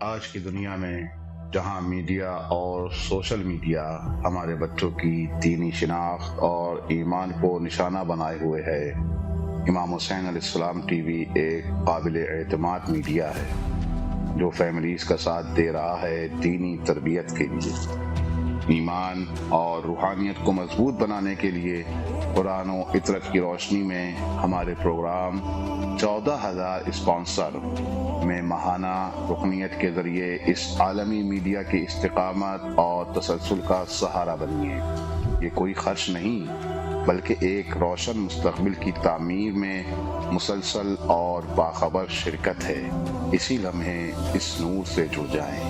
آج کی دنیا میں جہاں میڈیا اور سوشل میڈیا ہمارے بچوں کی دینی شناخت اور ایمان کو نشانہ بنائے ہوئے ہے، امام حسین علیہ السلام ٹی وی ایک قابل اعتماد میڈیا ہے جو فیملیز کا ساتھ دے رہا ہے دینی تربیت کے لیے، ایمان اور روحانیت کو مضبوط بنانے کے لیے۔ قرآن و عطرت کی روشنی میں ہمارے پروگرام 14,000 اسپانسر میں ماہانہ رکنیت کے ذریعے اس عالمی میڈیا کی استقامت اور تسلسل کا سہارا بنیے۔ یہ کوئی خرچ نہیں بلکہ ایک روشن مستقبل کی تعمیر میں مسلسل اور باخبر شرکت ہے۔ اسی لمحے اس نور سے جڑ جائیں۔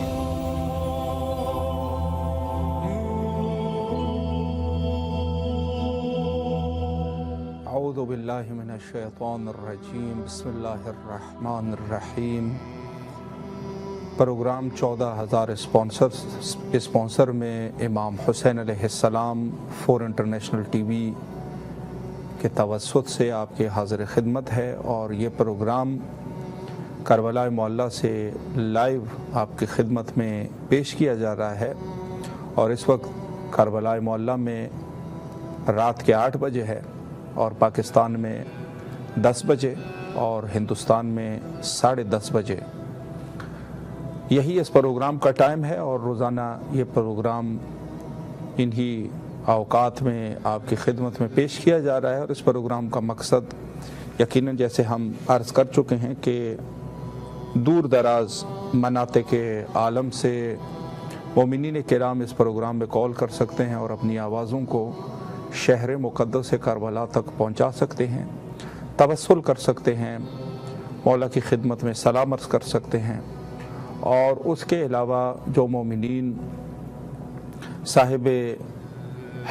اعوذ باللہ من الشیطان الرجیم، بسم اللہ الرحمن الرحیم۔ پروگرام 14,000 اسپانسر میں امام حسین علیہ السلام 4 انٹرنیشنل ٹی وی کے توسط سے آپ کے حاضر خدمت ہے، اور یہ پروگرام کربلا معلیٰ سے لائیو آپ کی خدمت میں پیش کیا جا رہا ہے، اور اس وقت کربلا معلیٰ میں رات کے 8 بجے ہے، اور پاکستان میں 10 بجے اور ہندوستان میں 10:30 بجے یہی اس پروگرام کا ٹائم ہے، اور روزانہ یہ پروگرام انہی اوقات میں آپ کی خدمت میں پیش کیا جا رہا ہے۔ اور اس پروگرام کا مقصد یقیناً جیسے ہم عرض کر چکے ہیں کہ دور دراز مناطق کے عالم سے مومنین کرام اس پروگرام میں کال کر سکتے ہیں اور اپنی آوازوں کو شہر مقدس کربلا تک پہنچا سکتے ہیں، توسل کر سکتے ہیں، مولا کی خدمت میں سلام عرض کر سکتے ہیں۔ اور اس کے علاوہ جو مومنین صاحب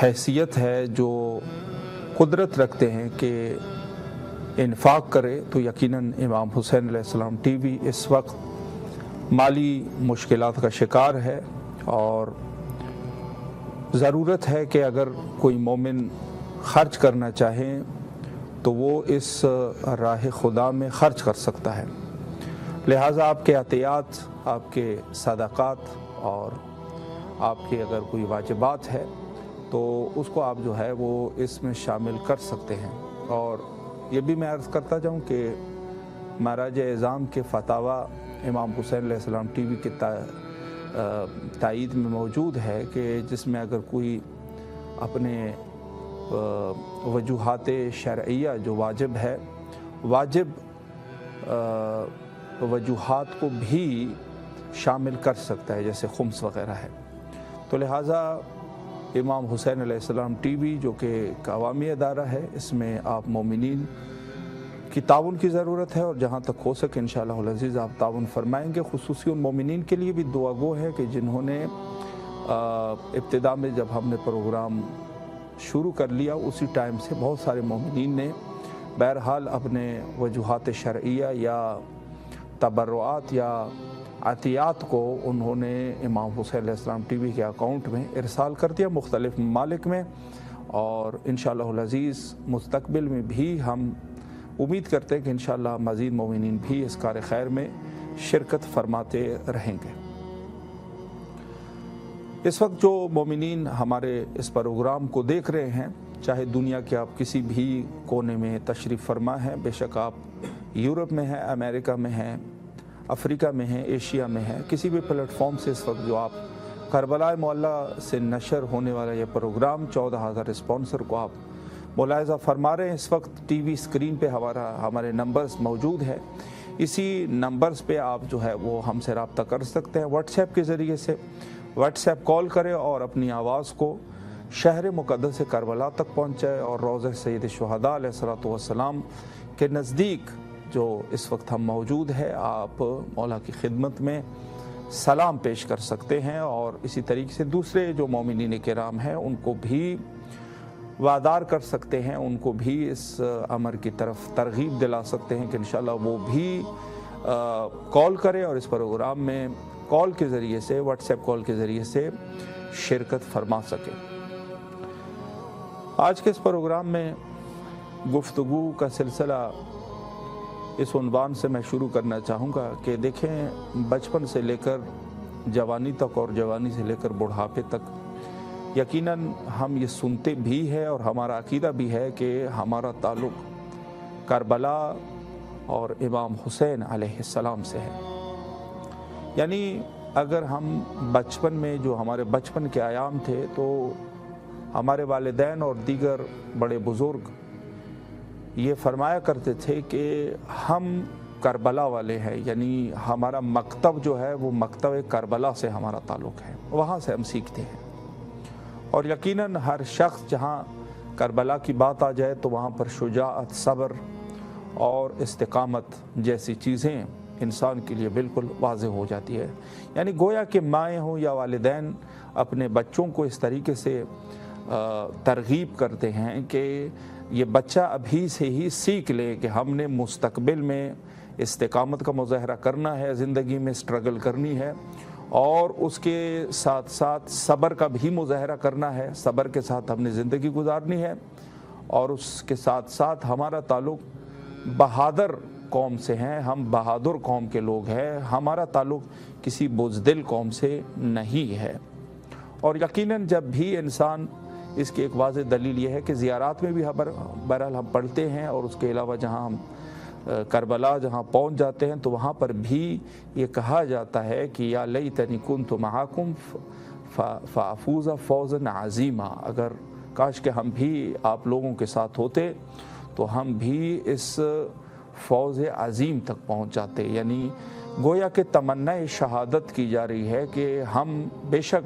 حیثیت ہے، جو قدرت رکھتے ہیں کہ انفاق کرے، تو یقیناً امام حسین علیہ السلام ٹی وی اس وقت مالی مشکلات کا شکار ہے، اور ضرورت ہے کہ اگر کوئی مومن خرچ کرنا چاہے تو وہ اس راہ خدا میں خرچ کر سکتا ہے۔ لہٰذا آپ کے عطیات، آپ کے صدقات اور آپ کے اگر کوئی واجبات ہے تو اس کو آپ جو ہے وہ اس میں شامل کر سکتے ہیں۔ اور یہ بھی میں عرض کرتا جاؤں کہ معراج اعظام کے فتاویٰ امام حسین علیہ السلام ٹی وی کے تائید میں موجود ہے کہ جس میں اگر کوئی اپنے وجوہات شرعیہ جو واجب ہے، واجب وجوہات کو بھی شامل کر سکتا ہے، جیسے خمس وغیرہ ہے۔ تو لہٰذا امام حسین علیہ السلام ٹی وی جو کہ ایک عوامی ادارہ ہے، اس میں آپ مومنین کی تعاون کی ضرورت ہے، اور جہاں تک ہو سکے انشاءاللہ العزیز آپ تعاون فرمائیں گے۔ خصوصی ان مومنین کے لیے بھی دعا گو ہے کہ جنہوں نے ابتدا میں جب ہم نے پروگرام شروع کر لیا اسی ٹائم سے بہت سارے مومنین نے بہرحال اپنے وجوہات شرعیہ یا تبرعات یا عطیات کو انہوں نے امام حسین علیہ السلام ٹی وی کے اکاؤنٹ میں ارسال کر دیا مختلف ممالک میں، اور انشاءاللہ العزیز مستقبل میں بھی ہم امید کرتے ہیں کہ انشاءاللہ مزید مومنین بھی اس کار خیر میں شرکت فرماتے رہیں گے۔ اس وقت جو مومنین ہمارے اس پروگرام کو دیکھ رہے ہیں، چاہے دنیا کے آپ کسی بھی کونے میں تشریف فرما ہیں، بے شک آپ یورپ میں ہیں، امریکہ میں ہیں، افریقہ میں ہیں، ایشیا میں ہیں، کسی بھی پلیٹ فارم سے اس وقت جو آپ کربلا معلیٰ سے نشر ہونے والا یہ پروگرام 14,000 اسپانسر کو آپ ملاحظہ فرما رہے ہیں۔ اس وقت ٹی وی اسکرین پہ ہمارے نمبرز موجود ہے، اسی نمبرز پہ آپ جو ہے وہ ہم سے رابطہ کر سکتے ہیں۔ واٹس ایپ کے ذریعے سے واٹس ایپ کال کریں اور اپنی آواز کو شہر مقدس کربلا تک پہنچائے، اور روضہ سید الشہداء علیہ الصلوۃ والسلام کے نزدیک جو اس وقت ہم موجود ہے، آپ مولا کی خدمت میں سلام پیش کر سکتے ہیں، اور اسی طریقے سے دوسرے جو مومنین کرام ہیں ان کو بھی وادار کر سکتے ہیں، ان کو بھی اس امر کی طرف ترغیب دلا سکتے ہیں کہ انشاءاللہ وہ بھی کال کریں اور اس پروگرام میں کال کے ذریعے سے، واٹس ایپ کال کے ذریعے سے شرکت فرما سکیں۔ آج کے اس پروگرام میں گفتگو کا سلسلہ इस उन्वान से मैं शुरू करना चाहूँगा कि देखें, बचपन से लेकर जवानी तक और जवानी से लेकर बुढ़ापे तक यकीनन हम ये सुनते भी हैं और हमारा अकीदा भी है कि हमारा ताल्लुक़ करबला और इमाम हुसैन अलैहिस्सलाम से है। यानी अगर हम बचपन में, जो हमारे बचपन के आयाम थे, तो हमारे वालिदैन और दीगर बड़े बुज़ुर्ग ये फरमाया करते थे कि हम करबला वाले हैं, यानी हमारा मकतब जो है वो मकतब करबला से हमारा ताल्लुक़ है, वहाँ से हम सीखते हैं। और यकीनन हर शख्स जहाँ करबला की बात आ जाए तो वहाँ पर शुजाअत, सब्र और इस्तिकामत जैसी चीज़ें इंसान के लिए बिल्कुल वाज़ेह हो जाती है। यानी गोया कि माएँ हों या वालिदैन अपने बच्चों को इस तरीके से तरगीब करते हैं कि ये बच्चा अभी से ही सीख ले कि हमने मुस्तकबिल में इस्तिकामत का मुज़ाहरा करना है, ज़िंदगी में स्ट्रगल करनी है और उसके साथ साथ सब्र का भी मुज़ाहरा करना है, सब्र के साथ हमने ज़िंदगी गुजारनी है और उसके साथ साथ हमारा ताल्लुक़ बहादुर कौम से हैं, हम बहादुर कौम के लोग हैं, हमारा ताल्लुक़ किसी बुज़दिल कौम से नहीं है। और यकीनन जब भी इंसान, इसकी एक वाज़ेह दलील ये है कि ज़ियारात में भी बहरहाल हम पढ़ते हैं और उसके अलावा जहाँ हम करबला जहाँ पहुँच जाते हैं तो वहाँ पर भी ये कहा जाता है कि या लैतनी कुन्तु मआकुम फ़अफ़ूज़ फ़ौज़न अज़ीमा, अगर काश के हम भी आप लोगों के साथ होते तो हम भी इस फ़ौज़ अज़ीम तक पहुँच जाते। यानी गोया के तमन्ना शहादत की जा रही है कि हम बेशक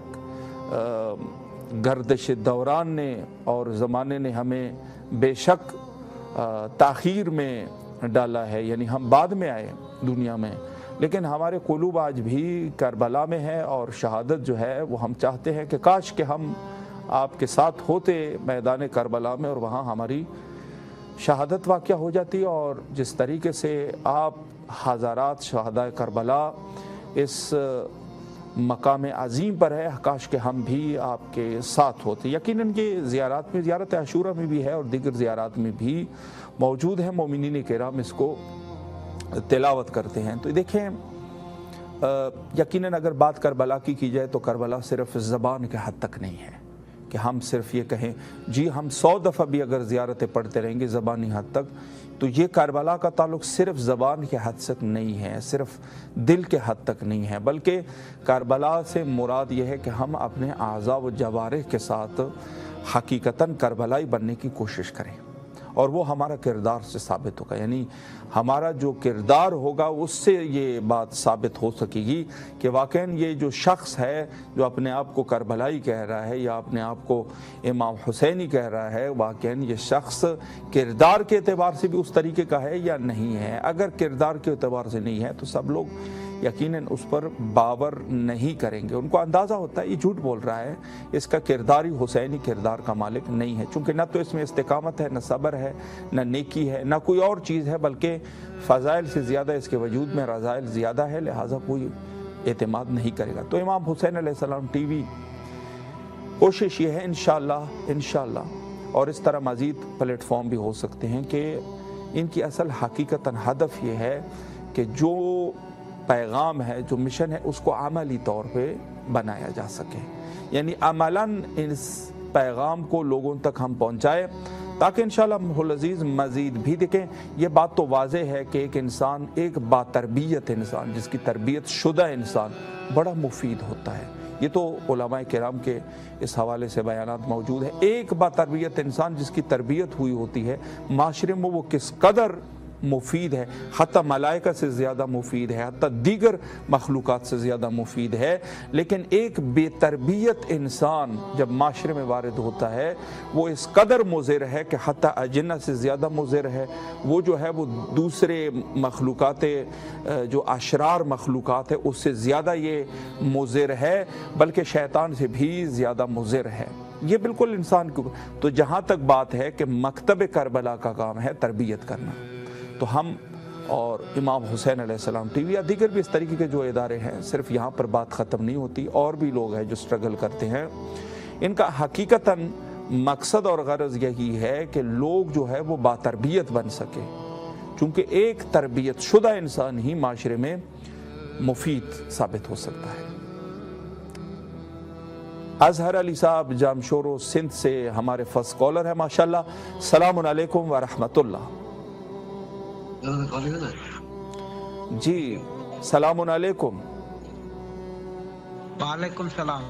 गर्दिश दौरान ने और ज़माने ने हमें बेशक ताख़ीर में डाला है, यानी हम बाद में आए दुनिया में, लेकिन हमारे कुलूब आज भी करबला में है और शहादत जो है वो हम चाहते हैं कि काश के हम आपके साथ होते मैदान करबला में और वहाँ हमारी शहादत वाक़या हो जाती। और जिस तरीके से आप हज़ारात शहादाए करबला इस मकाम अज़ीम पर है, काश के हम भी आपके साथ होते। यकीनन ये ज़ियारात में, ज़ियारत आशूरा में भी है और दीगर ज़ियारात में भी मौजूद है, मोमिनीन किराम इसको तिलावत करते हैं। तो देखें, यकीनन अगर बात करबला की जाए तो करबला सिर्फ ज़बान के हद तक नहीं है कि हम सिर्फ ये कहें जी हम 100 दफ़ा भी अगर ज़ियारतें पढ़ते रहेंगे ज़बानी हद तक, तो ये करबला का ताल्लुक़ सिर्फ ज़बान के हद तक नहीं है, सिर्फ दिल के हद तक नहीं है, बल्कि करबला से मुराद ये है कि हम अपने आज़ा व जवारिह के साथ हकीकतन करबलाई बनने की कोशिश करें और वो हमारा किरदार से साबित होगा। यानी हमारा जो किरदार होगा उससे ये बात साबित हो सकेगी कि वाक़ई ये जो शख्स है जो अपने आप को करबलाई कह रहा है या अपने आप को इमाम हुसैनी कह रहा है, वाक़ई ये शख्स किरदार के एतबार से भी उस तरीके का है या नहीं है। अगर किरदार के एतबार से नहीं है तो सब लोग यकीनन उस पर बावर नहीं करेंगे, उनको अंदाज़ा होता है ये झूठ बोल रहा है, इसका किरदार ही हुसैनी किरदार का मालिक नहीं है, चूँकि न तो इसमें इस्तिकामत है, न सब्र है, न नेकी है, न कोई और चीज़ है, बल्कि फ़ज़ाइल से ज़्यादा इसके वजूद में रज़ाइल ज़्यादा है, लिहाजा कोई एतमाद नहीं करेगा। तो इमाम हुसैन अलैहिस्सलाम टीवी कोशिश ये है इंशाअल्लाह और इस तरह मज़ीद प्लेटफॉर्म भी हो सकते हैं कि इनकी असल हकीकतन हदफ ये है कि जो पैगाम है, जो मिशन है, उसको अमली तौर पे बनाया जा सके, यानी अमलन इस पैगाम को लोगों तक हम पहुँचाएँ ताकि इंशाअल्लाह अज़ीज़ मज़ीद भी देखें। ये बात तो वाज़ेह है कि एक इंसान, एक बातरबियत इंसान, जिसकी तरबियत शुदा इंसान बड़ा मुफीद होता है। ये तो उलमाए किराम के इस हवाले से बयानात मौजूद है। एक बातरबियत इंसान जिसकी तरबियत हुई होती है, माशरे में वो किस कदर मुफीद है, हत्ता मलाइका से ज़्यादा मुफीद है, हत्ता दीगर मखलूक़ात से ज़्यादा मुफीद है। लेकिन एक बेतरबियत इंसान जब माशरे में वारिद होता है वो इस कदर मुज़िर है कि हत्ता अजिन्ना से ज़्यादा मुज़िर है। वो जो है वो दूसरे मखलूक़ात, जो अशरार मखलूक़ात है, उससे ज़्यादा ये मुज़िर है, बल्कि शैतान से भी ज़्यादा मुज़िर है। ये बिल्कुल इंसान को, तो जहाँ तक बात है कि मकतब करबला का काम है तरबियत करना, तो हम और इमाम हुसैन अलैहिस्सलाम टीवी या दीगर भी इस तरीके के जो इदारे हैं, सिर्फ यहाँ पर बात ख़त्म नहीं होती, और भी लोग हैं जो स्ट्रगल करते हैं। इनका हकीकतन मकसद और गरज यही है कि लोग जो है वो बातरबियत बन सके, چونکہ ایک تربیت شدہ انسان ہی معاشرے میں مفید ثابت ہو سکتا ہے۔ اظہر علی صاحب جامشورو سندھ سے ہمارے فرسٹ کالر ہے ماشاءاللہ۔ السلام علیکم ورحمۃ اللہ۔ جی السلام علیکم۔ وعلیکم السلام۔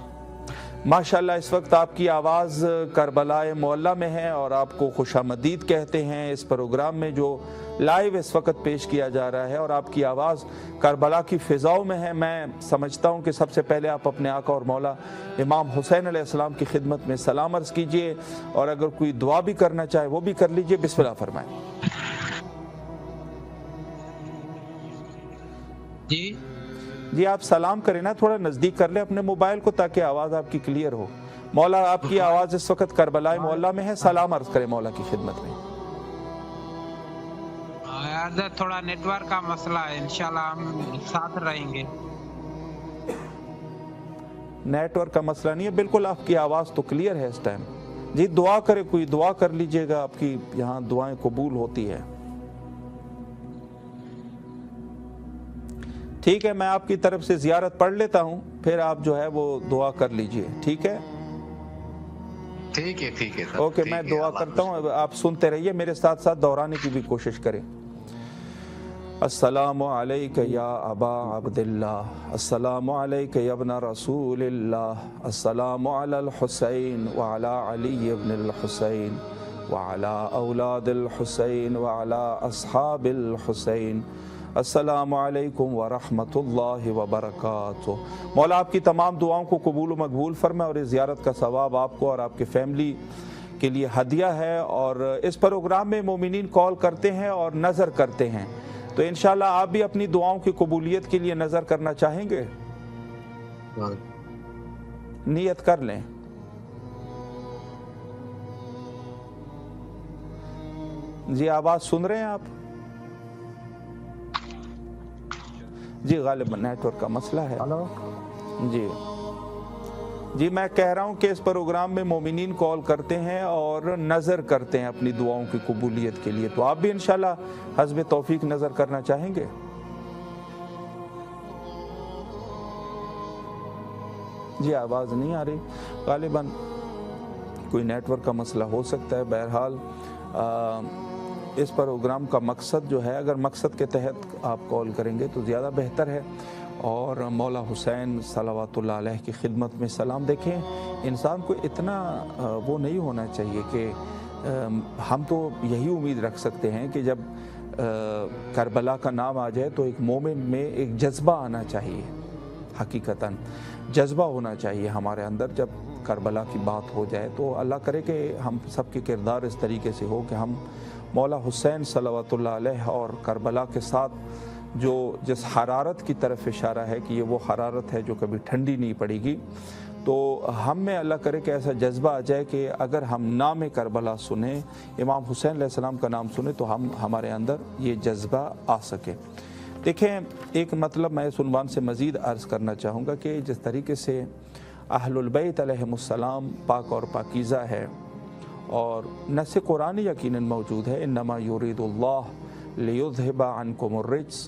ماشاءاللہ اس وقت آپ کی آواز کربلا معلیٰ میں ہے اور آپ کو خوش آمدید کہتے ہیں اس پروگرام میں جو لائیو اس وقت پیش کیا جا رہا ہے، اور آپ کی آواز کربلا کی فضاؤں میں ہے۔ میں سمجھتا ہوں کہ سب سے پہلے آپ اپنے آقا اور مولا امام حسین علیہ السلام کی خدمت میں سلام عرض کیجئے، اور اگر کوئی دعا بھی کرنا چاہے وہ بھی کر لیجئے۔ بسم اللہ فرمائیں۔ جی آپ سلام کریں نا، تھوڑا نزدیک کر لیں اپنے موبائل کو تاکہ آواز آپ کی کلیئر ہو۔ مولا آپ کی آواز اس وقت کربلا معلیٰ میں ہے، سلام عرض کریں مولا کی خدمت میں۔ تھوڑا نیٹ ورک کا مسئلہ ہے، انشاءاللہ ہم ساتھ رہیں گے۔ نیٹ ورک کا مسئلہ نہیں ہے، بالکل آپ کی آواز تو کلیئر ہے اس ٹائم۔ جی دعا کرے، کوئی دعا کر لیجئے گا، آپ کی یہاں دعائیں قبول ہوتی ہے۔ ٹھیک ہے، میں آپ کی طرف سے زیارت پڑھ لیتا ہوں، پھر آپ جو ہے وہ دعا کر لیجئے، ٹھیک ہے؟ ٹھیک ہے اوکے، میں دعا کرتا ہوں، آپ سنتے رہیے، میرے ساتھ ساتھ دہرانے کی بھی کوشش کریں۔ السلام علیک یا ابا عبداللہ، السلام علیک یا ابن رسول اللہ، السلام علی الحسین وعلی علی ابن الحسین وعلی اولاد الحسین وعلی اصحاب الحسین، السلام علیکم ورحمۃ اللہ وبرکاتہ۔ مولا آپ کی تمام دعاؤں کو قبول و مقبول فرمائے، اور اس زیارت کا ثواب آپ کو اور آپ کے فیملی کے لیے ہدیہ ہے۔ اور اس پروگرام میں مومنین کال کرتے ہیں اور نظر کرتے ہیں، تو انشاءاللہ آپ بھی اپنی دعاؤں کی قبولیت کے لیے نظر کرنا چاہیں گے؟ نیت کر لیں۔ جی آواز سن رہے ہیں آپ؟ جی غالباً نیٹ ورک کا مسئلہ ہے۔ جی میں کہہ رہا ہوں کہ اس پروگرام میں مومنین کال کرتے ہیں اور نظر کرتے ہیں اپنی دعاؤں کی قبولیت کے لیے، تو آپ بھی انشاءاللہ حسب توفیق نظر کرنا چاہیں گے؟ جی آواز نہیں آ رہی، غالباً کوئی نیٹ ورک کا مسئلہ ہو سکتا ہے۔ بہرحال اس پروگرام کا مقصد جو ہے، اگر مقصد کے تحت آپ کال کریں گے تو زیادہ بہتر ہے، اور مولا حسین صلوات اللہ علیہ کی خدمت میں سلام۔ دیکھیں انسان کو اتنا وہ نہیں ہونا چاہیے کہ ہم تو یہی امید رکھ سکتے ہیں کہ جب کربلا کا نام آ جائے تو ایک مومن میں ایک جذبہ آنا چاہیے، حقیقتاً جذبہ ہونا چاہیے ہمارے اندر۔ جب کربلا کی بات ہو جائے تو اللہ کرے کہ ہم سب کے کردار اس طریقے سے ہو کہ ہم مولا حسین صلوات اللہ علیہ اور کربلا کے ساتھ جو جس حرارت کی طرف اشارہ ہے کہ یہ وہ حرارت ہے جو کبھی ٹھنڈی نہیں پڑے گی، تو ہم میں اللہ کرے کہ ایسا جذبہ آ جائے کہ اگر ہم نام کربلا سنیں، امام حسین علیہ السلام کا نام سنیں، تو ہمارے اندر یہ جذبہ آ سکے۔ دیکھیں ایک مطلب میں اس عنوان سے مزید عرض کرنا چاہوں گا کہ جس طریقے سے اہل البیت علیہم السلام پاک اور پاکیزہ ہے، اور نص قرآن یقیناً موجود ہے، انما یرید اللہ لیذہب عنکم الرجس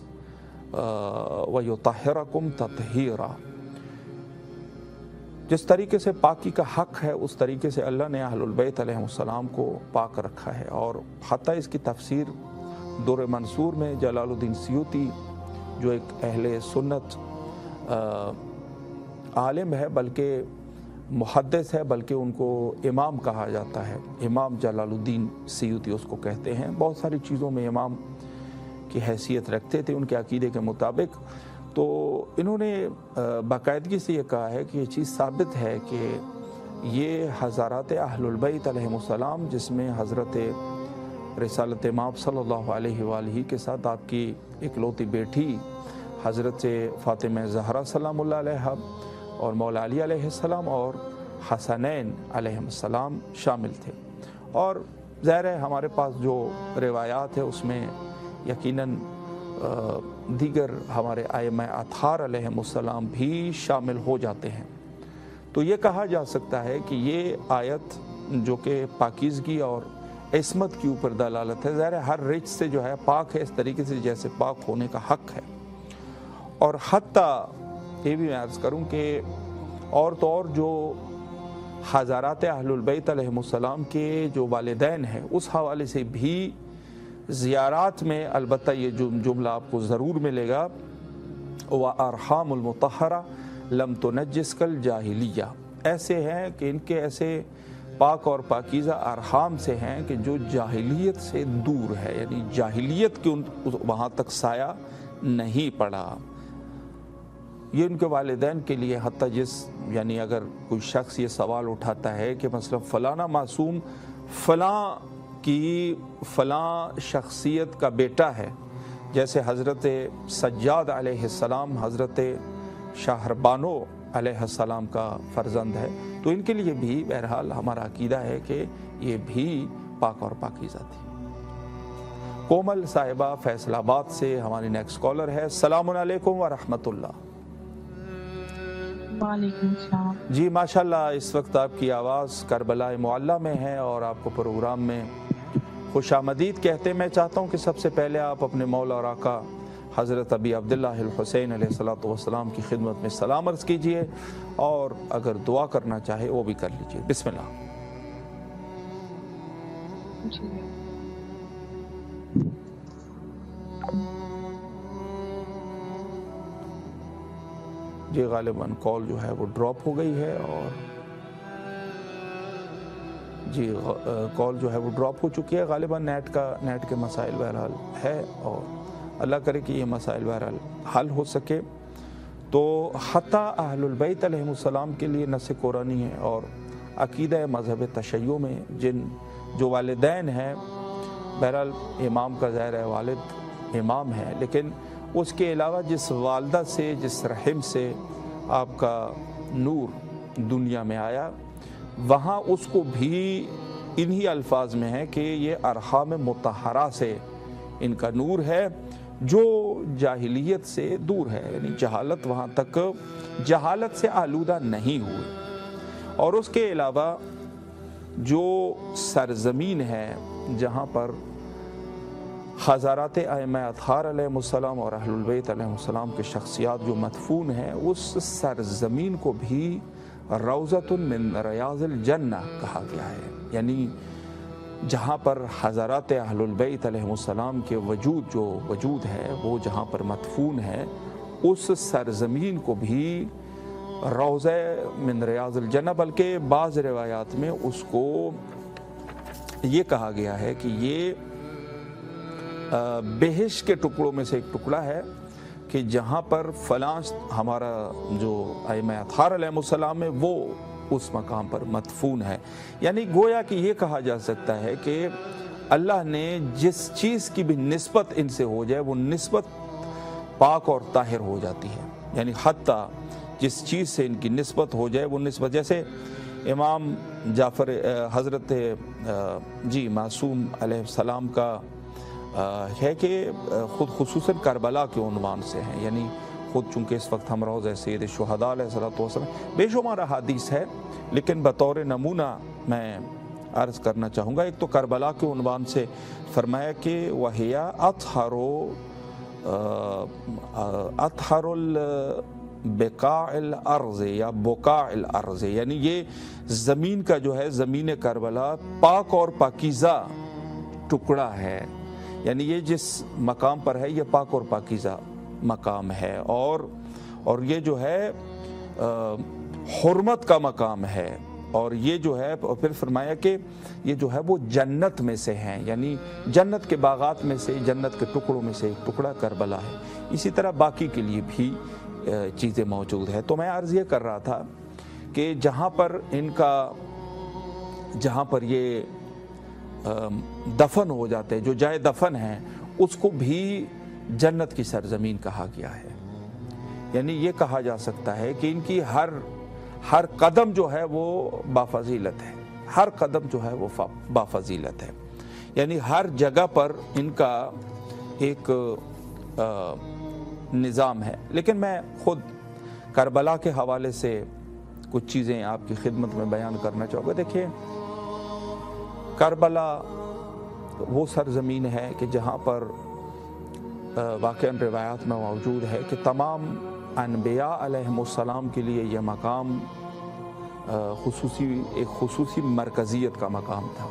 ویطہرکم تطہیرا، جس طریقے سے پاکی کا حق ہے اس طریقے سے اللہ نے اہل البیت علیہ السلام کو پاک رکھا ہے۔ اور حتیٰ اس کی تفسیر در منصور میں جلال الدین سیوطی جو ایک اہل سنت عالم ہے، بلکہ محدث ہے، بلکہ ان کو امام کہا جاتا ہے، امام جلال الدین سیوطی اس کو کہتے ہیں، بہت ساری چیزوں میں امام کی حیثیت رکھتے تھے ان کے عقیدے کے مطابق۔ تو انہوں نے باقاعدگی سے یہ کہا ہے کہ یہ چیز ثابت ہے کہ یہ حضرات اہل البیت علیہم السلام، جس میں حضرت رسالت امام صلی اللہ علیہ وآلہ کے ساتھ آپ کی اکلوتی بیٹی حضرت فاطمہ زہرا سلام اللہ علیہ اور مولا علی علیہ السلام اور حسنین علیہ السلام شامل تھے۔ اور ظاہر ہے ہمارے پاس جو روایات ہے اس میں یقیناً دیگر ہمارے ائمہ اطہار علیہ السلام بھی شامل ہو جاتے ہیں۔ تو یہ کہا جا سکتا ہے کہ یہ آیت جو کہ پاکیزگی اور عصمت کے اوپر دلالت ہے. ظاہر ہے ہر رچ سے جو ہے پاک ہے اس طریقے سے جیسے پاک ہونے کا حق ہے. اور حتیٰ یہ بھی میں عرض کروں کہ اور تو اور جو حضرات اہل البیت علیہم السلام کے جو والدین ہیں اس حوالے سے بھی زیارات میں البتہ یہ جملہ آپ کو ضرور ملے گا، وَأَرْحَامُ الْمُطَهَّرَةِ لَمْ تُنَجِّسْ كَالْجَاهِلِيَّةِ. ایسے ہیں کہ ان کے ایسے پاک اور پاکیزہ ارحام سے ہیں کہ جو جاہلیت سے دور ہے، یعنی جاہلیت کے وہاں تک سایہ نہیں پڑا. یہ ان کے والدین کے لیے حتیٰ یعنی اگر کوئی شخص یہ سوال اٹھاتا ہے کہ مثلا فلانا معصوم فلاں کی فلاں شخصیت کا بیٹا ہے، جیسے حضرت سجاد علیہ السلام حضرت شاہربانو علیہ السلام کا فرزند ہے، تو ان کے لیے بھی بہرحال ہمارا عقیدہ ہے کہ یہ بھی پاک اور پاکیزہ تھی. کومل صاحبہ فیصل آباد سے ہماری نیکسٹ کالر ہے. السلام علیکم ورحمۃ اللہ. وعلیکم السلام. جی ماشاءاللہ، اس وقت آپ کی آواز کربلا معلیٰ میں ہے اور آپ کو پروگرام میں خوش آمدید کہتے ہیں. میں چاہتا ہوں کہ سب سے پہلے آپ اپنے مولا اور آقا حضرت ابی عبداللہ الحسین علیہ الصلوۃ والسلام کی خدمت میں سلام عرض کیجئے اور اگر دعا کرنا چاہے وہ بھی کر لیجئے. بسم اللہ. جی غالباً کال جو ہے وہ ڈراپ ہو گئی ہے اور جی کال جو ہے وہ ڈراپ ہو چکی ہے. غالباً نیٹ کے مسائل بہرحال ہے اور اللہ کرے کہ یہ مسائل بہرحال حل ہو سکے. تو حتیٰ اہل البیت علیہم السلام کے لیے نص قرآنی ہے اور عقیدہ مذہب تشیع میں جو والدین ہیں، بہرحال امام کا ظاہر ہے والد امام ہے، لیکن اس کے علاوہ جس والدہ سے جس رحم سے آپ کا نور دنیا میں آیا، وہاں اس کو بھی انہی الفاظ میں ہے کہ یہ ارحام مطہرہ سے ان کا نور ہے جو جاہلیت سے دور ہے، یعنی جہالت وہاں تک جہالت سے آلودہ نہیں ہوئے. اور اس کے علاوہ جو سرزمین ہے جہاں پر حضرات ائمہ اطہار علیہ السلام اور اہل البیت علیہ السلام کے شخصیات جو مدفون ہیں، اس سرزمین کو بھی روضۃ من ریاض الجنہ کہا گیا ہے. یعنی جہاں پر حضرات اہل البیت علیہ السلام کے وجود ہے وہ جہاں پر مدفون ہے، اس سرزمین کو بھی روضہ من ریاض الجنہ، بلکہ بعض روایات میں اس کو یہ کہا گیا ہے کہ یہ بہشت کے ٹکڑوں میں سے ایک ٹکڑا ہے کہ جہاں پر فلاں ہمارا جو ائمہ اطہار علیہ السلام ہے وہ اس مقام پر مدفون ہے. یعنی گویا کہ یہ کہا جا سکتا ہے کہ اللہ نے جس چیز کی بھی نسبت ان سے ہو جائے وہ نسبت پاک اور طاہر ہو جاتی ہے. یعنی حتیٰ جس چیز سے ان کی نسبت ہو جائے وہ نسبت، جیسے امام جعفر حضرت معصوم علیہ السلام کا ہے کہ خود خصوصاً کربلا کے عنوان سے ہیں. یعنی خود چونکہ اس وقت ہم روضہ سید شہداء علیہ الصلوۃ والسلام بے شمار احادیث ہے، لیکن بطور نمونہ میں عرض کرنا چاہوں گا. ایک تو کربلا کے عنوان سے فرمایا کہ وَهِيَ اطہر البقاع الارض یا بقاع الارض، یعنی یہ زمین کا جو ہے زمین کربلا پاک اور پاکیزہ ٹکڑا ہے. یعنی یہ جس مقام پر ہے یہ پاک اور پاکیزہ مقام ہے اور یہ جو ہے حرمت کا مقام ہے. اور یہ جو ہے پھر فرمایا کہ یہ جو ہے وہ جنت میں سے ہیں، یعنی جنت کے باغات میں سے، جنت کے ٹکڑوں میں سے ایک ٹکڑا کربلا ہے. اسی طرح باقی کے لیے بھی چیزیں موجود ہیں. تو میں عرض یہ کر رہا تھا کہ جہاں پر یہ دفن ہو جاتے ہیں، جو جائے دفن ہیں، اس کو بھی جنت کی سرزمین کہا گیا ہے. یعنی یہ کہا جا سکتا ہے کہ ان کی ہر قدم جو ہے وہ بافضیلت ہے، ہر قدم جو ہے وہ بافضیلت ہے. یعنی ہر جگہ پر ان کا ایک نظام ہے. لیکن میں خود کربلا کے حوالے سے کچھ چیزیں آپ کی خدمت میں بیان کرنا چاہوں گا. دیکھیں، کربلا وہ سرزمین ہے کہ جہاں پر واقعاً روایات میں موجود ہے کہ تمام انبیاء علیہم السلام کے لیے یہ مقام ایک خصوصی مرکزیت کا مقام تھا۔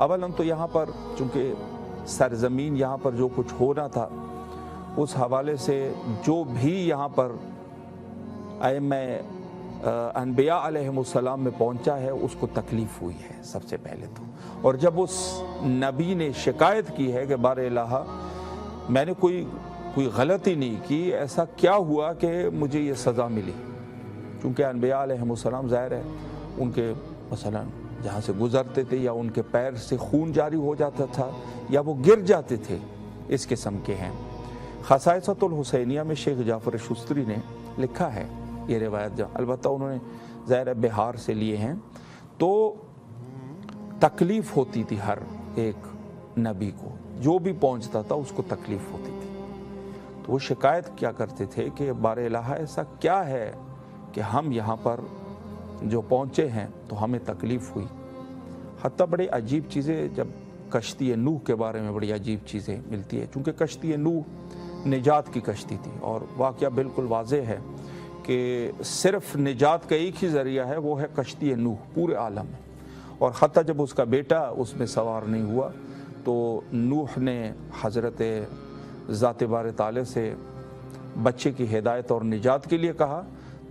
اولاً تو یہاں پر چونکہ سرزمین یہاں پر جو کچھ ہونا تھا اس حوالے سے جو بھی یہاں پر ائمہ انبیاء علیہم السلام میں پہنچا ہے اس کو تکلیف ہوئی ہے سب سے پہلے تو، اور جب اس نبی نے شکایت کی ہے کہ بار الہ میں نے کوئی غلطی نہیں کی، ایسا کیا ہوا کہ مجھے یہ سزا ملی، چونکہ انبیاء علیہم السلام ظاہر ہے ان کے مثلا جہاں سے گزرتے تھے یا ان کے پیر سے خون جاری ہو جاتا تھا یا وہ گر جاتے تھے، اس قسم کے ہیں۔ خصائصۃ الحسینیہ میں شیخ جعفر شستری نے لکھا ہے یہ روایت، البتہ انہوں نے ظاہر بہار سے لیے ہیں، تو تکلیف ہوتی تھی ہر ایک نبی کو، جو بھی پہنچتا تھا اس کو تکلیف ہوتی تھی، تو وہ شکایت کیا کرتے تھے کہ بار الہ ایسا کیا ہے کہ ہم یہاں پر جو پہنچے ہیں تو ہمیں تکلیف ہوئی۔ حتیٰ بڑی عجیب چیزیں، جب کشتی نوح کے بارے میں بڑی عجیب چیزیں ملتی ہے، چونکہ کشتی نوح نجات کی کشتی تھی، اور واقعہ بالکل واضح ہے کہ صرف نجات کا ایک ہی ذریعہ ہے، وہ ہے کشتی نوح پورے عالم میں، اور حتیٰ جب اس کا بیٹا اس میں سوار نہیں ہوا تو نوح نے حضرت ذات بار تعالی سے بچے کی ہدایت اور نجات کے لیے کہا،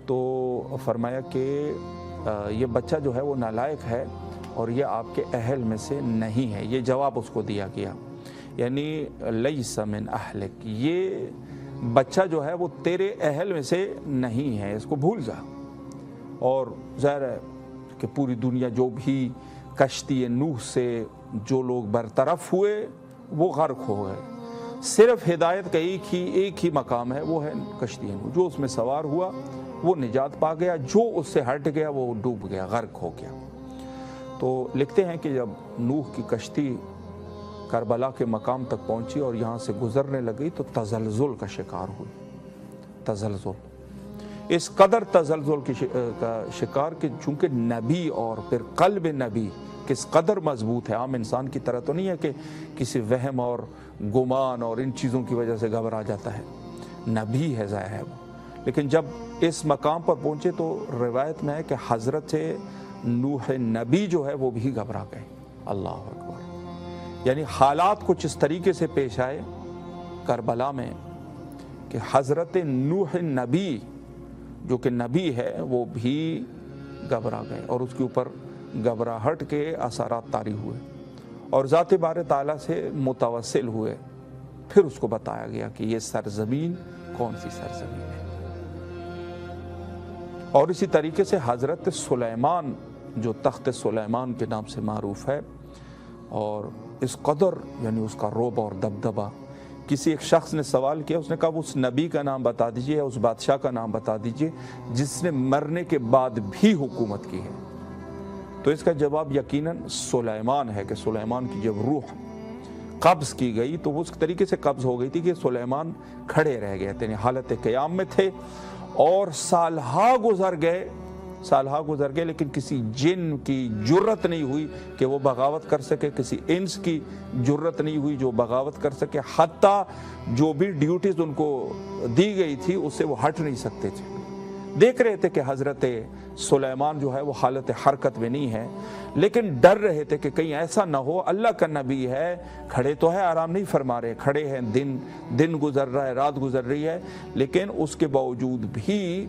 تو فرمایا کہ یہ بچہ جو ہے وہ نالائق ہے اور یہ آپ کے اہل میں سے نہیں ہے، یہ جواب اس کو دیا گیا، یعنی لیس من اہلک، یہ بچہ جو ہے وہ تیرے اہل میں سے نہیں ہے، اس کو بھول جا۔ اور ظاہر ہے کہ پوری دنیا جو بھی کشتی نوح سے جو لوگ برطرف ہوئے وہ غرق ہو گئے، صرف ہدایت کا ایک ہی مقام ہے، وہ ہے کشتی نوح، جو اس میں سوار ہوا وہ نجات پا گیا، جو اس سے ہٹ گیا وہ ڈوب گیا، غرق ہو گیا۔ تو لکھتے ہیں کہ جب نوح کی کشتی کربلا کے مقام تک پہنچی اور یہاں سے گزرنے لگی تو تزلزل کا شکار ہوئی، تزلزل، اس قدر تزلزل کا شکار کہ چونکہ نبی اور پھر قلب نبی کس قدر مضبوط ہے، عام انسان کی طرح تو نہیں ہے کہ کسی وہم اور گمان اور ان چیزوں کی وجہ سے گھبرا جاتا ہے، نبی ہے ظاہر ہے وہ، لیکن جب اس مقام پر پہنچے تو روایت میں ہے کہ حضرت نوح نبی جو ہے وہ بھی گھبرا گئے۔ اللہ اکبر، یعنی حالات کچھ اس طریقے سے پیش آئے کربلا میں کہ حضرت نوح نبی جو کہ نبی ہے وہ بھی گھبرا گئے، اور اس کے اوپر گھبراہٹ کے اثرات طاری ہوئے، اور ذات بار تعالیٰ سے متوسل ہوئے، پھر اس کو بتایا گیا کہ یہ سرزمین کون سی سرزمین ہے۔ اور اسی طریقے سے حضرت سلیمان جو تخت سلیمان کے نام سے معروف ہے، اور اس قدر یعنی اس کا رعب اور دبدبہ، کسی ایک شخص نے سوال کیا، اس نے کہا اس نبی کا نام بتا دیجئے، اس بادشاہ کا نام بتا دیجئے جس نے مرنے کے بعد بھی حکومت کی ہے، تو اس کا جواب یقیناً سلیمان ہے کہ سلیمان کی جب روح قبض کی گئی تو وہ اس طریقے سے قبض ہو گئی تھی کہ سلیمان کھڑے رہ گئے تھے، یعنی حالت قیام میں تھے، اور سالہا گزر گئے لیکن کسی جن کی جرت نہیں ہوئی کہ وہ بغاوت کر سکے، کسی انس کی جرت نہیں ہوئی جو بغاوت کر سکے، حتیٰ جو بھی ڈیوٹیز ان کو دی گئی تھی اس سے وہ ہٹ نہیں سکتے تھے، دیکھ رہے تھے کہ حضرت سلیمان جو ہے وہ حالت حرکت میں نہیں ہے، لیکن ڈر رہے تھے کہ کہیں ایسا نہ ہو، اللہ کا نبی ہے، کھڑے تو ہے، آرام نہیں فرما رہے، کھڑے ہیں، دن گزر رہا ہے، رات گزر رہی ہے، لیکن اس کے باوجود بھی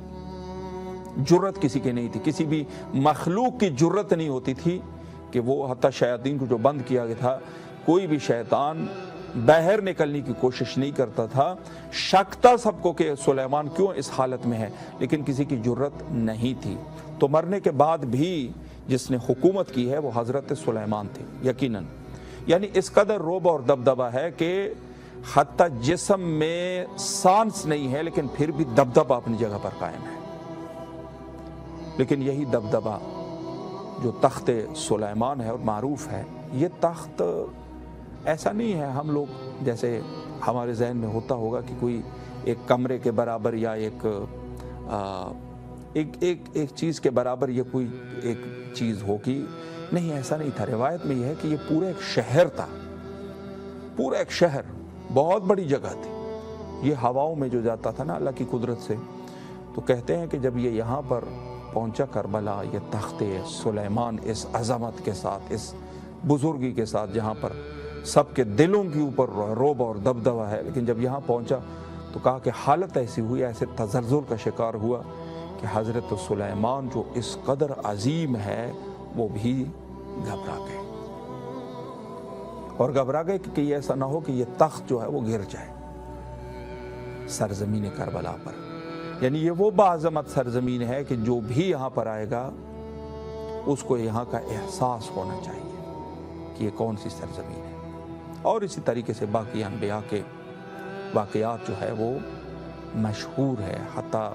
جرت کسی کی نہیں تھی، کسی بھی مخلوق کی جرت نہیں ہوتی تھی کہ وہ حتیٰ شیاطین کو جو بند کیا گیا تھا، کوئی بھی شیطان باہر نکلنے کی کوشش نہیں کرتا تھا، شک تھا سب کو کہ سلیمان کیوں اس حالت میں ہے، لیکن کسی کی جرت نہیں تھی۔ تو مرنے کے بعد بھی جس نے حکومت کی ہے وہ حضرت سلیمان تھے یقیناً، یعنی اس قدر رعب اور دبدبہ ہے کہ حتیٰ جسم میں سانس نہیں ہے لیکن پھر بھی دبدبہ اپنی جگہ پر قائم ہے۔ لیکن یہی دبدبہ جو تخت سلیمان ہے اور معروف ہے، یہ تخت ایسا نہیں ہے ہم لوگ جیسے ہمارے ذہن میں ہوتا ہوگا کہ کوئی ایک کمرے کے برابر یا ایک چیز کے برابر یہ کوئی ایک چیز ہوگی، نہیں، ایسا نہیں تھا۔ روایت میں یہ ہے کہ یہ پورا ایک شہر تھا، پورا ایک شہر، بہت بڑی جگہ تھی، یہ ہواؤں میں جو جاتا تھا نا اللہ کی قدرت سے. تو کہتے ہیں کہ جب یہ یہاں پر پہنچا کربلا، یہ تخت سلیمان اس عظمت کے ساتھ، اس بزرگی کے ساتھ، جہاں پر سب کے دلوں کے اوپر رعب اور دبدبہ ہے، لیکن جب یہاں پہنچا تو کہا کہ حالت ایسی ہوئی، ایسے تزلزل کا شکار ہوا کہ حضرت سلیمان جو اس قدر عظیم ہے وہ بھی گھبرا گئے، اور گھبرا گئے کہ یہ ایسا نہ ہو کہ یہ تخت جو ہے وہ گر جائے سرزمین کربلا پر. یعنی یہ وہ باعظمت سرزمین ہے کہ جو بھی یہاں پر آئے گا اس کو یہاں کا احساس ہونا چاہیے کہ یہ کون سی سرزمین ہے. اور اسی طریقے سے باقی انبیاء کے واقعات جو ہے وہ مشہور ہے. حتیٰ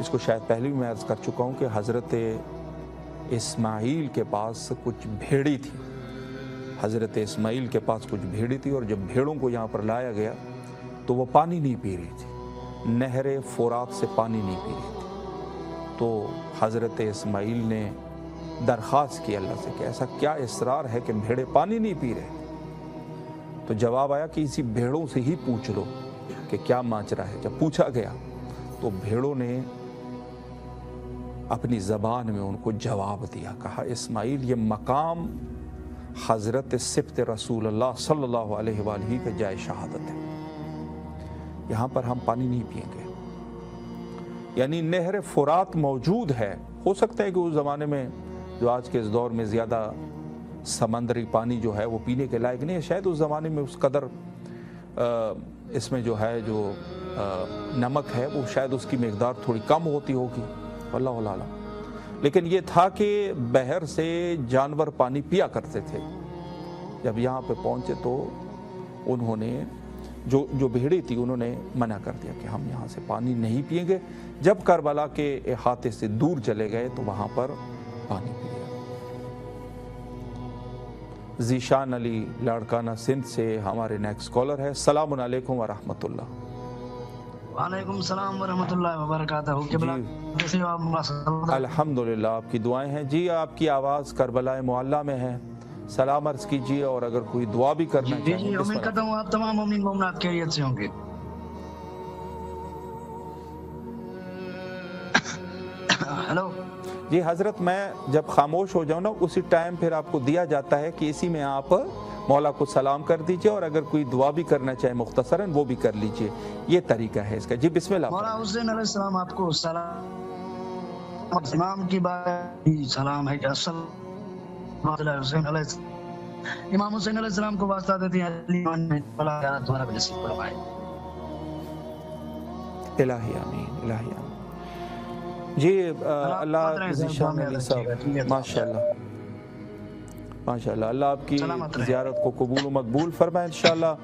اس کو شاید پہلے بھی میں عرض کر چکا ہوں کہ حضرت اسماعیل کے پاس کچھ بھیڑی تھی، حضرت اسماعیل کے پاس کچھ بھیڑی تھی، اور جب بھیڑوں کو یہاں پر لایا گیا تو وہ پانی نہیں پی رہی تھی، نہر فرات سے پانی نہیں پی رہی تھی. تو حضرت اسماعیل نے درخواست کی اللہ سے کہ ایسا کیا اصرار ہے کہ بھیڑیں پانی نہیں پی رہے؟ تو جواب آیا کہ اسی بھیڑوں سے ہی پوچھ لو کہ کیا ماجرا ہے. جب پوچھا گیا تو بھیڑوں نے اپنی زبان میں ان کو جواب دیا، کہا اسماعیل یہ مقام حضرت سبط رسول اللہ صلی اللہ علیہ وآلہ کا جائے شہادت ہے، یہاں پر ہم پانی نہیں پئیں گے. یعنی نہر فرات موجود ہے، ہو سکتا ہے کہ اس زمانے میں جو آج کے اس دور میں زیادہ سمندری پانی جو ہے وہ پینے کے لائق نہیں ہے، شاید اس زمانے میں اس قدر اس میں جو ہے جو نمک ہے وہ شاید اس کی مقدار تھوڑی کم ہوتی ہوگی، واللہ اعلم. لیکن یہ تھا کہ بحر سے جانور پانی پیا کرتے تھے. جب یہاں پہ پہنچے تو انہوں نے جو بھیڑی تھی انہوں نے منع کر دیا کہ ہم یہاں سے پانی نہیں پئیں گے. جب کربلا کے احاطے سے دور چلے گئے تو وہاں پر پانی پیا. ذیشان علی لاڑکانہ سندھ سے ہمارے نیکسٹ کالر ہے. السلام علیکم ورحمۃ اللہ. وعلیکم السلام ورحمۃ اللہ وبرکاتہ. جی الحمدللہ آپ کی دعائیں ہیں. جی آپ کی آواز کربلا معلیٰ میں ہے، سلام عرض کیجیے اور اگر کوئی دعا بھی کرنا چاہیں. جی امید کرتا ہوں آپ تمام مومن مومنات خیریت سے ہوں گے. ہلو جی حضرت، میں جب خاموش ہو جاؤں نا اسی ٹائم پھر آپ کو دیا جاتا ہے کہ اسی میں آپ مولا کو سلام کر دیجئے اور اگر کوئی دعا بھی کرنا چاہے مختصراً وہ بھی کر لیجئے، یہ طریقہ ہے اس کا. جی بسم اللہ. مولا حسین علیہ السلام آپ کو سلام، امام کی بات سلام ہے کہ السلام علیہ حسین علیہ السلام. امام حسین علیہ السلام کو واسطہ دیتے ہیں الہی آمین الہی آمین. جی اللہ ذیشان علی صاحب ماشاءاللہ ماشاءاللہ اللہ آپ کی زیارت کو قبول و مقبول فرمائے انشاءاللہ،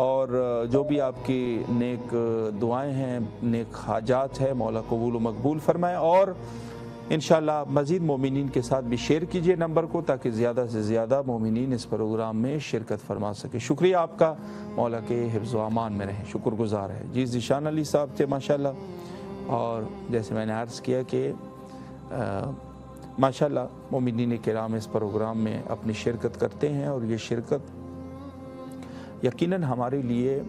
اور جو بھی آپ کی نیک دعائیں ہیں، نیک حاجات ہیں، مولا قبول و مقبول فرمائے. اور انشاءاللہ مزید مومنین کے ساتھ بھی شیئر کیجئے نمبر کو تاکہ زیادہ سے زیادہ مومنین اس پروگرام میں شرکت فرما سکے. شکریہ آپ کا، مولا کے حفظ و امان میں رہیں، شکر گزار ہے. جی ذیشان علی صاحب تھے ماشاءاللہ، اور جیسے میں نے عرض کیا کہ ماشاءاللہ مومنین کرام اس پروگرام میں اپنی شرکت کرتے ہیں، اور یہ شرکت یقیناً ہمارے لیے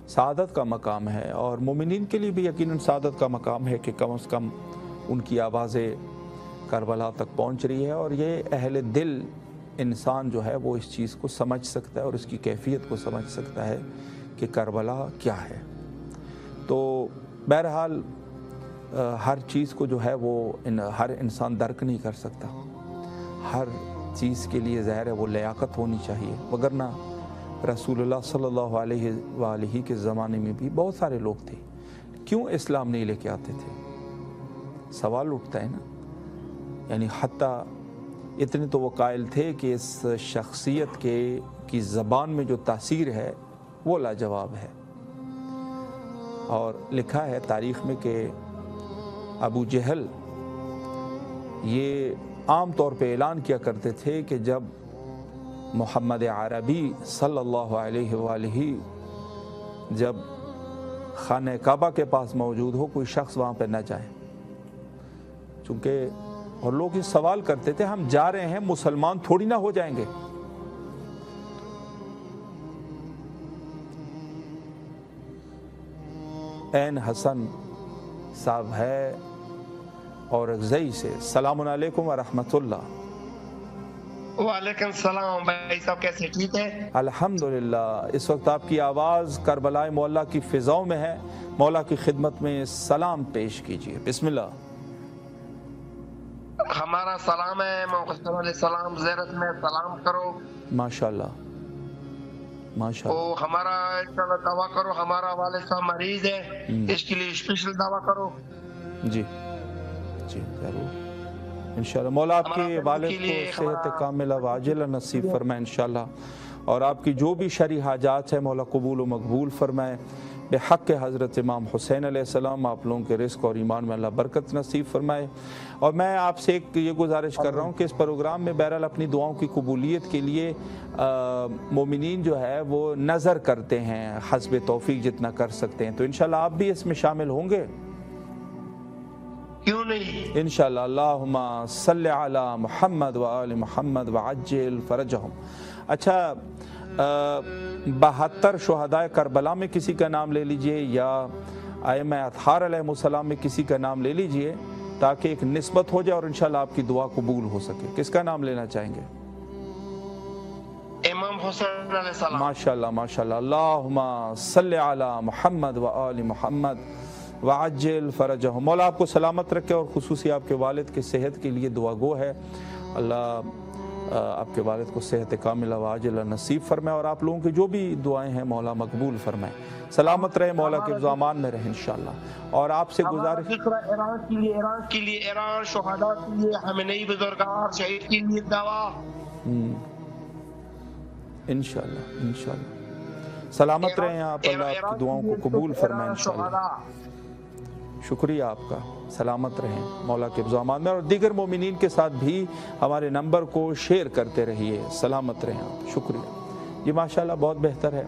سعادت کا مقام ہے، اور مومنین کے لیے بھی یقیناً سعادت کا مقام ہے کہ کم از کم ان کی آوازیں کربلا تک پہنچ رہی ہے، اور یہ اہل دل انسان جو ہے وہ اس چیز کو سمجھ سکتا ہے اور اس کی کیفیت کو سمجھ سکتا ہے کہ کربلا کیا ہے. تو بہرحال ہر چیز کو جو ہے وہ ہر انسان درک نہیں کر سکتا، ہر چیز کے لیے ظاہر ہے وہ لیاقت ہونی چاہیے، وگرنہ رسول اللہ صلی اللہ علیہ وآلہ کے زمانے میں بھی بہت سارے لوگ تھے، کیوں اسلام نہیں لے کے آتے تھے؟ سوال اٹھتا ہے نا. یعنی حتیٰ اتنے تو وہ قائل تھے کہ اس شخصیت کی زبان میں جو تاثیر ہے وہ لاجواب ہے. اور لکھا ہے تاریخ میں کہ ابو جہل یہ عام طور پہ اعلان کیا کرتے تھے کہ جب محمد عربی صلی اللہ علیہ وآلہ جب خانہ کعبہ کے پاس موجود ہو کوئی شخص وہاں پہ نہ جائے، چونکہ اور لوگ یہ سوال کرتے تھے ہم جا رہے ہیں مسلمان تھوڑی نہ ہو جائیں گے، एन हसन साहब है और जई से। सलाम अलैकुम व रहमतुल्लाह। वालेकुम सलाम भाई साहब, कैसे ठीक है? अल्हम्दुलिल्लाह। इस वक्त आपकी आवाज़ करबला मौला की फ़िज़ाओं में है। मौला की खिदमत में सलाम पेश कीजिए, बिस्मिल्लाह। हमारा सलाम है, मोहम्मद सलाम ज़ियारत में सलाम करो। माशाल्लाह माशाल्लाह। तो हमारा इंशाल्लाह दवा करो, हमारा वालिद साहब मरीज है, इसके लिए स्पेशल दवा करो। जी जी ज़रूर इंशाल्लाह। मौला आपके वालिद को सेहत कामिला वाजिला नसीब फरमाए इंशाल्लाह, और आपकी जो भी शरई हाजात है मौला कबूल व मकबूल फरमाए। बेहक़ हज़रत इमाम हुसैन अलैहिस्सलाम आप लोगों के रिज़्क़ और ईमान में अल्लाह बरकत नसीब फरमाए। और मैं आपसे एक ये गुजारिश कर रहा हूँ कि इस प्रोग्राम में बहरहाल अपनी दुआओं की कबूलियत के लिए मोमिनीन जो है वो नज़र करते हैं, हस्ब तौफीक जितना कर सकते हैं। तो इंशाल्लाह आप भी इसमें शामिल होंगे? क्यों नहीं, इंशाल्लाह। अल्लाहुम्मा सल्लि अला मुहम्मद व आलि मुहम्मद व अज्जिल फरजहुम। अच्छा, 72 शुहदाए करबला में किसी का नाम ले लीजिए, या आइम्मा अत्हार अलैहिमुस्सलाम में किसी का नाम ले लीजिए, ताकि एक निस्बत हो जाए और इंशाल्लाह आपकी दुआ कबूल हो सके। किसका नाम लेना चाहेंगे? इमाम हुसैन अलैहिस्सलाम। माशाल्लाह माशाल्लाह। अल्लाहुम्मा सल्लि अला मुहम्मद व आलि मुहम्मद व अज्जिल फरजहुम। मौला आपको सलामत रखे और खुसूसी आपके वालिद की सेहत के लिए दुआ गो है। अल्लाह आपके वालिद को सेहत कामिला वाजिला नसीब फरमाए, और आप लोगों की जो भी दुआएं हैं मौला मकबूल फरमाए। सलामत रहे, मौला के ज़ामान में रहे इंशाल्लाह। और आपसे गुजारिश, ईरान के लिए ईरान शुहदा के लिए, हमें बुजुर्गार शहीद के लिए दवा इंशाल्लाह इंशाल्लाह। सलामत रहें आप, अल्लाह आपकी दुआओं को कबूल फरमाए इंशाल्लाह। शुक्रिया आपका, सलामत रहें मौला के ज़ामान में। और दीगर मोमिनीन के साथ भी हमारे नंबर को शेयर करते रहिए। सलामत रहें आप, शुक्रिया। ये माशाल्लाह बहुत बेहतर है।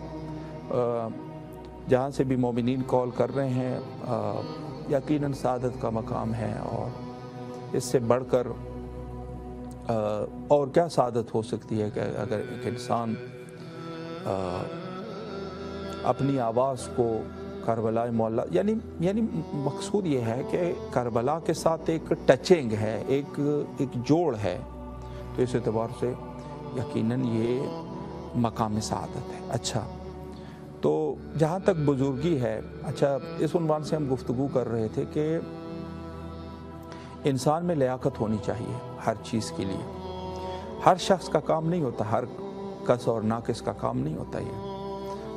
जहाँ से भी मोमिनीन कॉल कर रहे हैं यकीनन सादत का मकाम है, और इससे बढ़कर और क्या सादत हो सकती है कि अगर एक इंसान अपनी आवाज़ को करबला मौला, यानी मकसूद ये है कि करबला के साथ एक टचिंग है, एक जोड़ है। तो इस एतबार से यकीनन ये मकाम सादत है। अच्छा, तो जहाँ तक बुजुर्गी है, अच्छा इस उन्वान से हम गुफ्तगू कर रहे थे कि इंसान में लियाकत होनी चाहिए हर चीज़ के लिए। हर शख्स का काम नहीं होता, हर कस और नाकिस का काम नहीं होता। ये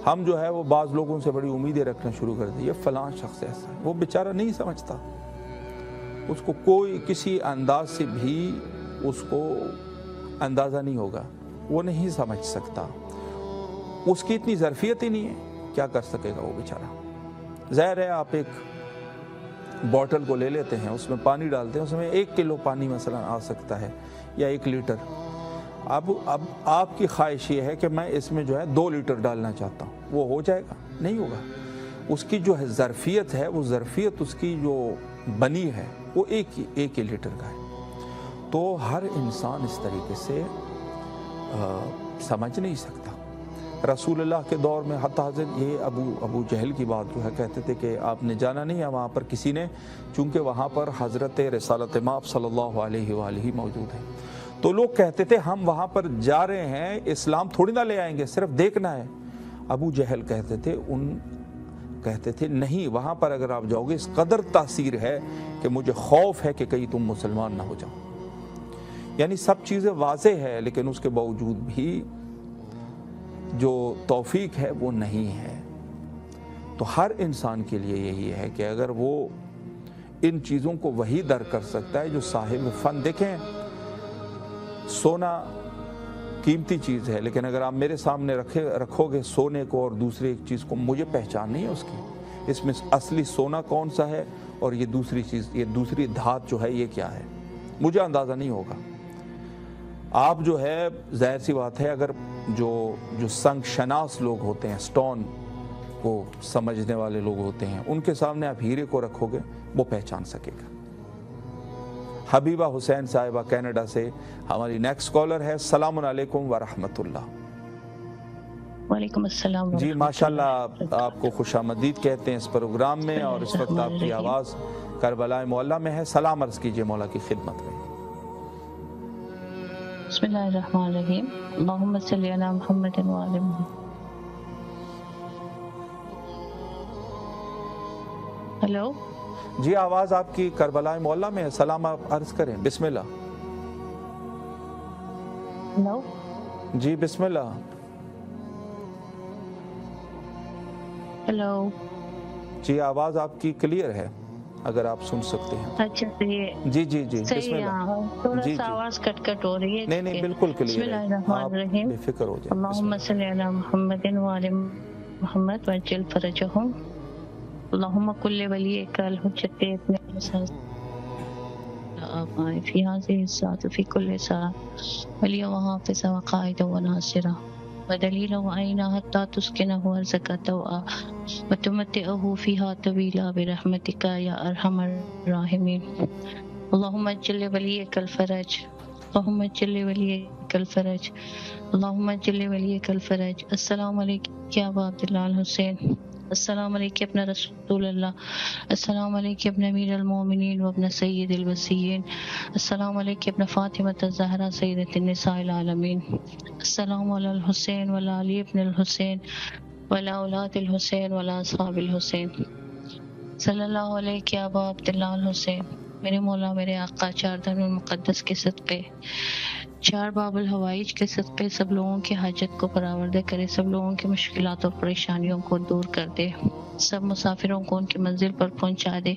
हम जो है वो बाज़ लोगों से बड़ी उम्मीदें रखना शुरू कर दी, ये फ़लाँ शख्स ऐसा है, वो बेचारा नहीं समझता, उसको कोई किसी अंदाज से भी उसको अंदाज़ा नहीं होगा, वो नहीं समझ सकता, उसकी इतनी ज़रफ़ियत ही नहीं है, क्या कर सकेगा वो बेचारा। ज़ाहिर है आप एक बॉटल को ले लेते हैं, उसमें पानी डालते हैं, उसमें 1 किलो पानी मसलन आ सकता है या 1 लीटर। अब आपकी ख्वाहिश ये है कि मैं इसमें जो है 2 लीटर डालना चाहता हूँ, वो हो जाएगा? नहीं होगा। उसकी जो है ज़रफ़ियत है, वो ज़रफ़ियत उसकी जो बनी है वो एक ही लीटर का है। तो हर इंसान इस तरीके से समझ नहीं सकता। रसूलुल्लाह के दौर में हत्ता ये अबू जहल की बात जो है, कहते थे कि आपने जाना नहीं है वहाँ पर किसी ने, चूँकि वहाँ पर हज़रत रिसालत माब सल्लल्लाहु अलैहि वआलिहि मौजूद है। तो लोग कहते थे हम वहाँ पर जा रहे हैं, इस्लाम थोड़ी ना ले आएंगे, सिर्फ देखना है। अबू जहल कहते थे नहीं, वहाँ पर अगर आप जाओगे इस कदर तासीर है कि मुझे खौफ है कि कहीं तुम मुसलमान ना हो जाओ। यानी सब चीज़ें वाज़े है, लेकिन उसके बावजूद भी जो तौफीक है वो नहीं है। तो हर इंसान के लिए यही है कि अगर वो इन चीज़ों को वही दर कर सकता है जो साहिब फ़न। देखें, सोना कीमती चीज़ है, लेकिन अगर आप मेरे सामने रखोगे सोने को और दूसरी एक चीज़ को, मुझे पहचान नहीं है उसकी, इसमें असली सोना कौन सा है और ये दूसरी चीज़, ये दूसरी धात जो है ये क्या है, मुझे अंदाज़ा नहीं होगा। आप जो है ज़ाहिर सी बात है, अगर जो संग शनास लोग होते हैं, स्टोन को समझने वाले लोग होते हैं, उनके सामने आप हीरे को रखोगे वो पहचान सकेगा। हबीबा हुसैन साहिबा कनाडा से हमारी नेक्स्ट कॉलर है। सलामुन अलैकुम व रहमतुल्लाह। وعلیکم السلام جی ماشاءاللہ، آپ کو خوش آمدید کہتے ہیں اس پروگرام میں، اور اس وقت آپ کی آواز کربلا معلیٰ میں ہے۔ سلام عرض کیجئے مولا کی خدمت میں۔ بسم اللہ الرحمن الرحیم، اللہم صلی علی محمد وعلی محمد۔ ہیلو جی آواز آپ کی کربلا معلیٰ میں ہے، سلام آپ عرض کریں، بسم اللہ۔ ہیلو جی بسم اللہ۔ ہیلو جی آواز آپ کی کلیئر ہے، اگر آپ سن سکتے ہیں۔ اچھا صحیح جی جی جی بسم صحیح، اللہ۔ تھوڑا جی سا جی آواز کٹ کٹ ہو رہی ہے۔ نہیں نہیں بالکل بسم کلیئر اللہ ہے، الرحمن آپ الرحیم، بے فکر ہو جائیں۔ اللہم صلی علی محمد وعلی محمد وعجل فرجہم، اللہم کل ولیک الحجت ابن الحسن فی هذه الساعة فی کل ساعة ولی وحافظ وقائد وناصرہ ودلیل وعینہ حتی تسکنہ ارزق توعا وتمتعہ فیہا طویلا برحمتک یا ارحم الراحمین، اللہم اجل ولیک الفرج، اللہم اجل ولیک الفرج، اللہم اجل ولیک الفرج۔ السلام علیکم یا ابا عبداللہ الحسین، السلام علیکم اپنا رسول اللہ، السلام علیکم اپنا امیر المومنین و اپنا سید الوسیین، السلام علیکم اپنا فاطمہ الزہرا سیدۃ النساء العالمین، السلام علی الحسین وعلی علی ابن الحسین وعلی اولاد الحسین وعلی اصحاب الحسین، صلی اللہ علیہ یا ابا عبداللہ الحسین۔ میرے مولا میرے آقا چاردن المقدس کے صدقے، چار باب الحوائج کے صدقے سب لوگوں کی حاجت کو برآوردہ کرے، سب لوگوں کی مشکلات اور پریشانیوں کو دور کر دے، سب مسافروں کو ان کی منزل پر پہنچا دے،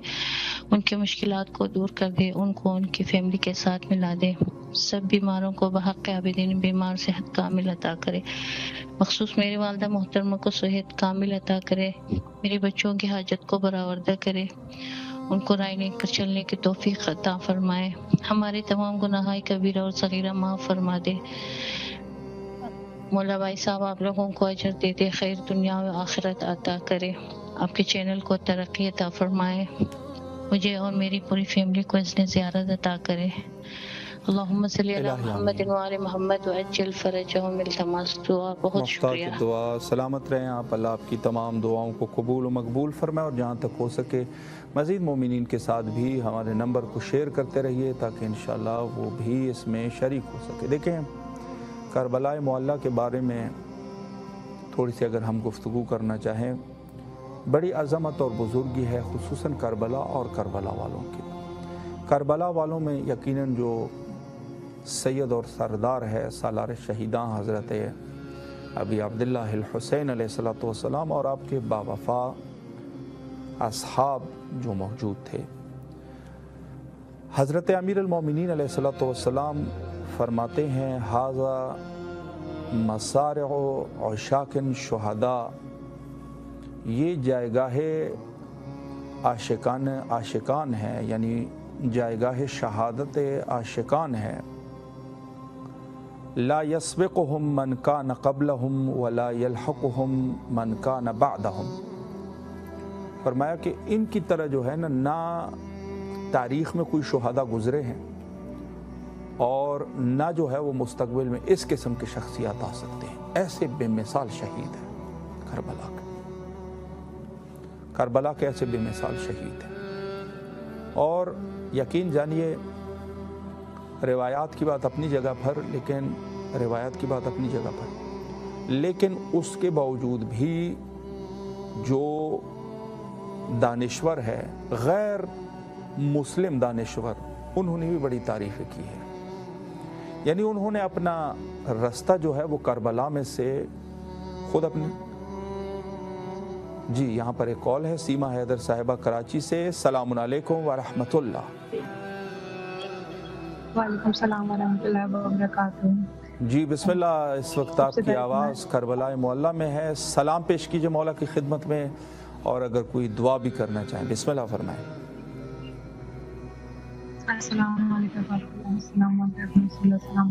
ان کی مشکلات کو دور کر دے، ان کو ان کی فیملی کے ساتھ ملا دے، سب بیماروں کو بحق عابدین بیمار صحت کامل عطا کرے، مخصوص میری والدہ محترمہ کو صحت کامل عطا کرے، میرے بچوں کی حاجت کو برآوردہ کرے، ان کو رائے لے کر چلنے کی توفیق عطا فرمائے، ہمارے تمام گناہائے کبیرہ اور صغیرہ معاف فرما دے۔ مولا بھائی صاحب آپ لوگوں کو اجر دے دے، خیر دنیا و آخرت عطا کرے، آپ کے چینل کو ترقی عطا فرمائے، مجھے اور میری پوری فیملی کو اذن زیارت عطا کرے۔ اللہم صلی علی محمد وعلی محمد وعجل فرجہم۔ التماس دعا، بہت شکریہ۔ محتاج دعا، سلامت رہیں آپ، اللہ آپ کی تمام دعاؤں کو قبول و مقبول فرمائے، اور جہاں تک ہو سکے مزید مومنین کے ساتھ بھی ہمارے نمبر کو شیئر کرتے رہیے تاکہ انشاءاللہ وہ بھی اس میں شریک ہو سکے۔ دیکھیں کربلا معلیٰ کے بارے میں تھوڑی سی اگر ہم گفتگو کرنا چاہیں، بڑی عظمت اور بزرگی ہے خصوصاً کربلا اور کربلا والوں کی۔ کربلا والوں میں یقیناً جو سید اور سردار ہے سالار شہیداں حضرت ابی عبداللہ الحسین علیہ السلام اور آپ کے باوفا اصحاب جو موجود تھے۔ حضرت امیر المومنین علیہ السلام فرماتے ہیں ھذا مسارع عشاق شہداء، یہ جائے عاشقان ہے، یعنی جائے شہادت عاشقان ہے۔ لا یسبقہم من کان قبلہم ولا یلحقہم من کان بعدہم، فرمایا کہ ان کی طرح جو ہے نہ تاریخ میں کوئی شہداء گزرے ہیں اور نہ جو ہے وہ مستقبل میں اس قسم کی شخصیات آ سکتے ہیں۔ ایسے بے مثال شہید ہیں کربلا کے ایسے بے مثال شہید ہیں، اور یقین جانیے روایات کی بات اپنی جگہ پر، لیکن اس کے باوجود بھی جو دانشور ہے، غیر مسلم دانشور، انہوں نے بھی بڑی تعریفیں کی ہے، یعنی انہوں نے اپنا رستہ جو ہے وہ کربلا میں سے خود اپنے جی یہاں پر ایک کال ہے سیما حیدر صاحبہ کراچی سے۔ السلام علیکم ورحمۃ اللہ۔ وعلیکم السلام ورحمۃ اللہ وبرکاتہ۔ جی بسم اللہ، اس وقت آپ کی آواز کربلا معلیٰ میں ہے، سلام پیش کیجئے مولا کی خدمت میں، اور اگر کوئی دعا بھی کرنا چاہیں بسم اللہ فرمائیں۔ السلام علیکم السلام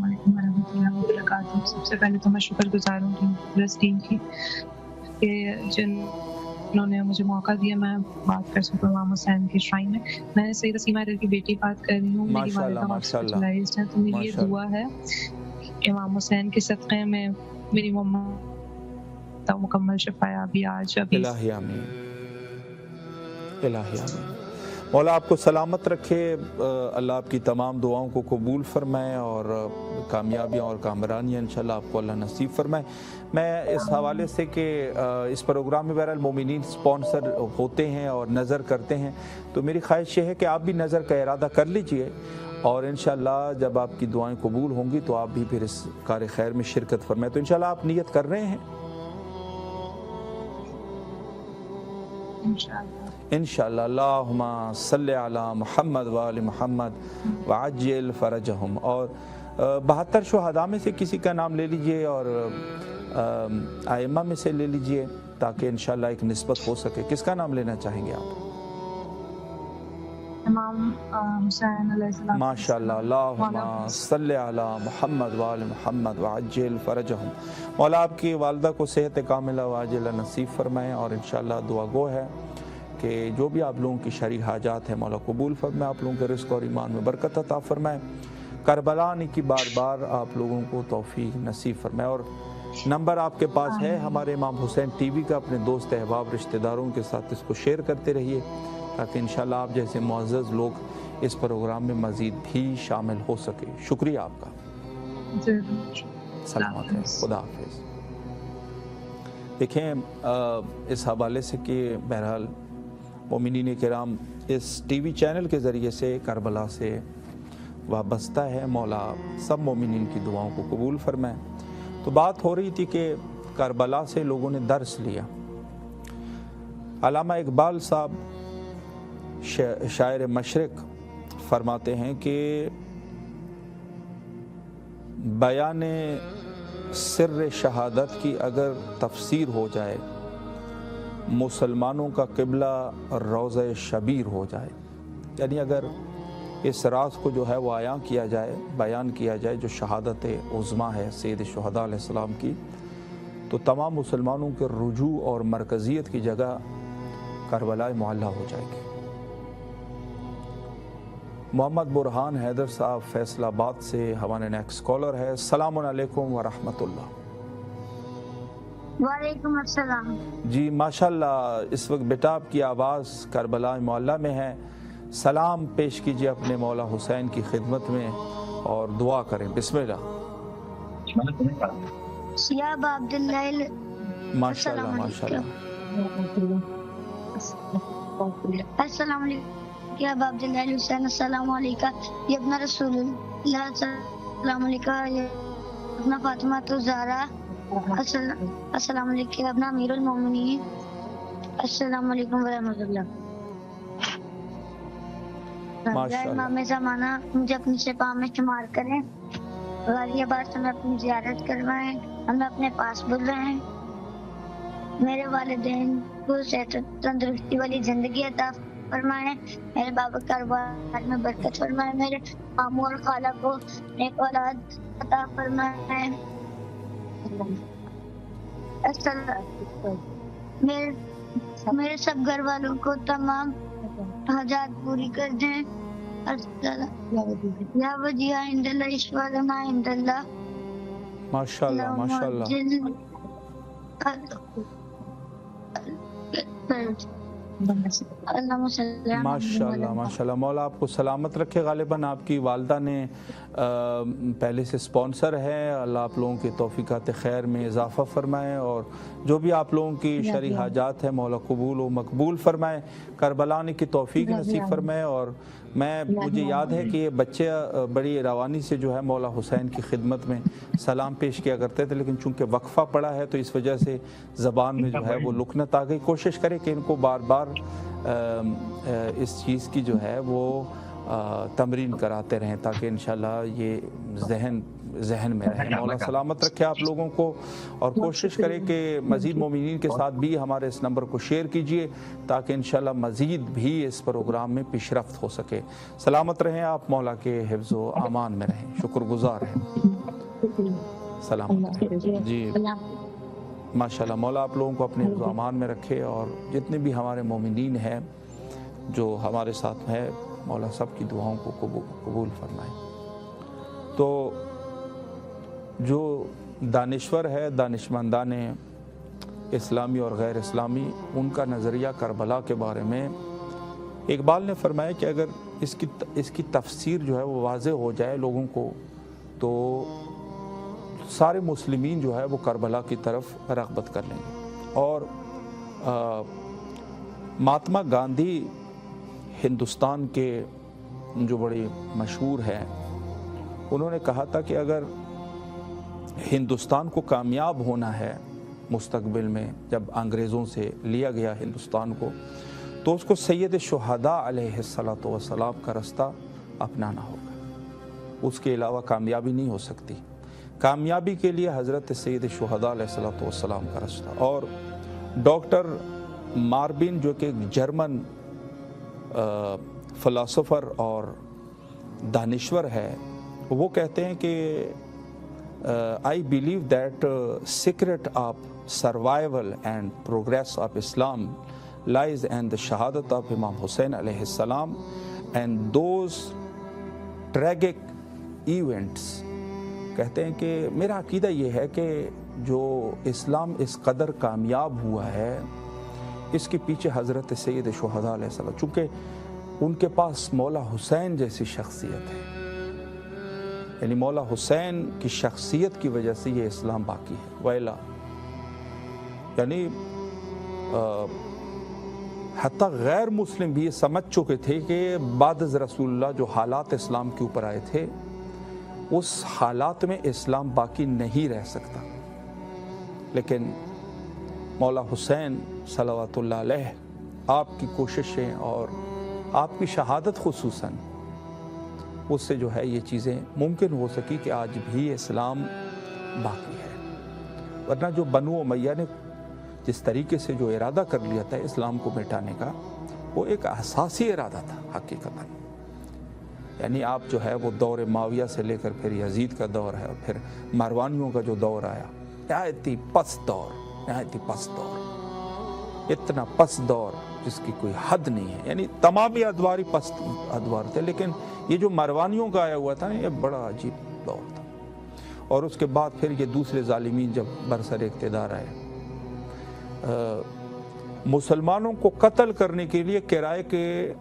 علیکم ورحمۃ اللہ وبرکاتہ۔ سب سے پہلے تو میں شکر گزار ہوں پریس ٹیم کی کہ جنہوں نے مجھے موقع دیا میں بات کر سکوں امام حسین کے شرائن میں سیدہ سیما حیدر کی بیٹی بات کر رہی ہوں۔ میری والدہ ہاسپٹلائزڈ ہے، تو میری یہ دعا ہے امام حسین کے صدقے میں میری مما याफ्ता मुकम्मल शिफायाबी आज अभी। इलाही आमीन, इलाही आमीन। मौला आपको सलामत रखे, अल्लाह आपकी तमाम दुआओं को कबूल फरमाए और कामयाबियाँ और कामरानियाँ इंशाल्लाह आपको अल्लाह नसीब फरमाए। मैं इस हवाले से कि इस प्रोग्राम में बहरहाल मोमिनीन स्पॉन्सर होते हैं और नज़र करते हैं, तो मेरी ख्वाहिश ये है कि आप भी नज़र का इरादा कर लीजिए और इंशाल्लाह जब आपकी दुआएं कबूल होंगी तो आप भी फिर इस कार खैर में शिरकत फरमाएं। तो इंशाल्लाह आप नियत कर रहे हैं? इंशाअल्लाह। अल्लाहुम्मा सल्ली अला मुहम्मद व आले मुहम्मद व अज्जिल फरजहुम। और 72 शुहदा में से किसी का नाम ले लीजिए और आइम्मा में से ले लीजिए ताकि इंशाअल्लाह एक निस्बत हो सके। किसका नाम लेना चाहेंगे आप? इमाम हुसैन अलैहिस्सलाम। माशाअल्लाह। अल्लाहुम्मा सल्ली अला मुहम्मद व आले मुहम्मद व अज्जिल फरजहुम। मौला आपकी वालिदा को सेहत कामिला व आजिला नसीब फरमाएं और इंशाअल्लाह दुआ गो है कि जो भी आप लोगों की शरई हाजात है मौला कबूल फरमाए, आप लोगों के रिज़्क़ और ईमान में बरकत अता फरमाए, करबला आने की बार बार आप लोगों को तौफीक नसीब फरमाए। और नंबर आपके पास है हमारे इमाम हुसैन टीवी का, अपने दोस्त अहबाब रिश्तेदारों के साथ इसको शेयर करते रहिए ताकि इंशाल्लाह आप जैसे मुअज़्ज़ज़ लोग इस प्रोग्राम में मज़ीद भी शामिल हो सके। शुक्रिया आपका, सलामत है, खुदा हाफिज़। देखें इस हवाले से कि बहरहाल मोमिनीन किराम इस टीवी चैनल के ज़रिए से करबला से वाबस्ता है, मौला सब मोमिनीन की दुआओं को कबूल फरमाए। तो बात हो रही थी कि करबला से लोगों ने दर्स लिया। अल्लामा इकबाल साहब शायर मशरिक फरमाते हैं कि बयान सिर्र शहादत की अगर तफसीर हो जाए, मुसलमानों का क़िबला रोज़ा शबीर हो जाए, यानी अगर इस राज को जो है वो आयां किया जाए, बयान किया जाए जो शहादत उज़्मा है सैयद शुहदा अलैहिस्सलाम की, तो तमाम मुसलमानों के रुजू और मरकज़ियत की जगह करबला मुअल्ला हो जाएगी। मोहम्मद बुरहान हैदर साहब फैसलाबाद से हमारे नेक्स्ट स्कॉलर है। अस्सलामु अलैकुम व रहमतुल्लाह। वालेकुम अस्सलाम। जी माशाल्लाह, इस वक्त बेटा आपकी आवाज़ करबला मुअल्ला में है। सलाम पेश कीजिए अपने मौला हुसैन की खिदमत में और दुआ करें। बिस्मिल्लाह। माशाल्लाह माशाल्लाह। अस्सलाम वालेकुम या अब्दुल्लाह हुसैन, अस्सलामु अलैका या इब्न रसूलुल्लाह, अस्सलामु अलैका या इब्न फातिमा तो ज़हरा, अस्सलामु अलैका या इब्न अमीरुल मोमिनीन, अस्सलामु अलैकुम व रहमतुल्लाह। इमाम ज़माना मुझे अपनी शफ़ा में शुमार करें, गाज़ियाबाद से मैं अपनी ज़ियारत करवाएं, हमें अपने पास बुलाएं हैं। मेरे वालिदैन को सेहत तंदुरुस्ती वाली ज़िंदगी अता फरमाएं, मेरे बाबा कारोबार में बरकत फरमाएं, मेरे मामू और खाला को नेक औलाद अता फरमाएं, मेरे सब घर वालों को तमाम हाजात पूरी कर दें। या वजिया इंदल्लाह इश्वालना इंदल्लाह। माशाल्लाह माशाल्लाह माशाल्लाह माशाल्लाह। मौला आपको सलामत रखे। गालिबन आपकी वालदा ने पहले से स्पॉन्सर है, अल्लाह आप लोगों की तौफीकात खैर में इजाफ़ा फरमाए और जो भी आप लोगों की शरई हाजात है मौला कबूल व मकबूल फरमाए, करबला आने की तौफीक नसीब फरमाए। और मुझे याद है कि ये बच्चे बड़ी रवानी से जो है मौला हुसैन की खिदमत में सलाम पेश किया करते थे, लेकिन चूँकि वक्फ़ा पड़ा है तो इस वजह से ज़बान में जो है वो लुकनत आ गई। कोशिश करें कि इनको बार बार इस चीज़ की जो है वो तमरीन कराते रहें ताकि इंशाल्लाह ये जहन में रहे। मौला सलामत रखे आप लोगों को और कोशिश करें कि मज़ीद मोमिनीन के साथ भी हमारे इस नंबर को शेयर कीजिए ताकि इंशाल्लाह मज़ीद भी इस प्रोग्राम में पेशरफ्त हो सके। सलामत रहें आप, मौला के हिफ्ज़ व अमान में रहें। शुक्रगुज़ार हैं। सलामत रहें जी। माशाल्लाह मौला आप लोगों को अपने हिफ्ज़ व अमान में रखे और जितने भी हमारे मोमिनीन हैं जो हमारे साथ हैं मौला सब की दुआओं को कबूल फरमाए। तो जो दानिश्वर है, दानिशमंदान اسلامی اور غیر اسلامی، ان کا نظریہ کربلا کے بارے میں اقبال نے فرمایا کہ اگر اس کی تفسیر جو ہے وہ واضح ہو جائے لوگوں کو تو سارے مسلمین جو ہے وہ کربلا کی طرف رغبت کر لیں گے۔ اور مہاتما گاندھی ہندوستان کے جو بڑے مشہور ہیں، انہوں نے کہا تھا کہ اگر ہندوستان کو کامیاب ہونا ہے مستقبل میں، جب انگریزوں سے لیا گیا ہندوستان کو، تو اس کو سید شہداء علیہ السلام کا رستہ اپنانا ہوگا، اس کے علاوہ کامیابی نہیں ہو سکتی۔ کامیابی کے لیے حضرت سید شہداء علیہ السلام کا رستہ۔ اور ڈاکٹر ماربن جو کہ ایک جرمن فلاسفر اور دانشور ہے، وہ کہتے ہیں کہ I believe that secret of survival and progress of Islam lies in the shahadat of Imam Hussein alayhi salam and those tragic events۔ کہتے ہیں کہ میرا عقیدہ یہ ہے کہ جو اسلام اس قدر کامیاب ہوا ہے، اس کے پیچھے حضرت سید شہداء علیہ السلام، چونکہ ان کے پاس مولا حسین جیسی شخصیت ہے، یعنی مولا حسین کی شخصیت کی وجہ سے یہ اسلام باقی ہے۔ ویلا یعنی حتیٰ غیر مسلم بھی یہ سمجھ چکے تھے کہ بعد از رسول اللہ جو حالات اسلام کے اوپر آئے تھے، اس حالات میں اسلام باقی نہیں رہ سکتا، لیکن مولا حسین صلوات اللہ علیہ، آپ کی کوششیں اور آپ کی شہادت خصوصاً، اس سے جو ہے یہ چیزیں ممکن ہو سکی کہ آج بھی اسلام باقی ہے۔ ورنہ جو بنو امیہ نے جس طریقے سے جو ارادہ کر لیا تھا اسلام کو مٹانے کا، وہ ایک اساسی ارادہ تھا حقیقتاً۔ یعنی آپ جو ہے وہ دور معاویہ سے لے کر پھر یزید کا دور ہے، اور پھر مروانیوں کا جو دور آیا، نہایتی پست دور، اتنا پست دور جس کی کوئی حد نہیں ہے، یعنی تمام ہی ادوار ہی پست ادوار تھے، لیکن یہ جو مروانیوں کا آیا ہوا تھا نا، یہ بڑا عجیب دور تھا۔ اور اس کے بعد پھر یہ دوسرے ظالمین جب برسر اقتدار آئے، مسلمانوں کو قتل کرنے کے لیے کرائے کے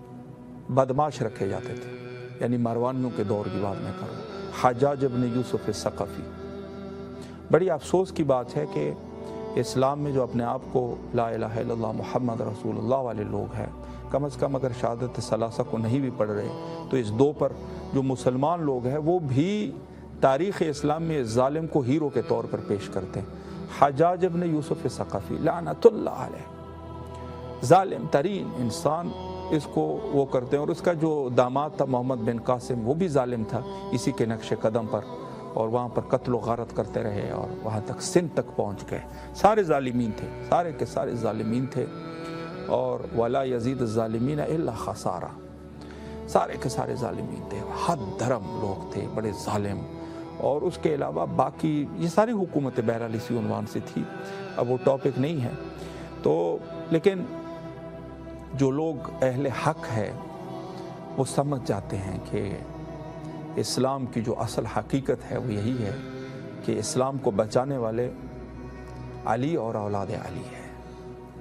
بدماش رکھے جاتے تھے، یعنی مروانیوں کے دور کی بات میں کروں، حجاج ابن یوسف الثقفی۔ بڑی افسوس کی بات ہے کہ اسلام میں جو اپنے آپ کو لا الہ الا اللہ محمد رسول اللہ والے لوگ ہیں، کم از کم اگر شہادت ثلاثہ کو نہیں بھی پڑھ رہے تو اس دو پر جو مسلمان لوگ ہیں وہ بھی تاریخ اسلام میں اس ظالم کو ہیرو کے طور پر پیش کرتے ہیں۔ حجاج ابن یوسف الثقفی لعنت اللہ علیہ، ظالم ترین انسان اس کو وہ کرتے ہیں، اور اس کا جو داماد تھا محمد بن قاسم، وہ بھی ظالم تھا اسی کے نقش قدم پر، اور وہاں پر قتل و غارت کرتے رہے اور وہاں تک سندھ تک پہنچ گئے۔ سارے ظالمین تھے، سارے کے سارے ظالمین تھے، اور ولا یزید الظالمین الا خسارہ، سارے کے سارے ظالمین تھے، حد دھرم لوگ تھے، بڑے ظالم۔ اور اس کے علاوہ باقی یہ ساری حکومتیں بہرحال اسی عنوان سے تھی، اب وہ ٹاپک نہیں ہے تو، لیکن جو لوگ اہل حق ہے وہ سمجھ جاتے ہیں کہ اسلام کی جو اصل حقیقت ہے وہ یہی ہے کہ اسلام کو بچانے والے علی اور اولاد علی ہے،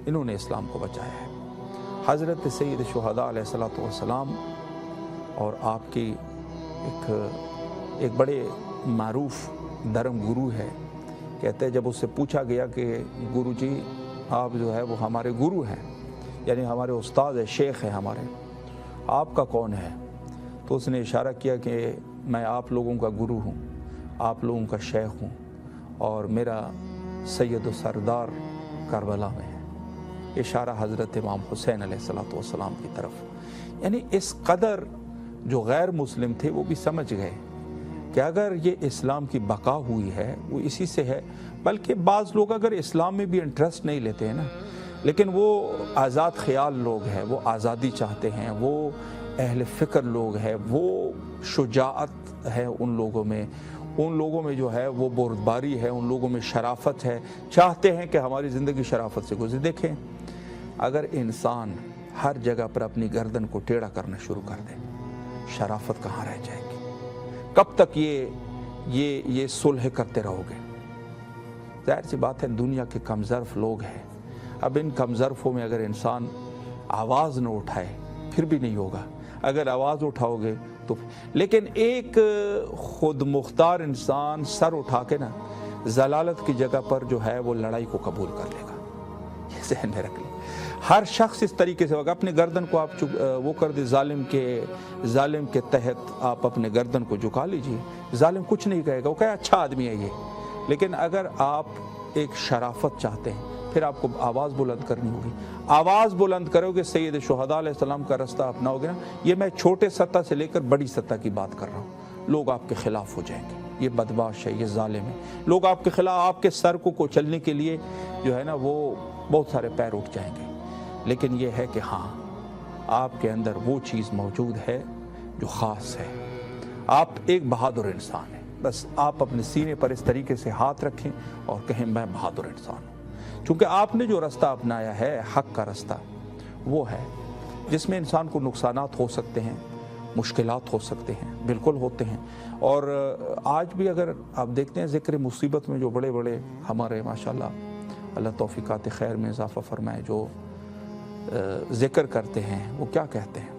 انہوں نے اسلام کو بچایا ہے۔ حضرت سید شہداء علیہ السلام اور آپ کی ایک بڑے معروف دھرم گرو ہے، کہتے ہیں جب اس سے پوچھا گیا کہ گرو جی آپ جو ہے وہ ہمارے گرو ہیں، یعنی ہمارے استاد ہے، شیخ ہیں ہمارے، آپ کا کون ہے؟ تو اس نے اشارہ کیا کہ میں آپ لوگوں کا گرو ہوں، آپ لوگوں کا شیخ ہوں، اور میرا سید و سردار کربلا میں ہے، اشارہ حضرت امام حسین علیہ السلام کی طرف۔ یعنی اس قدر جو غیر مسلم تھے وہ بھی سمجھ گئے کہ اگر یہ اسلام کی بقا ہوئی ہے وہ اسی سے ہے، بلکہ بعض لوگ اگر اسلام میں بھی انٹرسٹ نہیں لیتے ہیں نا، لیکن وہ آزاد خیال لوگ ہیں، وہ آزادی چاہتے ہیں، وہ اہل فکر لوگ ہیں، وہ شجاعت ہے ان لوگوں میں جو ہے وہ بردباری ہے، ان لوگوں میں شرافت ہے، چاہتے ہیں کہ ہماری زندگی شرافت سے گزرے۔ دیکھیں اگر انسان ہر جگہ پر اپنی گردن کو ٹیڑھا کرنا شروع کر دے، شرافت کہاں رہ جائے گی؟ کب تک یہ صلح کرتے رہو گے؟ ظاہر سی بات ہے دنیا کے کم ظرف لوگ ہیں. اب ان کم ظرفوں میں اگر انسان آواز نہ اٹھائے پھر بھی نہیں ہوگا. اگر آواز اٹھاؤ گے تو لیکن ایک خود مختار انسان سر اٹھا کے نا ضلالت کی جگہ پر جو ہے وہ لڑائی کو قبول کر لے گا. یہ ذہن میں رکھ لیں. ہر شخص اس طریقے سے ہوگا. اپنے گردن کو آپ وہ کر دے ظالم کے تحت آپ اپنے گردن کو جھکا لیجئے. ظالم کچھ نہیں کہے گا, وہ کہے اچھا آدمی ہے یہ. لیکن اگر آپ ایک شرافت چاہتے ہیں پھر آپ کو آواز بلند کرنی ہوگی. آواز بلند کرو گے, سید شہداء علیہ السلام کا رستہ اپناؤ گے نا. یہ میں چھوٹے سطح سے لے کر بڑی سطح کی بات کر رہا ہوں. لوگ آپ کے خلاف ہو جائیں گے. یہ بدمعاش ہے, یہ ظالم ہے. لوگ آپ کے خلاف, آپ کے سر کو چلنے کے لیے جو ہے نا وہ بہت سارے پیر اٹھ جائیں گے. لیکن یہ ہے کہ ہاں آپ کے اندر وہ چیز موجود ہے جو خاص ہے. آپ ایک بہادر انسان ہیں. بس آپ اپنے سینے پر اس طریقے سے ہاتھ رکھیں اور کہیں میں بہادر انسان ہوں. چونکہ آپ نے جو رستہ اپنایا ہے حق کا رستہ, وہ ہے جس میں انسان کو نقصانات ہو سکتے ہیں, مشکلات ہو سکتے ہیں, بالکل ہوتے ہیں. اور آج بھی اگر آپ دیکھتے ہیں ذکر مصیبت میں جو بڑے بڑے ہمارے ماشاءاللہ اللہ توفیقات خیر میں اضافہ فرمائے جو ذکر کرتے ہیں, وہ کیا کہتے ہیں؟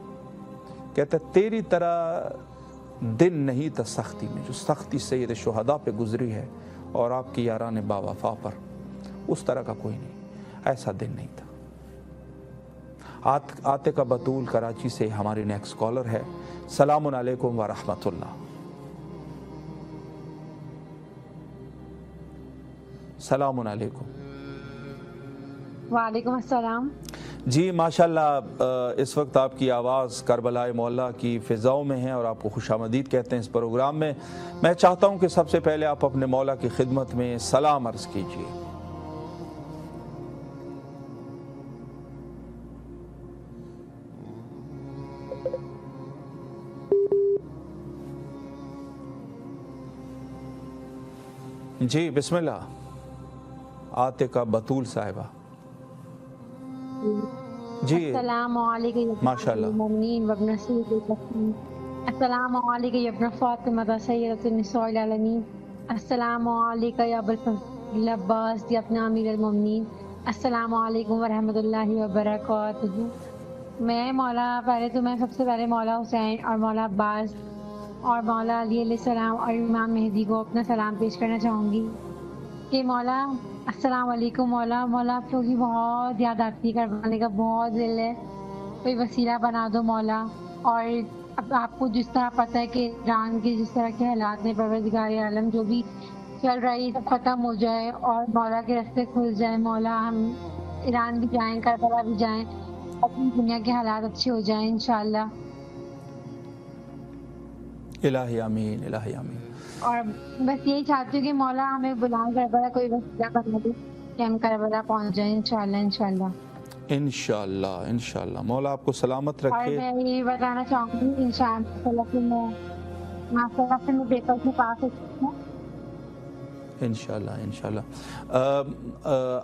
کہتے ہیں تیری طرح دن نہیں تھا سختی میں, جو سختی سید شہداء پہ گزری ہے اور آپ کی یاران با وفا پر, اس طرح کا کوئی نہیں, ایسا دن نہیں تھا. عاتقہ بطول کراچی سے ہماری نیکسٹ کالر ہے. السلام علیکم ورحمۃ اللہ. السلام علیکم. وعلیکم السلام. جی ماشاءاللہ, اس وقت آپ کی آواز کربلا معلیٰ کی فضاؤں میں ہے اور آپ کو خوش آمدید کہتے ہیں اس پروگرام میں. میں چاہتا ہوں کہ سب سے پہلے آپ اپنے مولا کی خدمت میں سلام عرض کیجیے. جی بسم اللہ. عاتقہ بطول صاحبہ. جی السلام علیکم ماشاءاللہ. السلام علیکم یا ابن فاطمہ سیدۃ النساء العالمین. السلام علیکم یا ابو الفضل عباس یا ابن امیر المومنین. السلام علیکم ورحمۃ اللہ وبرکاتہ. میں مولا پہلے تو میں سب سے پہلے مولا حسین اور مولا عباس اور مولا علی علیہ السلام اور امام مہدی کو اپنا سلام پیش کرنا چاہوں گی کہ مولا السلام علیکم. مولا آپ لوگوں کی بہت یاد آتی ہے, کروانے کا بہت دل ہے, کوئی وسیلہ بنا دو مولا. اور اب آپ کو جس طرح پتہ ہے کہ ایران کے جس طرح کے حالات میں پروردگار عالم جو بھی چل رہی ہے سب ختم ہو جائے اور مولا کے راستے کھل جائے. مولا ہم ایران بھی جائیں, کربلا بھی جائیں, اپنی دنیا کے حالات اچھے ہو جائیں انشاءاللہ. الہی آمین, الہی آمین. اور بس یہی چاہتی ہوں کہ مولا ہمیں بلائیں, کربلا کوئی وسیلہ بنا دے کہ ہم کربلا پہنچ جائیں انشاءاللہ. انشاءاللہ انشاءاللہ مولا آپ کو سلامت اور رکھے. میں یہ بتانا چاہوں گی انشاءاللہ کہ میں پیپر سے پاس ہو چکی ہوں انشاءاللہ انشاءاللہ.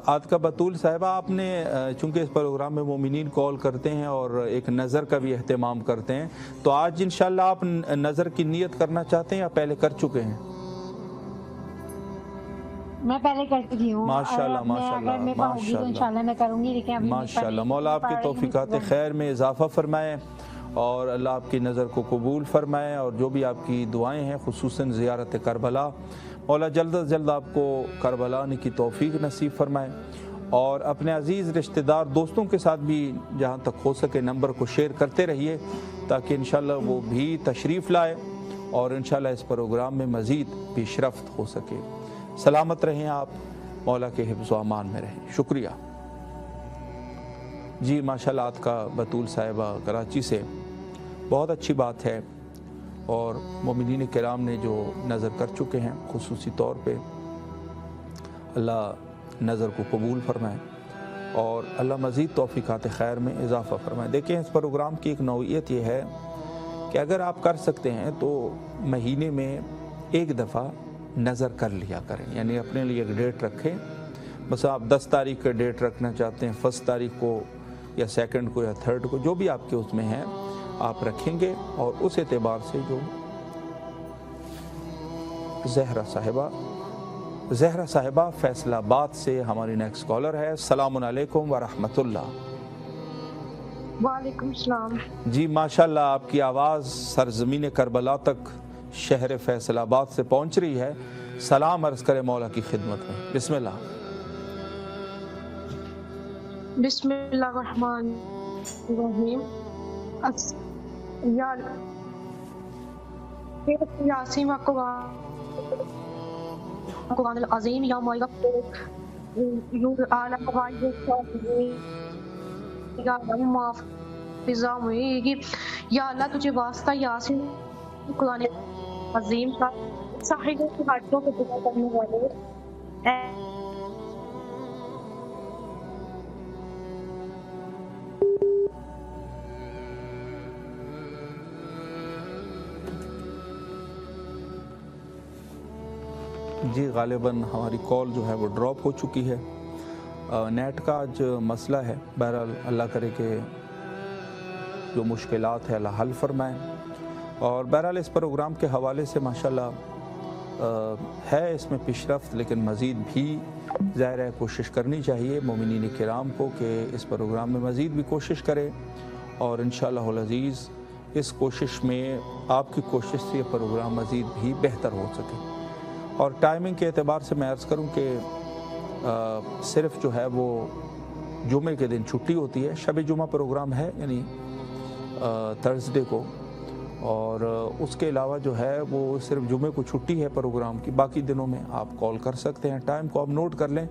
عاتقہ بطول صاحبہ, آپ نے چونکہ اس پروگرام میں مومنین کال کرتے ہیں اور ایک نظر کا بھی اہتمام کرتے ہیں, تو آج انشاءاللہ آپ نظر کی نیت کرنا چاہتے ہیں یا پہلے کر چکے ہیں؟ میں پہلے کر چکی ہوں. ماشاءاللہ ماشاءاللہ ماشاءاللہ انشاءاللہ میں کروں گی, لیکن ماشاءاللہ. مولا آپ کی توفیقات خیر میں اضافہ فرمائے اور اللہ آپ کی نظر کو قبول فرمائے, اور جو بھی آپ کی دعائیں ہیں خصوصاً زیارت کربلا, مولا جلد از جلد آپ کو کربلا آنے کی توفیق نصیب فرمائے. اور اپنے عزیز رشتہ دار دوستوں کے ساتھ بھی جہاں تک ہو سکے نمبر کو شیئر کرتے رہیے تاکہ انشاءاللہ وہ بھی تشریف لائے اور انشاءاللہ اس پروگرام میں مزید پیش رفت ہو سکے. سلامت رہیں آپ, مولا کے حفظ و امان میں رہیں. شکریہ. جی ماشاءاللہ عاتقہ بطول صاحبہ کراچی سے, بہت اچھی بات ہے, اور مومنین کرام نے جو نظر کر چکے ہیں خصوصی طور پہ اللہ نظر کو قبول فرمائے اور اللہ مزید توفیقات خیر میں اضافہ فرمائے. دیکھیں اس پروگرام کی ایک نوعیت یہ ہے کہ اگر آپ کر سکتے ہیں تو مہینے میں ایک دفعہ نظر کر لیا کریں, یعنی اپنے لیے ایک ڈیٹ رکھیں. بس آپ 10 تاریخ کا ڈیٹ رکھنا چاہتے ہیں, 1 تاریخ کو یا 2 کو یا 3 کو, جو بھی آپ کے اس میں ہیں آپ رکھیں گے. اور اس اعتبار سے جو زہرا صاحبہ زہرا صاحبہ فیصل آباد سے ہماری نیکسٹ کالر ہے. السلام علیکم ورحمۃ اللہ. وعلیکم السلام. جی ماشاءاللہ آپ کی آواز سرزمین کربلا تک شہر فیصل آباد سے پہنچ رہی ہے. سلام عرض کرے مولا کی خدمت میں. بسم اللہ. بسم اللہ الرحمن الرحیم. یاسین و قرآن العظیم یا مالک عالم یا اللہ تجھے واسطہ یاسین قرآن عظیم کا ساحلوں کی حاجتوں کو پورا کرنے والے جی غالباً ہماری کال جو ہے وہ ڈراپ ہو چکی ہے. نیٹ کا آج مسئلہ ہے. بہرحال اللہ کرے کہ جو مشکلات ہے اللہ حل فرمائیں. اور بہرحال اس پروگرام کے حوالے سے ماشاءاللہ ہے اس میں پیش رفت, لیکن مزید بھی ظاہر ہے کوشش کرنی چاہیے مومنین کرام کو کہ اس پروگرام میں مزید بھی کوشش کرے, اور انشاءاللہ العزیز اس کوشش میں آپ کی کوشش سے یہ پروگرام مزید بھی بہتر ہو سکے. اور ٹائمنگ کے اعتبار سے میں عرض کروں کہ صرف جو ہے وہ جمعے کے دن چھٹی ہوتی ہے. شب جمعہ پروگرام ہے یعنی تھرسڈے کو, اور اس کے علاوہ جو ہے وہ صرف جمعے کو چھٹی ہے پروگرام کی. باقی دنوں میں آپ کال کر سکتے ہیں. ٹائم کو آپ نوٹ کر لیں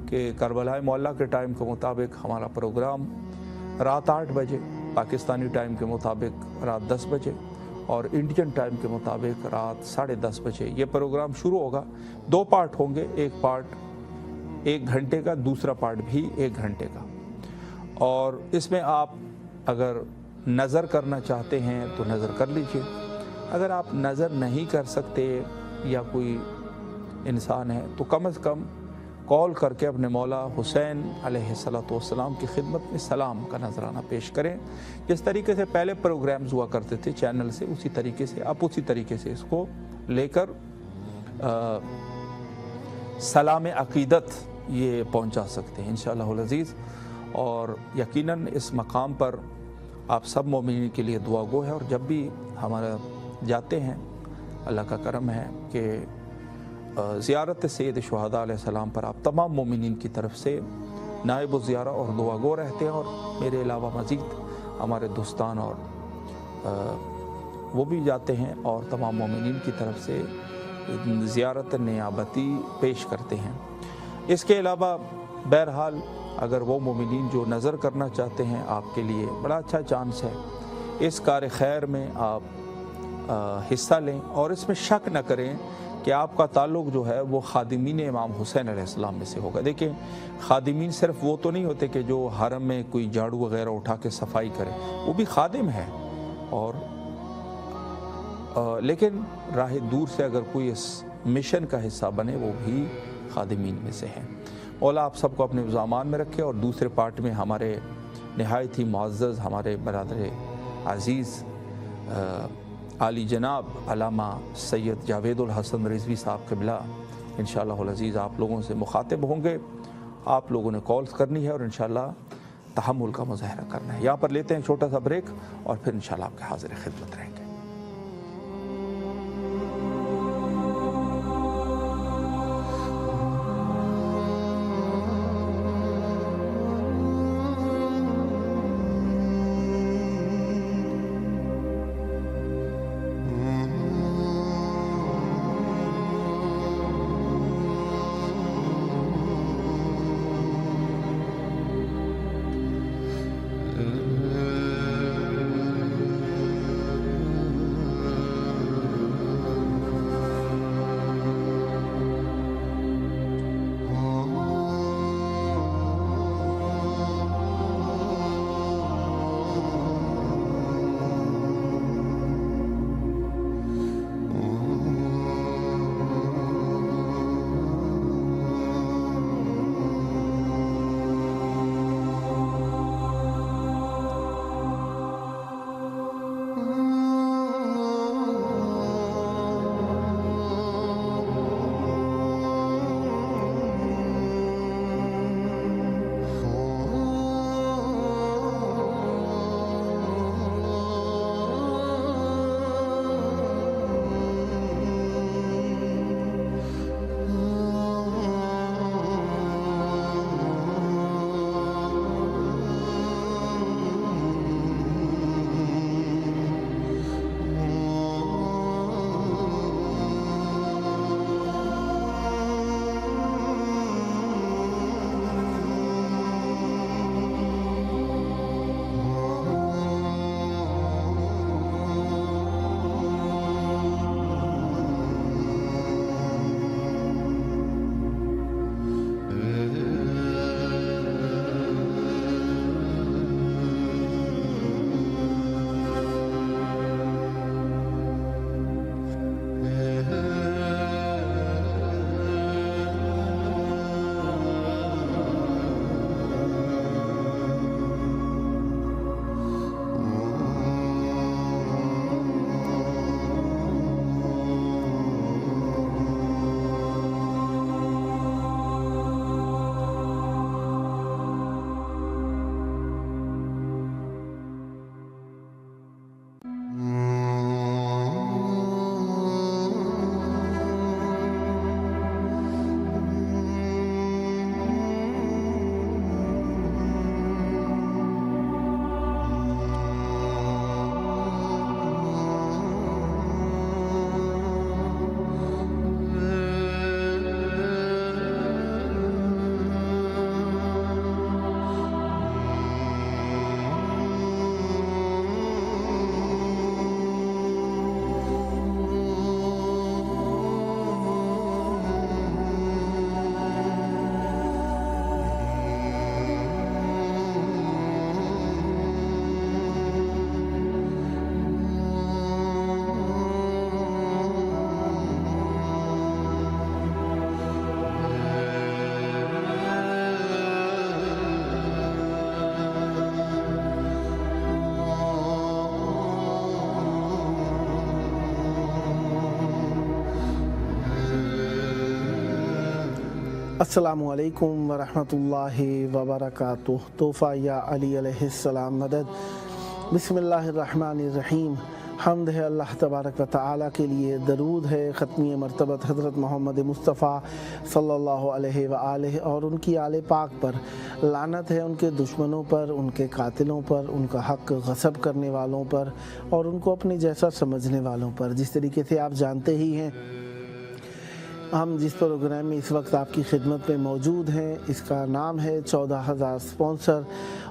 کہ کربلا معلیٰ کے ٹائم کے مطابق ہمارا پروگرام رات 8 بجے, پاکستانی ٹائم کے مطابق رات 10 بجے, اور انڈین ٹائم کے مطابق رات 10:30 بجے یہ پروگرام شروع ہوگا. 2 پارٹ ہوں گے, ایک پارٹ 1 گھنٹے کا, دوسرا پارٹ بھی 1 گھنٹے کا. اور اس میں آپ اگر نظر کرنا چاہتے ہیں تو نظر کر لیجئے. اگر آپ نظر نہیں کر سکتے یا کوئی انسان ہے تو کم از کم کال کر کے اپنے مولا حسین علیہ السلام کی خدمت میں سلام کا نذرانہ پیش کریں. جس طریقے سے پہلے پروگرامز ہوا کرتے تھے چینل سے, اسی طریقے سے آپ اسی طریقے سے اس کو لے کر سلام عقیدت یہ پہنچا سکتے ہیں انشاءاللہ العزیز. اور یقیناً اس مقام پر آپ سب مومنین کے لیے دعا گو ہے. اور جب بھی ہمارا جاتے ہیں اللہ کا کرم ہے کہ زیارت سید شہداء علیہ السلام پر آپ تمام مومنین کی طرف سے نائب الزیارہ اور دعا گو رہتے ہیں. اور میرے علاوہ مزید ہمارے دوستان اور وہ بھی جاتے ہیں اور تمام مومنین کی طرف سے زیارت نیابتی پیش کرتے ہیں. اس کے علاوہ بہرحال اگر وہ مومنین جو نظر کرنا چاہتے ہیں, آپ کے لیے بڑا اچھا چانس ہے. اس کار خیر میں آپ حصہ لیں اور اس میں شک نہ کریں کہ آپ کا تعلق جو ہے وہ خادمین امام حسین علیہ السلام میں سے ہوگا. دیکھیں خادمین صرف وہ تو نہیں ہوتے کہ جو حرم میں کوئی جھاڑو وغیرہ اٹھا کے صفائی کرے, وہ بھی خادم ہے. اور لیکن راہ دور سے اگر کوئی اس مشن کا حصہ بنے وہ بھی خادمین میں سے ہیں. مولا آپ سب کو اپنے زامان میں رکھے. اور دوسرے پارٹ میں ہمارے نہایت ہی معزز ہمارے برادر عزیز عالی جناب علامہ سید جاوید الحسن رضوی صاحب قبلہ انشاءاللہ العزیز آپ لوگوں سے مخاطب ہوں گے. آپ لوگوں نے کالز کرنی ہے اور انشاءاللہ تحمل کا مظاہرہ کرنا ہے. یہاں پر لیتے ہیں چھوٹا سا بریک اور پھر انشاءاللہ آپ کے حاضر خدمت رہیں گے. अस्सलामु अलैकुम वरहमतुल्लाहि वबरकातुह। तोहफ़ा या अली अलैहिस्सलाम मदद। बिस्मिल्लाहिर्रहमानिर्रहीम। हम्द है अल्लाह तबारक व तआला के लिए, दरूद है ख़त्मी मरतबत हज़रत मोहम्मद मुस्तफ़ा सल्लल्लाहु अलैहि व आलिहि और उनकी आले पाक पर। लानत है उनके दुश्मनों पर, उनके कातिलों पर, उनका हक़ गसब करने वालों पर और उनको अपने जैसा समझने वालों पर। जिस तरीके से आप जानते ही हैं, हम जिस प्रोग्राम में इस वक्त आपकी खिदमत में मौजूद हैं, इसका नाम है 14,000 स्पॉन्सर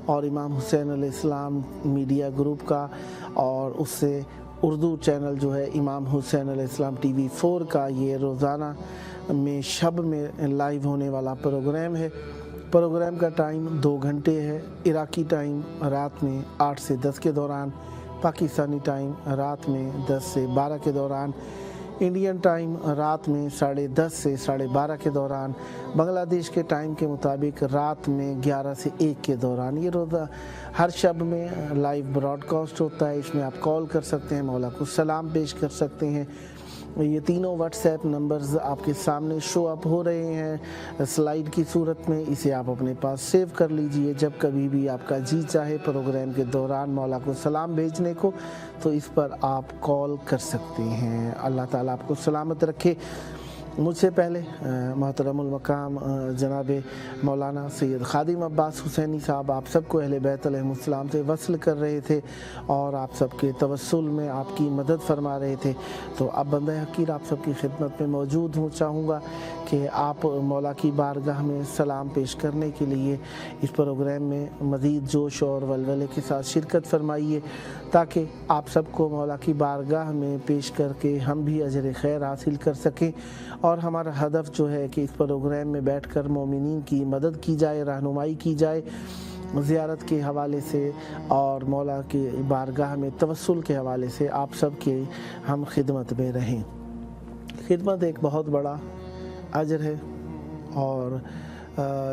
और इमाम हुसैन अलैहिस्सलाम मीडिया ग्रुप का, और उससे उर्दू चैनल जो है इमाम हुसैन अलैहिस्सलाम TV 4 का ये रोज़ाना में शब में लाइव होने वाला प्रोग्राम है। प्रोग्राम का टाइम 2 घंटे है। इराकी टाइम रात में 8 से 10 के दौरान, पाकिस्तानी टाइम रात में 10 से 12 के दौरान, इंडियन टाइम रात में 10:30 से 12:30 के दौरान, बांग्लादेश के टाइम के मुताबिक रात में 11 से 1 के दौरान ये रोज़ा हर शब में लाइव ब्रॉडकास्ट होता है। इसमें आप कॉल कर सकते हैं, मौला को सलाम पेश कर सकते हैं। ये तीनों व्हाट्सएप नंबर्स आपके सामने शो अप हो रहे हैं स्लाइड की सूरत में। इसे आप अपने पास सेव कर लीजिए। जब कभी भी आपका जी चाहे प्रोग्राम के दौरान मौला को सलाम भेजने को, तो इस पर आप कॉल कर सकते हैं। अल्लाह ताला आपको सलामत रखे। मुझसे पहले मोहतरमुल मकाम जनाब मौलाना सैयद खादिम अब्बास हुसैनी साहब आप सबको अहले बैत अलैहिमुस्सलाम से वसल कर रहे थे और आप सबके तवस्सुल में आपकी मदद फरमा रहे थे। तो अब बंदे हकीर आप सबकी खिदमत में मौजूद हूँ। चाहूँगा कि आप मौला की बारगाह में सलाम पेश करने के लिए इस प्रोग्राम में मज़ीद जोश और वलवले के साथ शिरकत फरमाइए, ताकि आप सबको मौला की बारगाह में पेश करके हम भी अजर खैर हासिल कर सकें और हमारा हदफ जो है कि इस प्रोग्राम में बैठकर मोमिनीन की मदद की जाए, रहनुमाई की जाए ज़ियारत के हवाले से और मौला की बारगाह में तवस्सुल के हवाले से आप सब के हम खिदमत में रहें। खिदमत एक बहुत बड़ा अजर है और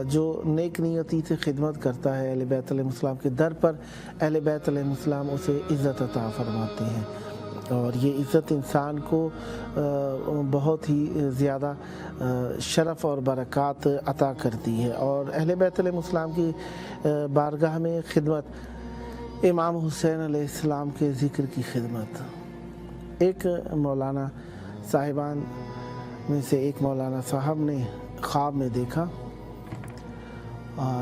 जो नेक नियती से खिदमत करता है अहले बैत अलैहिस्सलाम के दर पर, अहले बैत अलैहिस्सलाम उसे इज़्ज़त अता फरमाते हैं और ये इज़्ज़त इंसान को बहुत ही ज़्यादा शरफ़ और बरक़ात अता करती है। और अहले बैत अलैहिस्सलाम की बारगाह में खिदमत, इमाम हुसैन अलैहिस्सलाम के ज़िक्र की खिदमत। एक मौलाना साहिबान में से एक मौलाना साहब ने ख्वाब में देखा,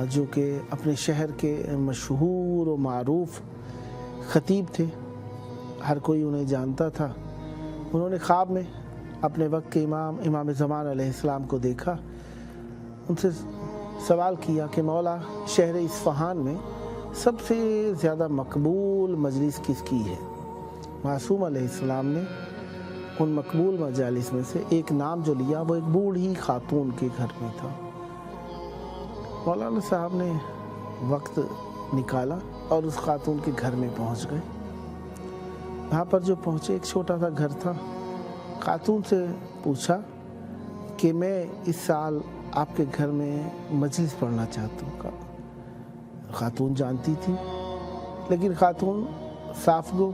जो कि अपने शहर के मशहूर व मारूफ़ ख़तीब थे, हर कोई उन्हें जानता था। उन्होंने ख्वाब में अपने वक्त के इमाम ज़मान अलैहिस्सलाम को देखा। उनसे सवाल किया कि मौला, शहर इस्फ़हान में सबसे ज़्यादा मकबूल मजलिस किसकी है? मासूम अलैहिस्सलाम ने उन मकबूल मजालिस में से एक नाम जो लिया वो एक बूढ़ी खातून के घर में था। मौलाना साहब ने वक्त निकाला और उस खातून के घर में पहुंच गए। वहाँ पर जो पहुँचे, एक छोटा सा घर था। खातून से पूछा कि मैं इस साल आपके घर में मजलिस पढ़ना चाहती हूँ। खातून जानती थी, लेकिन खातून साफ़गो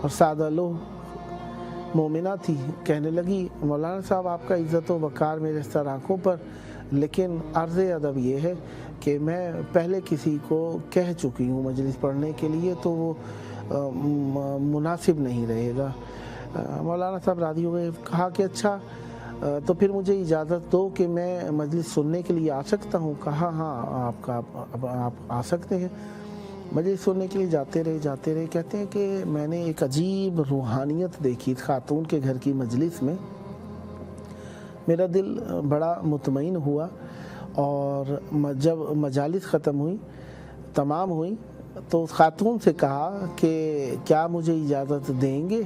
और सादा लो मोमिना थी। कहने लगी, मौलाना साहब आपका इज़्ज़त व वक़ार मेरे सर आँखों पर, लेकिन अर्ज़ अदब ये है कि मैं पहले किसी को कह चुकी हूँ मजलिस पढ़ने के लिए, तो वो मुनासिब नहीं रहेगा। मौलाना साहब राज़ी हो गए। कहा कि अच्छा, तो फिर मुझे इजाज़त दो कि मैं मजलिस सुनने के लिए आ सकता हूँ? कहा हाँ, आप आ सकते हैं। मजलिस सुनने के लिए जाते रहे। कहते हैं कि मैंने एक अजीब रूहानियत देखी खातून के घर की मजलिस में। मेरा दिल बड़ा मुतमईन हुआ और जब मजालिस ख़त्म तमाम हुई तो खातून से कहा कि क्या मुझे इजाज़त देंगे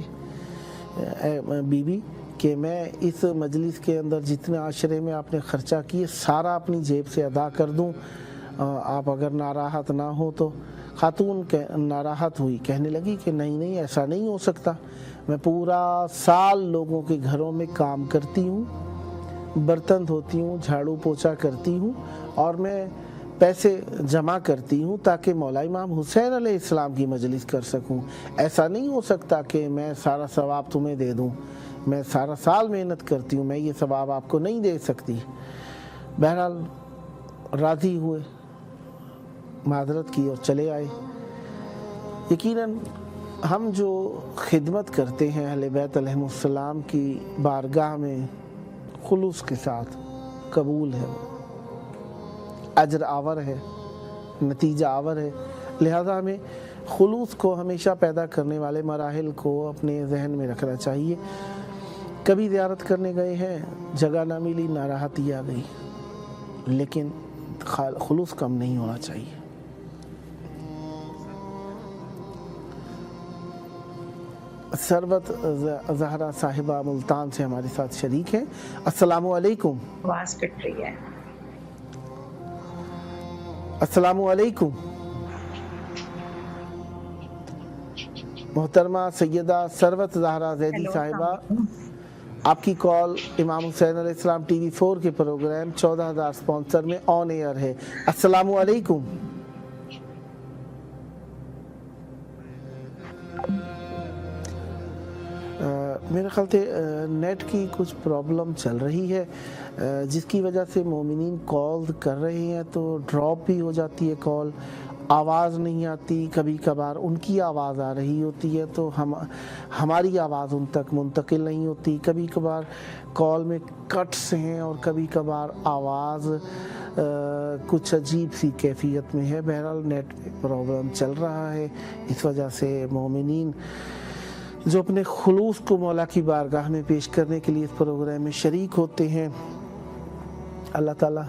बीबी कि मैं इस मजलिस के अंदर जितने आशरे में आपने ख़र्चा किए सारा अपनी जेब से अदा कर दूं, आप अगर नाराहत ना हो तो। खातून नाराहत हुई, कहने लगी कि नहीं, ऐसा नहीं हो सकता। मैं पूरा साल लोगों के घरों में काम करती हूँ, बर्तन धोती हूँ, झाड़ू पोछा करती हूँ और मैं पैसे जमा करती हूँ ताकि मौला इमाम हुसैन अलैहिस्सलाम की मजलिस कर सकूँ। ऐसा नहीं हो सकता कि मैं सारा सवाब तुम्हें दे दूँ। मैं सारा साल मेहनत करती हूँ, मैं ये सवाब आपको नहीं दे सकती। बहरहाल राज़ी हुए, मादरत की और चले आए। यकीनन हम जो खिदमत करते हैं अहले बैत अलैहिमुस्सलाम की बारगाह में खुलूस के साथ, कबूल है, अजर आवर है, नतीजा आवर है। लिहाजा हमें खुलूस को हमेशा पैदा करने वाले मराहिल को अपने जहन में रखना चाहिए। कभी ज़ियारत करने गए हैं, जगह ना मिली, नाराहती आ गई, लेकिन खुलूस कम नहीं होना चाहिए। सरवत ज़हरा साहिबा मुल्तान से हमारे साथ शरीक हैं। अस्सलामु अलैकुम। आवाज़ कट रही है। अस्सलामु अलैकुम। मोहतरमा सैयदा सरवत ज़हरा ज़ैदी साहिबा, आपकी कॉल इमाम हुसैन अलैहिस्सलाम टीवी 4 के प्रोग्राम 14,000 स्पॉन्सर में ऑन एयर है। अस्सलामु अलैकुम। मेरे ख्याल से नेट की कुछ प्रॉब्लम चल रही है, जिसकी वजह से मोमिनीन कॉल कर रहे हैं तो ड्रॉप भी हो जाती है कॉल, आवाज़ नहीं आती, कभी कभार उनकी आवाज़ आ रही होती है तो हमारी आवाज़ उन तक मुंतकिल नहीं होती, कभी कभार कॉल में कट्स हैं और कभी कभार आवाज़ कुछ अजीब सी कैफियत में है। बहरहाल नेट में प्रॉब्लम चल रहा है, इस वजह से मोमिनीन जो अपने खुलूस को मौला की बारगाह में पेश करने के लिए इस प्रोग्राम में शरीक होते हैं, अल्लाह ताला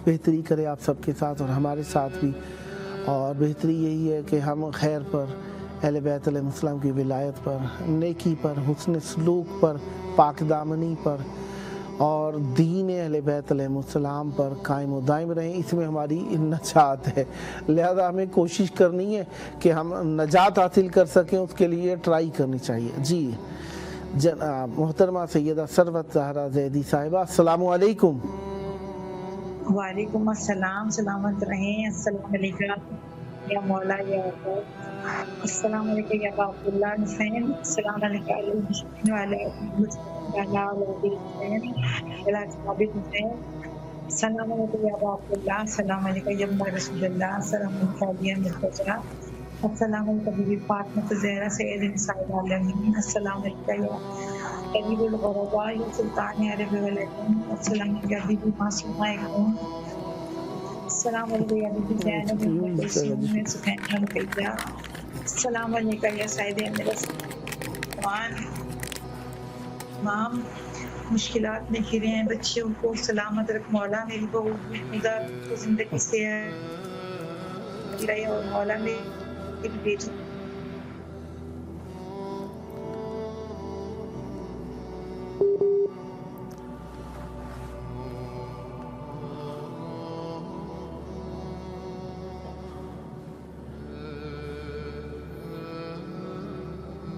बेहतरी करे आप सबके साथ और हमारे साथ भी। और बेहतरी यही है कि हम खैर पर, अहले बैत अलैहिस्सलाम की विलायत पर, नेकी पर, हुस्न सलूक पर, पाकदामनी पर और दीन अहले बैत अलैहिस्सलाम पर कायम व दायम रहें, इसमें हमारी नजात है। लिहाजा हमें कोशिश करनी है कि हम नजात हासिल कर सकें, उसके लिए ट्राई करनी चाहिए। जी जनाब मोहतरमा सैयदा सरवत ज़हरा ज़ैदी साहिबा, अस्सलामु अलैकुम। वालेकुम अस्सलाम, सलामत रहें। अस्सलाम वालेकुम या मौला या अस्सलाम वालेकुम या अब्दुल्लाह हुसैन, अस्सलाम वालेकुम वाले अल्लाह हुसैन अल्लाह साबित हुसैन, अस्सलाम वालेकुम या अब्दुल्लाह, अस्सलाम वालेकुम या रसूलुल्लाह, अस्सलाम वालेकुम या मुर्तजा, अस्सलाम वालेकुम बीबी फातिमा ज़हरा सैयद निसाए आलमीन, अस्सलाम वालेकुम या करीबुल ग़ुरबा या सुल्तान अरब वल अजम, अस्सलाम वालेकुम या बीबी मासूमा इकराम, अस्सलाम वालेकुम या बीबी ज़ैनब बिन्त सुकैना रुकैया, अस्सलाम वालेकुम या सैयद मेरा तमाम मुश्किलात में घिरे हैं बच्चियों को सलामत रख मौला। मेरी बहू खुदा को जिंदगी से रहे और मौला मेरी बेटी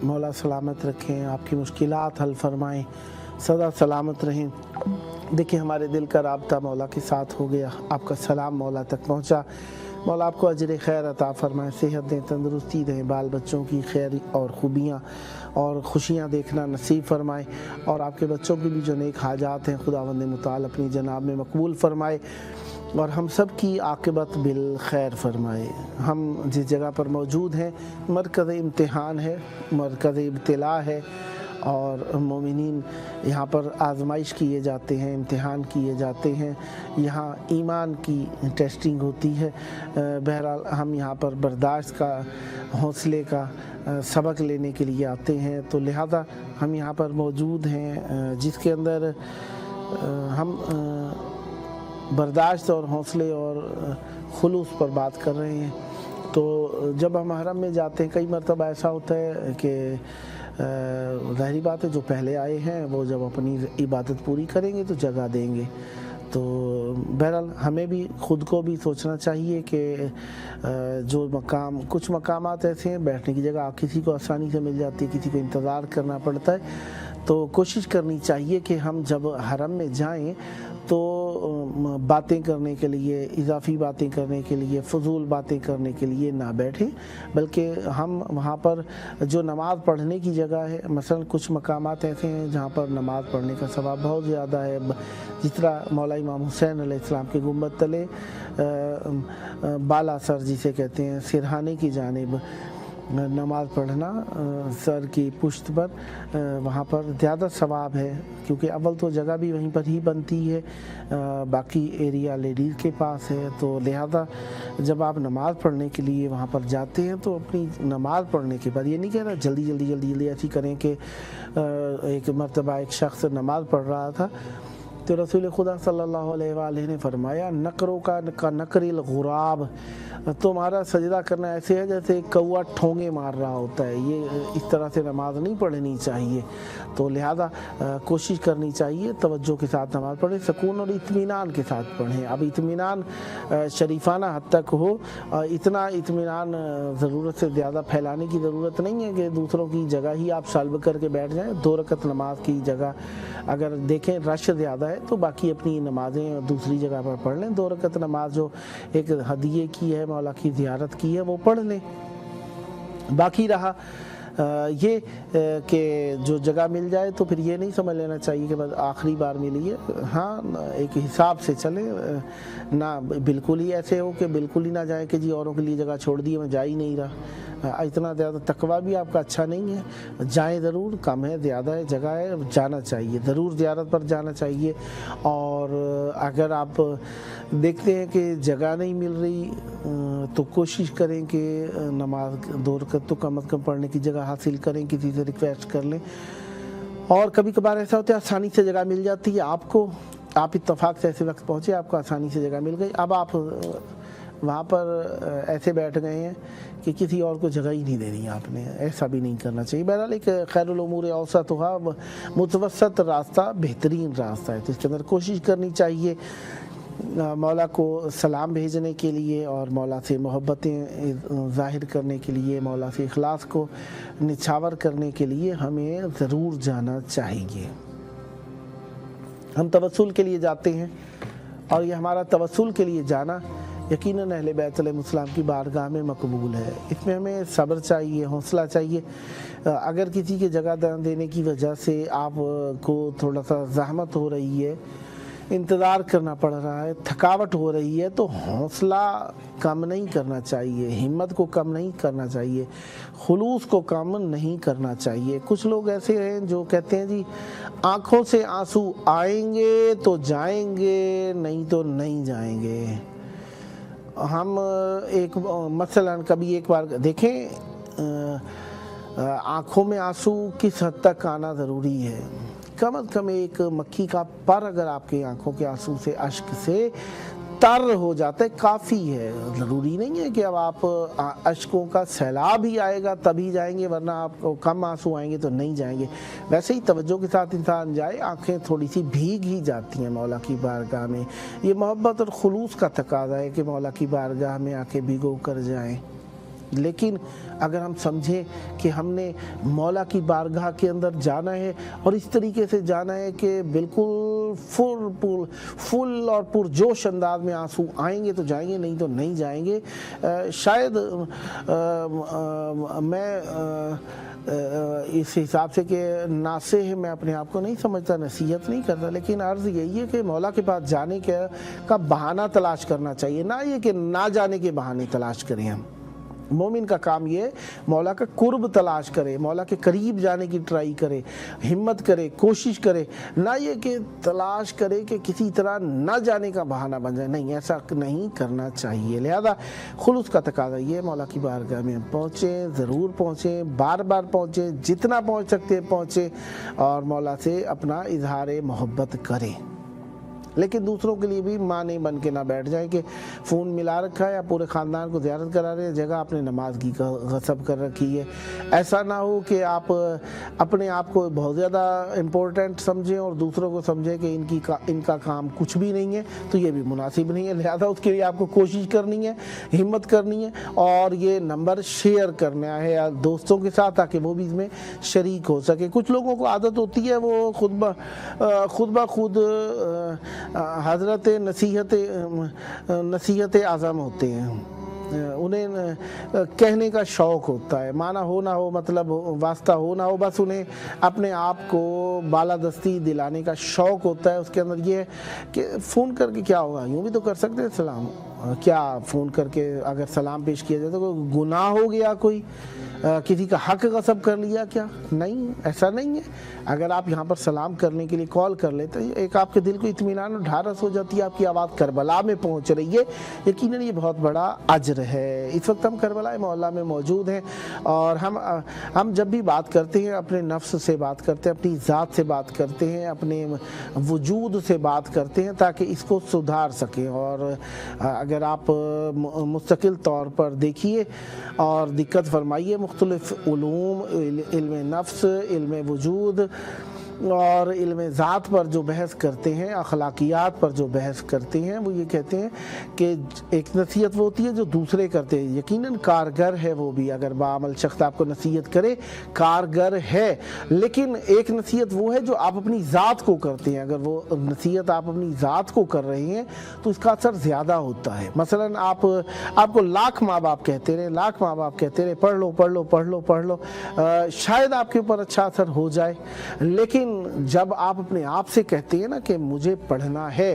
मौला सलामत रखें, आपकी मुश्किलात हल फरमाएं, सदा सलामत रहें। देखिए हमारे दिल का राब्ता मौला के साथ हो गया, आपका सलाम मौला तक पहुंचा। मौला आपको अजर खैर अता फरमाए, सेहत दें, तंदुरुस्ती दें, बाल बच्चों की खैर और खूबियाँ और खुशियाँ देखना नसीब फरमाए और आपके बच्चों की भी जो नेक हाजात हैं खुदावंद मुताल अपनी जनाब में मकबूल फरमाए और हम सब की आक़िबत बिल खैर फरमाए। हम जिस जगह पर मौजूद हैं मरकज़ इम्तिहान है, मरकज़ इब्तिला है और मोमिनीन यहाँ पर आजमाइश किए जाते हैं, इम्तिहान किए जाते हैं, यहाँ ईमान की टेस्टिंग होती है। बहरहाल हम यहाँ पर बर्दाश्त का, हौसले का सबक लेने के लिए आते हैं, तो लिहाजा हम यहाँ पर मौजूद हैं जिसके अंदर हम बर्दाश्त और हौसले और खुलूस पर बात कर रहे हैं। तो जब हम हरम में जाते हैं कई मरतबा ऐसा होता है कि ज़ाहिरी बात है जो पहले आए हैं वो जब अपनी इबादत पूरी करेंगे तो जगह देंगे। तो बहरहाल हमें भी ख़ुद को भी सोचना चाहिए कि जो मकाम, कुछ मकामात ऐसे हैं बैठने की जगह किसी को आसानी से मिल जाती है, किसी को इंतज़ार करना पड़ता है, तो कोशिश करनी चाहिए कि हम जब हरम में जाएं तो बातें करने के लिए, इजाफी बातें करने के लिए, फजूल बातें करने के लिए ना बैठें, बल्कि हम वहाँ पर जो नमाज़ पढ़ने की जगह है, मसलन कुछ मकामात ऐसे हैं जहाँ पर नमाज़ पढ़ने का सवाब बहुत ज़्यादा है। जिस तरह मौला इमाम हुसैन अलैहिस्सलाम के गुंबद तले बाला सर जिसे कहते हैं, सिरहाने की जानिब नमाज़ पढ़ना सर की पुश्त पर, वहाँ पर ज़्यादा सवाब है, क्योंकि अव्वल तो जगह भी वहीं पर ही बनती है, बाकी एरिया लेडीज़ के पास है। तो लिहाजा जब आप नमाज़ पढ़ने के लिए वहाँ पर जाते हैं तो अपनी नमाज़ पढ़ने के बाद, ये नहीं कह रहा जल्दी ऐसी करें कि एक मरतबा एक शख्स नमाज़ पढ़ रहा था तो रसूल खुदा सल्लल्लाहु अलैहि वसल्लम ने फरमाया, नकरों का नकरिल गुराब, तुम्हारा सजदा करना ऐसे है जैसे कौवा ठोंगे मार रहा होता है। ये इस तरह से नमाज नहीं पढ़नी चाहिए। तो लिहाजा कोशिश करनी चाहिए तवज्जो के साथ नमाज पढ़ें, सुकून और इत्मीनान के साथ पढ़ें। अब इत्मीनान शरीफाना हद तक हो, इतना इत्मीनान ज़रूरत से ज़्यादा फैलाने की ज़रूरत नहीं है कि दूसरों की जगह ही आप सल्ब करके बैठ जाएं। 2 रकत नमाज की जगह अगर देखें रश ज़्यादा है तो बाकी अपनी नमाजें दूसरी जगह पर पढ़ लें। 2 रकत नमाज जो एक हदिये की है, मौला की ज़ियारत की है, वो पढ़ लें। बाकी रहा ये कि जो जगह मिल जाए तो फिर ये नहीं समझ लेना चाहिए कि बस आखिरी बार मिली है। हाँ, एक हिसाब से चले, ना बिल्कुल ही ऐसे हो कि बिल्कुल ही ना जाए कि जी औरों के लिए जगह छोड़ दी, मैं जा ही नहीं रहा। इतना ज़्यादा तकवा भी आपका अच्छा नहीं है। जाएं ज़रूर, कम है ज़्यादा है, जगह है, जाना चाहिए, ज़रूर ज़ियारत पर जाना चाहिए। और अगर आप देखते हैं कि जगह नहीं मिल रही तो कोशिश करें कि नमाज 2 रकत तो कम अज़ कम पढ़ने की जगह हासिल करें, किसी से रिक्वेस्ट कर लें। और कभी कभार ऐसा होता है आसानी से जगह मिल जाती है आपको, आप इत्तफाक से ऐसे वक्त पहुँचे, आपको आसानी से जगह मिल गई, अब आप वहाँ पर ऐसे बैठ गए हैं कि किसी और को जगह ही नहीं देनी आपने। ऐसा भी नहीं करना चाहिए। बहरहाल एक खैरुल उमूर औसत हुआ, मुतवसत रास्ता बेहतरीन रास्ता है, तो इसके अंदर कोशिश करनी चाहिए मौला को सलाम भेजने के लिए और मौला से मोहब्बतें ज़ाहिर करने के लिए, मौला से इखलास को निछावर करने के लिए हमें ज़रूर जाना चाहिए। हम तवस्सुल के लिए जाते हैं और ये हमारा तवस्सुल के लिए जाना यकीनन अहले बैत अलैहिस्सलाम की बारगाह में मकबूल है। इसमें हमें सब्र चाहिए, हौसला चाहिए। अगर किसी की जगह देने की वजह से आपको थोड़ा सा ज़हमत हो रही है, इंतज़ार करना पड़ रहा है, थकावट हो रही है, तो हौसला कम नहीं करना चाहिए, हिम्मत को कम नहीं करना चाहिए, खुलूस को कम नहीं करना चाहिए। कुछ लोग ऐसे हैं जो कहते हैं जी आँखों से आंसू आएंगे तो जाएंगे, नहीं तो नहीं जाएंगे। हम एक मसलन कभी एक बार देखें, आँखों में आंसू किस हद तक आना ज़रूरी है। कम अज़ कम एक मक्खी का पर अगर आपकी आंखों के आंसू से, अश्क से तर हो जाता है, काफ़ी है। ज़रूरी नहीं है कि अब आप अश्कों का सैलाब ही आएगा तभी जाएंगे, वरना आपको कम आंसू आएंगे तो नहीं जाएंगे। वैसे ही तवज्जो के साथ इंसान जाए, आंखें थोड़ी सी भीग ही जाती हैं मौला की बारगाह में। ये मोहब्बत और खुलूस का तकाज़ा है कि मौला की बारगाह में आंखें भिगो कर जाएं। लेकिन अगर हम समझें कि हमने मौला की बारगाह के अंदर जाना है और इस तरीके से जाना है कि बिल्कुल फुल और पुरजोश अंदाज में आंसू आएंगे तो जाएंगे, नहीं तो नहीं जाएंगे। शायद मैं इस हिसाब से कि नासेह मैं अपने आप को नहीं समझता, नसीहत नहीं करता, लेकिन अर्ज़ यही है कि मौला के पास जाने का बहाना तलाश करना चाहिए, ना ये कि ना जाने के बहाने तलाश करें। हम मोमिन का काम ये मौला का कुर्ब तलाश करे, मौला के करीब जाने की ट्राई करे, हिम्मत करे, कोशिश करे, ना ये कि तलाश करे कि किसी तरह ना जाने का बहाना बन जाए। नहीं, ऐसा नहीं करना चाहिए। लिहाजा खुलूस का तकाज़ा ये मौला की बारगाह में पहुँचें, ज़रूर पहुँचें, बार बार पहुँचें, जितना पहुँच सकते हैं पहुँचें और मौला से अपना इजहार मोहब्बत करें। लेकिन दूसरों के लिए भी माँ नहीं बन के ना बैठ जाए कि फ़ोन मिला रखा है या पूरे ख़ानदान को ज़ियारत करा रहे हैं, जगह आपने नमाज की गसब कर रखी है। ऐसा ना हो कि आप अपने आप को बहुत ज़्यादा इम्पोर्टेंट समझें और दूसरों को समझें कि इनका काम कुछ भी नहीं है, तो ये भी मुनासिब नहीं है। लिहाजा उसके लिए आपको कोशिश करनी है, हिम्मत करनी है और ये नंबर शेयर करना है या दोस्तों के साथ, ताकि वो भी इसमें शरीक हो सके। कुछ लोगों को आदत होती है वो खुद ब खुद हज़रत नसीहत आज़म होते हैं, उन्हें कहने का शौक़ होता है, माना हो ना हो, मतलब वास्ता हो ना हो, बस उन्हें अपने आप को बालादस्ती दिलाने का शौक़ होता है। उसके अंदर ये है कि फ़ोन करके क्या होगा, यूँ भी तो कर सकते हैं सलाम, क्या फ़ोन करके अगर सलाम पेश किया जाए तो कोई गुनाह हो गया, कोई किसी का हक गसब कर लिया क्या? नहीं, ऐसा नहीं है। अगर आप यहाँ पर सलाम करने के लिए कॉल कर लेते हैं, एक आपके दिल को इत्मीनान और ढारस हो जाती है, आपकी आवाज़ करबला में पहुँच रही है, यकीनन ये बहुत बड़ा अजर है। इस वक्त हम करबला मोहल्ला में मौजूद हैं और हम जब भी बात करते हैं अपने नफ्स से बात करते हैं, अपनी ज़ात से बात करते हैं, अपने वजूद से बात करते हैं ताकि इसको सुधार सकें। और अगर आप मुस्तकिल तौर पर देखिए और दिक्कत फरमाइए, मुख्तलिफ उलूम, इल्म नफ्स, इल्म वजूद और इल्म ज़ात पर जो बहस करते हैं, अखलाकियात पर जो बहस करते हैं, वो ये कहते हैं कि एक नसीहत वो होती है जो दूसरे करते हैं, यकीनन कारगर है वो भी, अगर बाअमल शख्स आपको नसीहत करे कारगर है, लेकिन एक नसीहत वो है जो आप अपनी ज़ात को करते हैं। अगर वो नसीहत आप अपनी ज़ात को कर रहे हैं तो इसका असर ज़्यादा होता है। मसलन आपको लाख माँ बाप कहते रहे, लाख माँ बाप कहते रहे पढ़ लो पढ़ लो पढ़ लो पढ़ लो, शायद आपके ऊपर अच्छा असर हो जाए, लेकिन जब आप अपने आप से कहते हैं ना कि मुझे पढ़ना है,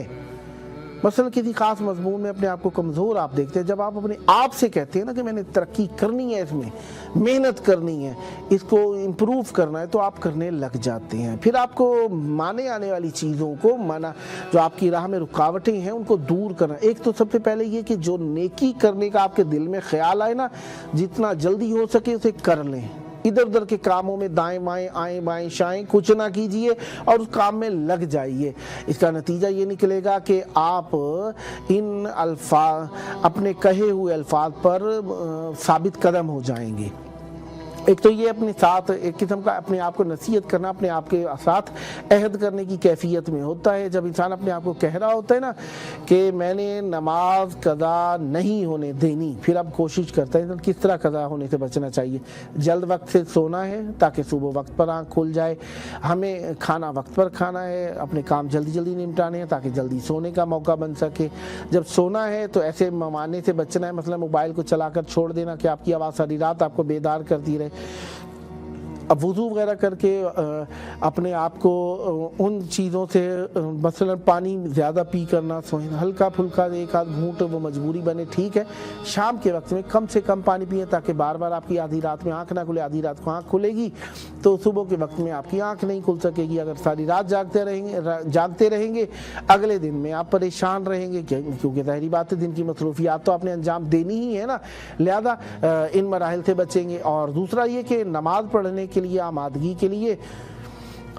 मसलन किसी खास मजमून में अपने आप को कमज़ोर आप देखते हैं, जब आप अपने आप से कहते हैं ना कि मैंने तरक्की करनी है, इसमें मेहनत करनी है, इसको इम्प्रूव करना है, तो आप करने लग जाते हैं। फिर आपको माने आने वाली चीज़ों को माना, जो आपकी राह में रुकावटें हैं उनको दूर करना। एक तो सबसे पहले ये कि जो नेकी करने का आपके दिल में ख्याल आए ना, जितना जल्दी हो सके उसे कर लें। इधर उधर के कामों में दाएं बाएं आएं बाएं शाएं कुछ ना कीजिए और उस काम में लग जाइए। इसका नतीजा ये निकलेगा कि आप इन अपने कहे हुए अल्फाज पर साबित कदम हो जाएंगे। एक तो ये अपने साथ एक किस्म का अपने आप को नसीहत करना, अपने आप के साथ अहद करने की कैफियत में होता है। जब इंसान अपने आप को कह रहा होता है ना कि मैंने नमाज कज़ा नहीं होने देनी, फिर अब कोशिश करता है किस तरह कज़ा होने से बचना चाहिए। जल्द वक्त से सोना है ताकि सुबह वक्त पर आँख खुल जाए, हमें खाना वक्त पर खाना है, अपने काम जल्दी जल्दी निपटाने हैं ताकि जल्दी सोने का मौका बन सके। जब सोना है तो ऐसे ममाने से बचना है, मतलब मोबाइल को चलाकर छोड़ देना कि आपकी आवाज़ सारी रात आपको बेदार करती रहे। अब वुज़ू वगैरह करके अपने आप को उन चीज़ों से, मसलन पानी ज़्यादा पी करना, सोए हल्का फुल्का एक आध घूंट वो मजबूरी बने, ठीक है। शाम के वक्त में कम से कम पानी पिए ताकि बार बार आपकी आधी रात में आंख ना खुले। आधी रात को आंख खुलेगी तो सुबह के वक्त में आपकी आंख नहीं खुल सकेगी। अगर सारी रात जागते रहेंगे अगले दिन में आप परेशान रहेंगे, क्योंकि ज़ाहिरी बात है दिन की मसरूफियात तो आपने अंजाम देनी ही है ना, लिहाजा इन मराहिल से बचेंगे। और दूसरा ये कि नमाज पढ़ने के लिए, आमादगी के लिए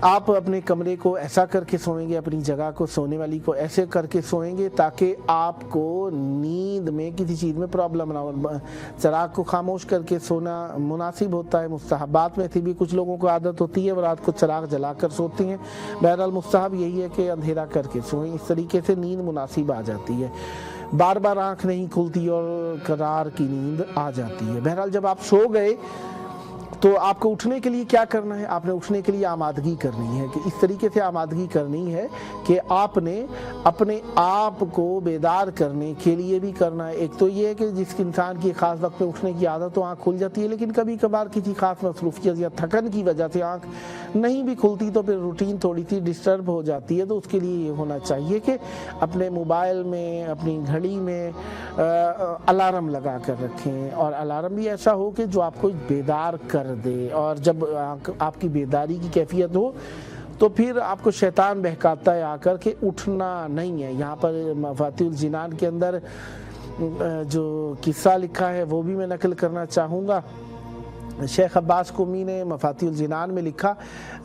आप अपने कमरे को ऐसा करके सोएंगे, अपनी जगह को सोने वाली को ऐसे करके सोएंगे ताकि आपको नींद में किसी चीज़ में प्रॉब्लम ना हो। चराग को खामोश करके सोना मुनासिब होता है। मुस्तहबात में से भी कुछ लोगों को आदत होती है वो रात को चराग जलाकर सोते हैं। बहरहाल मुस्तहब यही है कि अंधेरा करके सोएं, इस तरीके से नींद मुनासिब आ जाती है। बार बार आँख नहीं खुलती और करार की नींद आ जाती है। बहरहाल जब आप सो गए तो आपको उठने के लिए क्या करना है, आपने उठने के लिए आमादगी करनी है। कि इस तरीके से आमादगी करनी है कि आपने अपने आप को बेदार करने के लिए भी करना है। एक तो ये है कि जिस इंसान की ख़ास वक्त में उठने की आदत तो आँख खुल जाती है, लेकिन कभी कभार किसी खास मसरूफियत या थकन की वजह से आँख नहीं भी खुलती तो फिर रूटीन थोड़ी सी डिस्टर्ब हो जाती है। तो उसके लिए ये होना चाहिए कि अपने मोबाइल में, अपनी घड़ी में अलार्म लगा कर रखें, और अलार्म भी ऐसा हो कि जो आपको बेदार कर दे। और जब आपकी बेदारी की कैफियत हो तो फिर आपको शैतान बहकाता है आकर के उठना नहीं है। यहाँ पर मफातिहुल जिनान के अंदर जो किस्सा लिखा है वो भी मैं नकल करना चाहूँगा। शेख अब्बास कुमी ने मफातिहुल जिनान में लिखा,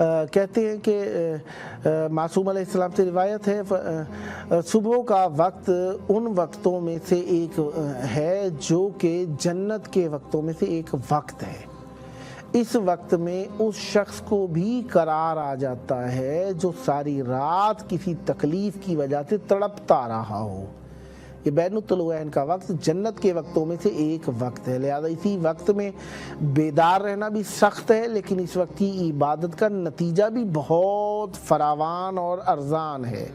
कहते हैं कि मासूम अलैहिस्सलाम से रिवायत है, सुबह का वक्त उन वक्तों में से एक है जो कि जन्नत के वक्तों में से एक वक्त है। इस वक्त में उस शख्स को भी करार आ जाता है जो सारी रात किसी तकलीफ की वजह से तड़पता रहा हो। ये बैनुत्तुलुऐन का वक्त जन्नत के वक्तों में से एक वक्त है। लिहाजा इसी वक्त में बेदार रहना भी सख्त है, लेकिन इस वक्त की इबादत का नतीजा भी बहुत फरावान और अरजान है।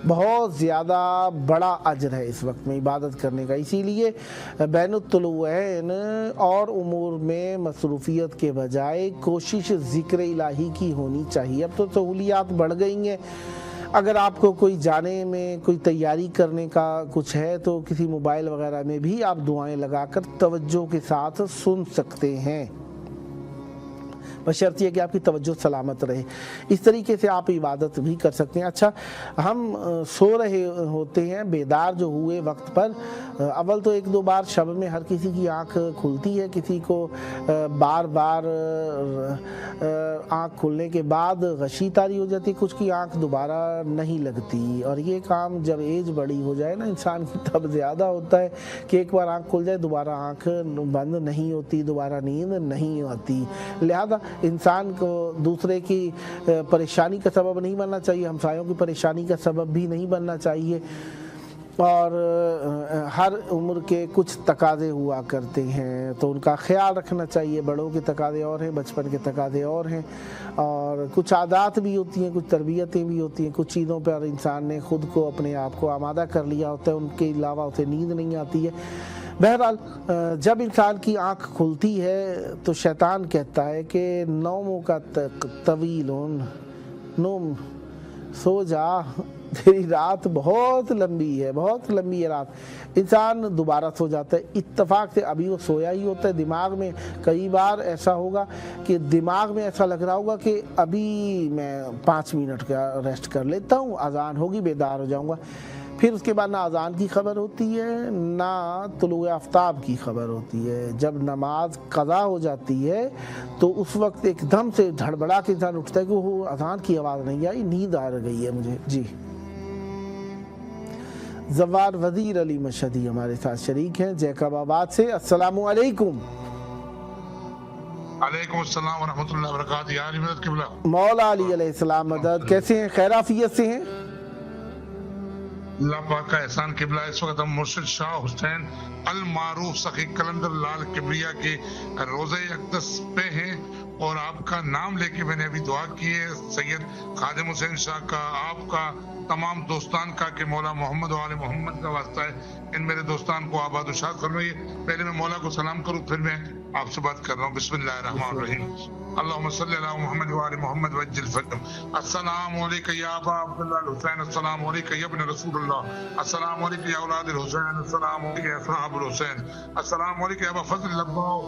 बहुत ज़्यादा बड़ा अजर है इस वक्त में इबादत करने का। इसीलिए बैनुत्तुलूऐन और उमूर में मसरूफियत के बजाय कोशिश ज़िक्र इलाही की होनी चाहिए। अब तो सहूलियात बढ़ गई हैं, अगर आपको कोई जाने में कोई तैयारी करने का कुछ है तो किसी मोबाइल वगैरह में भी आप दुआएं लगाकर तवज्जो के साथ सुन सकते हैं, बशर्ते है कि आपकी तवज्जो सलामत रहे। इस तरीके से आप इबादत भी कर सकते हैं। अच्छा, हम सो रहे होते हैं, बेदार जो हुए वक्त पर, अव्वल तो 1-2 बार शब में हर किसी की आंख खुलती है, किसी को बार बार आंख खुलने के बाद गशी तारी हो जाती, कुछ की आंख दोबारा नहीं लगती। और ये काम जब एज बड़ी हो जाए ना इंसान की, तब ज़्यादा होता है कि एक बार आंख खुल जाए दोबारा आंख बंद नहीं होती, दोबारा नींद नहीं आती। लिहाजा इंसान को दूसरे की परेशानी का सबब नहीं बनना चाहिए, हमसायों की परेशानी का सबब भी नहीं बनना चाहिए। और हर उम्र के कुछ तकाज़े हुआ करते हैं तो उनका ख्याल रखना चाहिए। बड़ों के तकाज़े और हैं, बचपन के तकाज़े और हैं, और कुछ आदत भी होती हैं, कुछ तरबियतें भी होती हैं। कुछ चीज़ों पर इंसान ने ख़ुद को अपने आप को आमादा कर लिया होता है, उनके अलावा उसे नींद नहीं आती है। बहरहाल जब इंसान की आँख खुलती है तो शैतान कहता है कि नौमों का तवील नोम, सो जा, तेरी रात बहुत लंबी है, बहुत लंबी है रात। इंसान दोबारा सो जाता है, इत्तेफाक से अभी वो सोया ही होता है। दिमाग में कई बार ऐसा होगा कि दिमाग में ऐसा लग रहा होगा कि अभी मैं 5 मिनट का रेस्ट कर लेता हूँ, अजान होगी, बेदार हो जाऊँगा। फिर उसके बाद ना अजान की खबर होती है, ना तुलुए आफ्ताब की खबर होती है। जब नमाज कज़ा हो जाती है तो उस वक्त एकदम से धड़बड़ा के इंसान उठता है कि वो अजान की आवाज़ नहीं आई, नींद आ गई है मुझे। जी, जवार वजीर अली मशहदी हमारे साथ शरीक हैं जैकबाबाद से। अस्सलामु अलैकुम। अलैकुम अस्सलाम व रहमतुल्लाहि व बरकातहू। या अली मदद किबला। मौला अली अलैहिस्सलाम मदद। कैसे हैं, खैराफियत से हैं? अल्लाह पाक का एहसान किबला। इस वक्त हम मुर्शिद शाह हुसैन अल मारूफ सखी कलंदर लाल किबरिया के रोज़े अक़दस पे हैं और आपका नाम लेके मैंने अभी दुआ की है सैयद खादिम हुसैन शाह का, आपका, तमाम दोस्तान का कि मौला मोहम्मद वाले मोहम्मद का वास्ता है, इन मेरे दोस्तान को आबाद शाद फरमाइए। पहले मैं मौला को सलाम करूँ, फिर मैं आपसे बात कर रहा हूँ। बिस्मिल्लाहिर्रहमानिर्रहीम। अल्लाहुम्मा सल्ली अला मुहम्मद व आलि मुहम्मद वज्जिल फजल। अस्सलामु अलैका या अबा अब्दुल्लाह हुसैन, अस्सलामु अलैका या इब्न रसूलुल्लाह, अस्सलामु अलैका या औलाद हुसैन, अस्सलामु अलैका या असहाबुल हुसैन, अस्सलामु अलैका या अबा फजल अब्बास,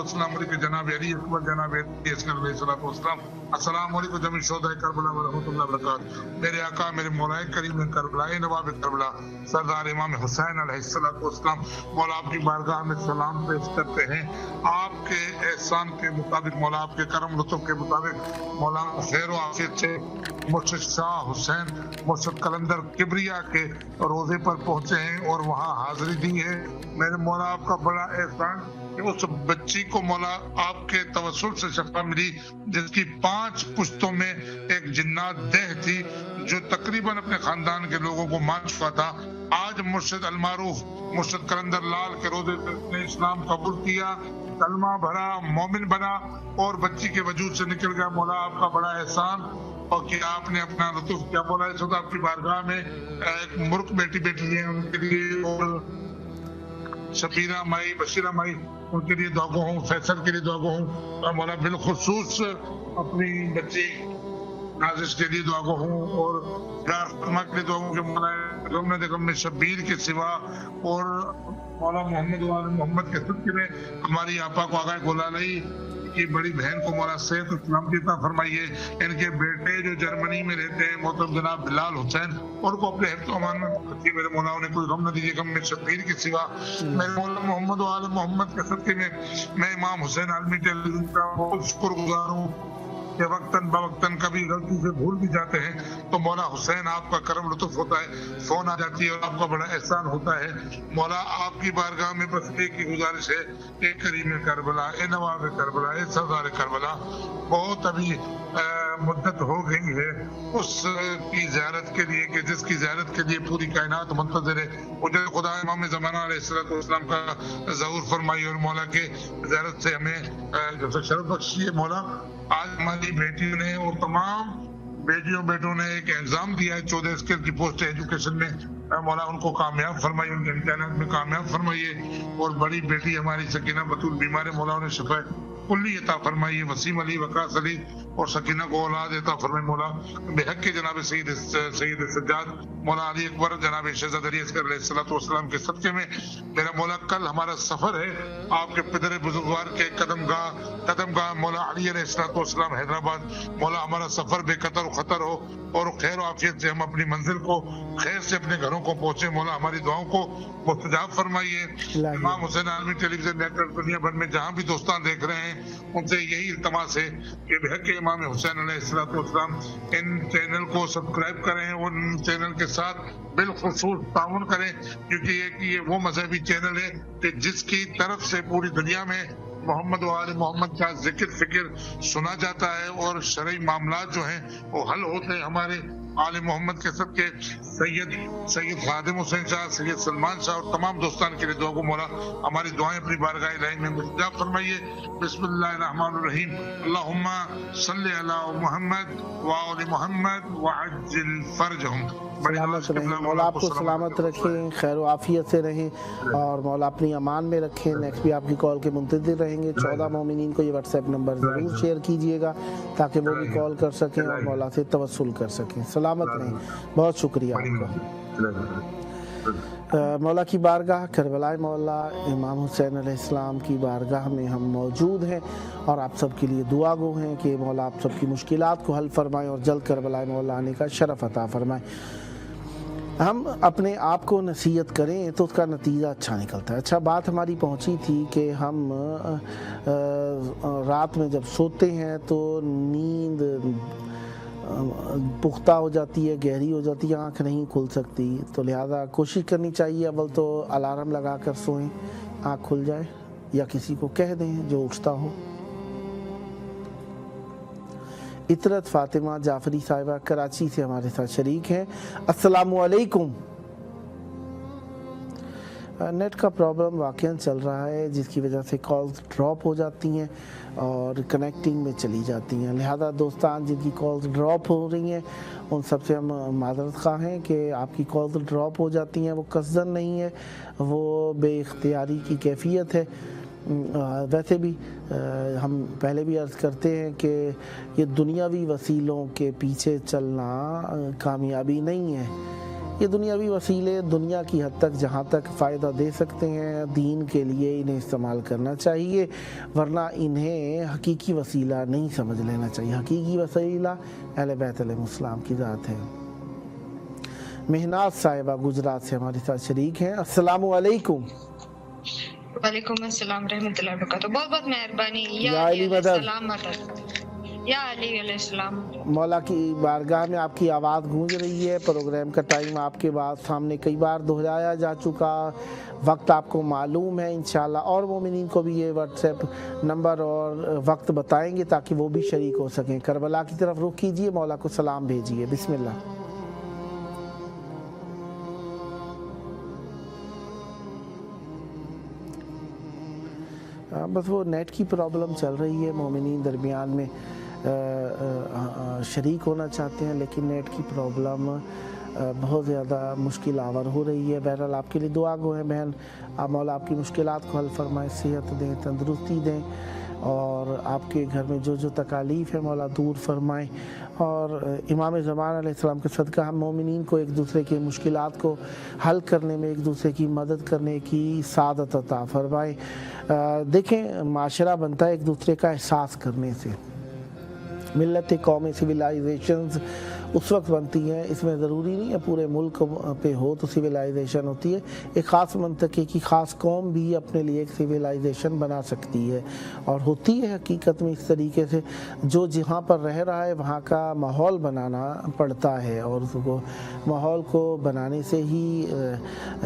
अस्सलामु अलैका जनाब अली अकबर, जनाब अली अस्कर अलैहिस्सलातु वस्सलाम, अस्सलामु अलैकुम जमी शुहदाए करबला व रहमतुल्लाहि व बरकातहू। मेरे आका, मेरे मौलाए करीम करबला, नवाब करबला, सरदार इमाम हुसैन अलैहिस्सलातु वस्सलाम, मौला आपकी बारगाह में सलाम पेश करते हैं। आपके एहसान के मुताबिक, मौला आपके करम लुत्फ के मुताबिक, मौला खैर व आफियत से मुर्शिद शाह हुसैन मुर्शिद कलंदर किबरिया के रोजे पर पहुंचे हैं और वहाँ हाजिरी दी है। मेरे मौला आपका बड़ा एहसान कि उस बच्ची को मौला आपके तवस्सुल से शफा मिली जिसकी 5 पुश्तों में एक जिन्नात देह थी, जो तकरीबन अपने खानदान के लोगों को मार चुका था। आज मुर्शिद अलमारूफ मुर्शिद कलंदर लाल के रोजे ने इस्लाम कबूल किया, कलमा भरा, मोमिन बना और बच्ची के वजूद से निकल गया। मौला आपका बड़ा एहसान और कि आपने अपना लुत्फ किया। मौला इस वक्त आपकी बारगाह में एक मुर्ख बेटी है उनके लिए, और शबीरा माई, बशीरा माई, उनके लिए दुआ गो हूँ, फैसल के लिए दुआ गो हूँ, और मौला बिलखुसूस अपनी बच्ची नाजिश के लिए दुआ गो हूँ, और फातिमा के लिए दुआ हूँ कि मौला गम में शबीर के सिवा और मौला मोहम्मद वाले मोहम्मद के सदके में हमारी आपा को आगे गोला नहीं की बड़ी बहन को मौला सेहत सलामती अता फरमाइए। इनके बेटे जो जर्मनी में रहते हैं मोहतरम जनाब बिलाल हुसैन, उनको अपने हिफ्ज़ अमान में रखिए। मेरे मौला उन्हें कोई गम न दीजिए, गम में शबीर के सिवा। मेरे मौला मोहम्मद वाले मोहम्मद के सदके में मैं इमाम हुसैन आलमी टेलीविजन का बहुत शुक्रगुजार हूँ कि वक्तन बवक्तन कभी गलती से भूल भी जाते हैं तो मौला हुसैन आपका करम लुत्फ होता है, फोन आ जाती है और आपका बड़ा एहसान होता है। मौला आपकी बारगाह में बस एक ही गुजारिश है, एक करीम करबला, ए नवाब करबला, ए सरदार करबला, बहुत अभी मुद्दत हो गई है उस की ज़ियारत के लिए कि जिसकी ज़ियारत के लिए पूरी कायनात मुंतज़िर है। मुझे खुदा इमाम ज़माना अलैहिस्सलाम का ज़हूर फरमाई और मौला के ज़ियारत से हमें शरफ बख्शिए। मौला आज हमारी बेटियों ने और तमाम बेटियों बेटों ने एक एग्जाम दिया है 14 स्केल की पोस्ट एजुकेशन में, मौला उनको कामयाब फरमाइए, उनके इम्तिहान में कामयाब फरमाइए। और बड़ी बेटी हमारी सकीना बतूल बीमार है, मौला उन्हें शिफा कुल्ली अता फरमाइए। वसीम अली, वकास अली और सकीना को औलाद अता फरमाइए मौला। बेहक के जनाब सैयद सज्जाद मौला अली अकबर जनाब शहजाद अली अस्कर अलैहिस्सलाम के सदके में मेरा मौला कल हमारा सफर है आपके पिदर बुजुर्गवार के कदमगाह मौला अली अलैहिस्सलाम हैदराबाद। मौला हमारा सफर बेकतर खतर हो और खैर आफियत से हम अपनी मंजिल को खैर से अपने घरों को पहुंचे। मौला हमारी दुआओं को मुस्तजाब फरमाइए। इमाम हुसैन आलमी टेलीविजन नेटवर्क दुनिया भर में जहाँ भी दोस्तान देख रहे हैं उनसे यही इल्तमास है कि बेहक इमाम हुसैन अलैहिस्सलाम इन चैनल को सब्सक्राइब करें और इन चैनल के साथ बिलखुसूस ताउन करें, क्योंकि ये वो मजहबी चैनल है कि जिसकी तरफ से पूरी दुनिया में मोहम्मद व आले मोहम्मद का जिक्र फिक्र सुना जाता है और शरई मामलात जो हैं वो हल होते हैं। हमारे आले मोहम्मद के सदके सैयद खादिम हुसैन शाह, सैयद सलमान शाह और तमाम दोस्तान के लिए दुआ को मौला हमारी दुआएं अपनी बारगाह इलाही में मुस्तजाब फरमाइए। बिस्मिल्लाहिर्रहमानिर्रहीम। अल्लाहुम्मा सल्लि अला मुहम्मद व आले मोहम्मद व अज्जिल फरजहुम। सलामत रहें, मौला आपको सलामत रखें, खैर व आफियत से रहें और मौला अपनी अमान में रखें। नेक्स्ट भी आपकी कॉल के मुंतज़िर रहेंगे। 14 मोमिनीन को ये व्हाट्सएप नंबर ज़रूर शेयर कीजिएगा ताकि वो भी कॉल कर सकें और मौला से तवस्सुल कर सकें। सलामत रहें, बहुत शुक्रिया आपका। मौला की बारगाह करबला मौला इमाम हुसैन अलैहिस्सलाम की बारगाह में हम मौजूद हैं और आप सब के लिए दुआ गो हैं कि मौला आप सब की मुश्किलात को हल फरमाएं और जल्द करबला मौला आने का शरफ अता फरमाएं। हम अपने आप को नसीहत करें तो उसका नतीजा अच्छा निकलता है। अच्छा, बात हमारी पहुंची थी कि हम रात में जब सोते हैं तो नींद पुख्ता हो जाती है, गहरी हो जाती है, आँख नहीं खुल सकती, तो लिहाजा कोशिश करनी चाहिए अव्वल तो अलार्म लगा कर सोएं, आँख खुल जाए, या किसी को कह दें जो उठता हो। इतरत फातिमा जाफरी साहिबा कराची से हमारे साथ शरीक हैं। अस्सलामु अलैकुम। नेट का प्रॉब्लम वाकई चल रहा है जिसकी वजह से कॉल्स ड्रॉप हो जाती हैं और कनेक्टिंग में चली जाती हैं। लिहाजा दोस्तान जिनकी कॉल्स ड्रॉप हो रही हैं उन सबसे हम मादरत खा हैं कि आपकी कॉल्स ड्रॉप हो जाती हैं, वो कसदन नहीं है, वो बेइख्तियारी की कैफियत है। वैसे भी हम पहले भी अर्ज़ करते हैं कि ये दुनियावी वसीलों के पीछे चलना कामयाबी नहीं है। ये दुनियावी वसीले दुनिया की हद तक जहाँ तक फ़ायदा दे सकते हैं दीन के लिए इन्हें इस्तेमाल करना चाहिए, वरना इन्हें हकीकी वसीला नहीं समझ लेना चाहिए। हकीकी वसीला अहले बैत अलैहिस्सलाम की ज़ात है। मेहनाज साहिबा गुजरात से हमारे साथ शरीक हैं। अस्सलामु अलैकुम। वालेकुम अस्सलाम रहमतुल्लाहि व बरकातहू। बहुत बहुत मेहरबानी। या अली मदद। या अली अलैहिस्सलाम। मौला की बारगाह में आपकी आवाज़ गूंज रही है। प्रोग्राम का टाइम आपके बाद सामने कई बार दोहराया जा चुका, वक्त आपको मालूम है। इंशाल्लाह और मोमिनीन को भी ये व्हाट्सएप नंबर और वक्त बताएंगे ताकि वो भी शरीक हो सकें। करबला की तरफ रुख कीजिए, मौला को सलाम भेजिए। बिस्मिल्लाह। बस वो नेट की प्रॉब्लम चल रही है, मोमिनीन दरमियान में शरीक होना चाहते हैं लेकिन नेट की प्रॉब्लम बहुत ज़्यादा मुश्किल आवर हो रही है। बहरहाल आपके लिए दुआ गो है बहन, आप मौला आपकी मुश्किलात को हल फरमाएं, सेहत दें, तंदुरुस्ती दें और आपके घर में जो जो तकालीफ है मौला दूर फरमाएं। और इमाम ज़मान अलैहिस्सलाम के सदका हम मोमिनीन को एक दूसरे की मुश्किलात को हल करने में, एक दूसरे की मदद करने की सादत अता फरमाएं। देखें, माशरा बनता है एक दूसरे का एहसास करने से। मिल्लत कौमें सिविलाइजेशंस उस वक्त बनती हैं, इसमें ज़रूरी नहीं है पूरे मुल्क पे हो तो सिविलाइजेशन होती है। एक ख़ास मंतके की ख़ास कौम भी अपने लिए एक सिविलाइजेशन बना सकती है और होती है हकीकत में इस तरीके से। जो जहाँ पर रह रहा है वहाँ का माहौल बनाना पड़ता है और उसको माहौल को बनाने से ही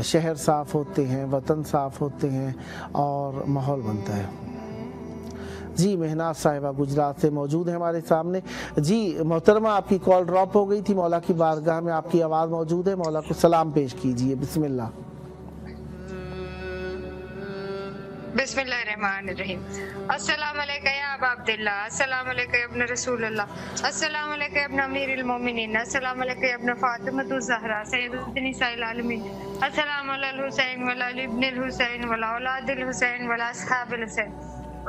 शहर साफ़ होते हैं, वतन साफ़ होते हैं और माहौल बनता है। जी, मेहनाज साहिबा गुजरात से मौजूद है हमारे सामने। जी मोहतरमा, आपकी कॉल ड्रॉप हो गई थी, मौला की बारगाह में आपकी आवाज़ मौजूद है, मौला को सलाम पेश कीजिए। बिस्मिल्लाह। بسم اللہ الرحمن الرحیم. السلام علیکم یا ابا عبداللہ، السلام علیکم ابن رسول اللہ، السلام علیکم ابن امیر المومنین، السلام علیکم ابن فاطمۃ الزہرا سیدۃ نساء العالمین، السلام علی الحسین وعلی ابن الحسین وعلی اولاد الحسین وعلی اصحاب الحسین.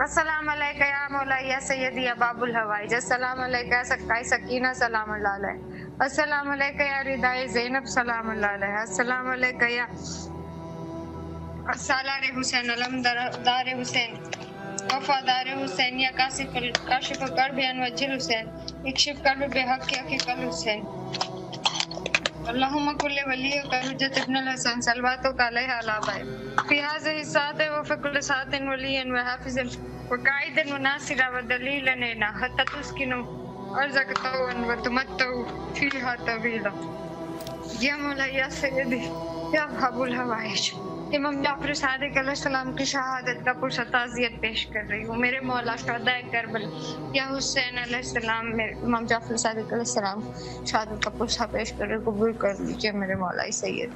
السلام علیکم یا مولائی یا سیدی یا باب الحوائج، السلام علیکم یا سکائی سکینہ سلام اللہ علیہ، السلام علیکم یا ردائے زینب سلام اللہ علیہ، السلام علیکم یا سالار حسین علمدار حسین وفادار حسین یا کاشف کرب انوج الحسین اکشف کرب بحق حقیق الحسین. اللہم کل ولی حجت ابن الحسن صلواتک علیہ علی بائے فی هذه الساعة وفی کل ساعة ولی وحافظ وقائد وناصر ودلیل نینا حتی تسکنوا ارزقتو وتمتعو فیہا طویلا. یا مولا یا سیدی یا باب الحوائج، امام جعفر صادق علیہ السلام کی شہادت کا پرسہ تعزیت پیش کر رہی ہوں. میرے مولا شہدائے کربلا یا حسین علیہ السلام، امام جعفر صادق علیہ السلام شہادت کا پرسہ پیش کر رہے، قبول کر لیجئے میرے مولا سید.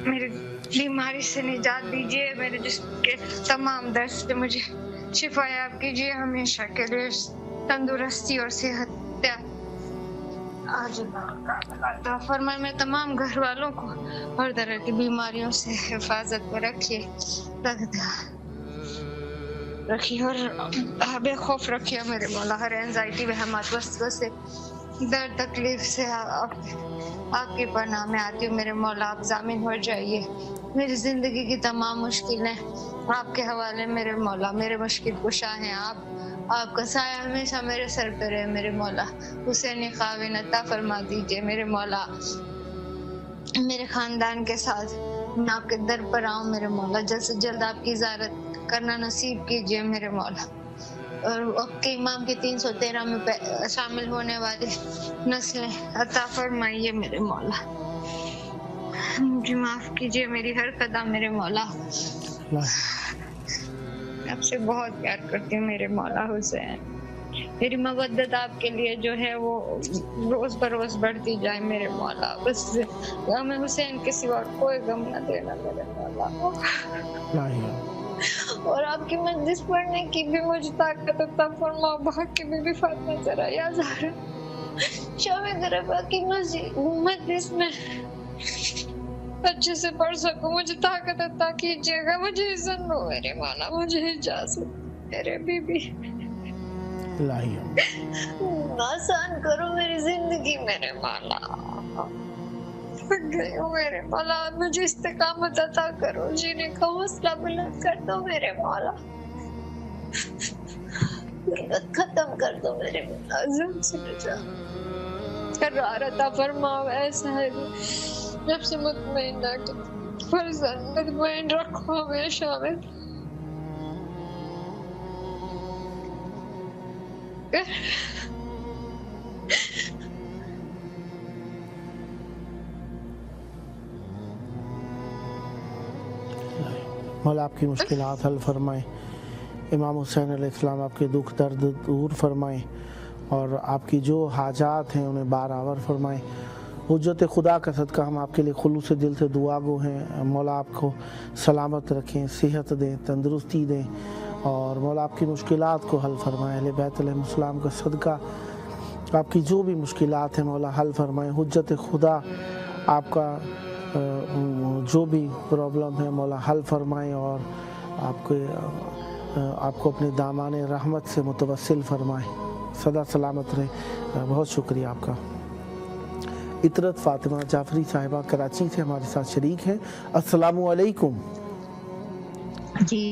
میری بیماری سے نجات دیجئے، میرے جسم کے تمام درد سے مجھے شفا یاب کیجئے، ہمیشہ کے لیے تندرستی اور صحت آج عطا فرمائے. میں تمام گھر والوں کو ہر طرح کی بیماریوں سے حفاظت میں رکھیے اور بے خوف رکھیے میرے مولا. ہر انزائٹی وہمات وسوسے درد تکلیف سے آپ کی پناہ میں آتی ہوں میرے مولا. آپ ضامن ہو جائیے، میری زندگی کی تمام مشکلیں آپ کے حوالے میرے مولا. میرے مشکل کشا ہیں آپ کا سایہ ہمیشہ میرے سر پہ رہے میرے مولا. حسینی خاوین عطا فرما دیجئے میرے مولا. میرے خاندان کے ساتھ میں آپ کے در پر آؤں میرے مولا. جلد سے جلد آپ کی زیارت کرنا نصیب کیجئے میرے مولا. اور آپ کے امام کی 313 میں شامل ہونے والی نسلیں عطا فرمائیے میرے مولا. مجھے معاف کیجئے میری ہر قدم میرے مولا. آپ سے بہت پیار کرتی ہوں میرے مولا حسین. میری مودت آپ کے لیے جو ہے وہ روز بروز بڑھتی جائے میرے مولا. بس غم حسین کے سوا کوئی غم نہ دینا میرے مولا. اور آپ کی مجلس پڑھنے کی بھی مجھے طاقت عطا فرما. بہت کی بھی فاطمہ ذرا یا زہرا شام غربا کی مجلس میں اچھے سے پڑھ سکوں. مجھے طاقت عطا کیجیے گا. مجھے اذن ہو میرے مولا، مجھے اجازت میرے بی بی. آسان کرو میری زندگی میرے مولا. تھک گئی ہوں میرے مولا. مجھے استقامت عطا کرو، جینے کا حوصلہ بلند کر دو میرے مولا. ختم کر دو میرے مولا. ظلم سے نجات قرار عطا فرماؤ. ایسا ہے جب سے مطمئن نہ کہ فرزند مطمئن رکھو ہمیشہ میں. مولا آپ کی مشکلات حل فرمائیں. امام حسین علیہ السلام آپ کے دکھ درد دور فرمائیں اور آپ کی جو حاجات ہیں انہیں بارآور فرمائیں. حجت خدا کا صدقہ ہم آپ کے لیے خلوص دل سے دعا گو ہیں. مولا آپ کو سلامت رکھیں، صحت دیں، تندرستی دیں اور مولا آپ کی مشکلات کو حل فرمائیں. اہل بیت علیہ السلام کا صدقہ آپ کی جو بھی مشکلات ہیں مولا حل فرمائیں. حجت خدا آپ کا جو بھی پرابلم ہے مولا حل فرمائیں اور آپ کو اپنے دامان رحمت سے متوسل فرمائیں. سدا سلامت رہیں. بہت شکریہ آپ کا. اطرت فاطمہ جعفری صاحبہ کراچی سے ہمارے ساتھ شریک ہیں. السلام علیکم. جی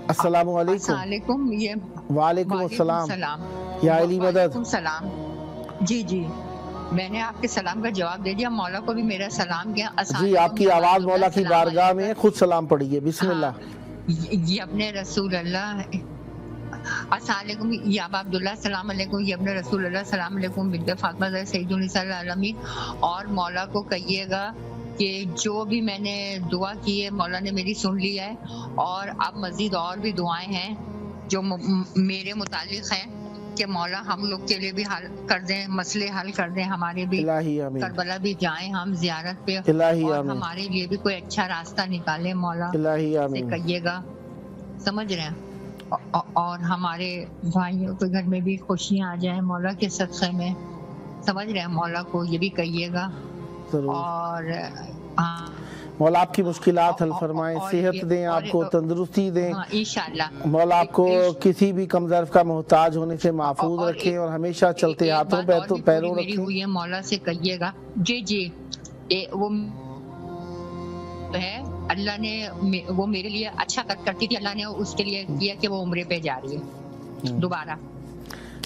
السلام علیکم. وعلیکم السلام. یا علی مدد. سلام. جی میں نے آپ کے سلام کا جواب دے دیا. مولا کو بھی میرا سلام کیا. جی آپ کی آواز مولا کی بارگاہ میں خود سلام پڑھیے. بسم اللہ. یہ اپنے رسول اللہ السلام علیکم یا ابا عبداللہ. السلام علیکم یا ابن رسول اللہ. السلام علیکم بنت فاطمہ سید النساء العالمین. اور مولا کو کہیے گا کہ جو بھی میں نے دعا کی ہے مولا نے میری سن لی ہے اور اب مزید اور بھی دعائیں ہیں جو میرے متعلق ہیں کہ مولا ہم لوگ کے لیے بھی حل کر دیں، مسئلے حل کر دیں، ہمارے بھی کربلا بھی جائیں ہم زیارت پہ، اور ہمارے لیے بھی کوئی اچھا راستہ نکالے مولا سے کہیے گا، سمجھ رہے ہیں، اور ہمارے بھائیوں کے گھر میں بھی خوشیاں آ جائیں مولا کے صدقے میں، سمجھ رہے ہیں، مولا کو یہ بھی کہیے گا، اور مولا آپ کی مشکلات حل فرمائیں، صحت دیں، آپ کو تندرستی دیں، انشاءاللہ مولا آپ کو کسی بھی کم ظرف کا محتاج ہونے سے محفوظ رکھیں اور ہمیشہ چلتے ہاتھوں پیروں رکھیں۔ ہوئی ہے مولا سے کہیے گا، جی وہ ہے اللہ نے، وہ میرے لیے اچھا کرتی تھی، اللہ نے اس کے لیے کیا کہ وہ عمرے پہ جا رہی ہے دوبارہ،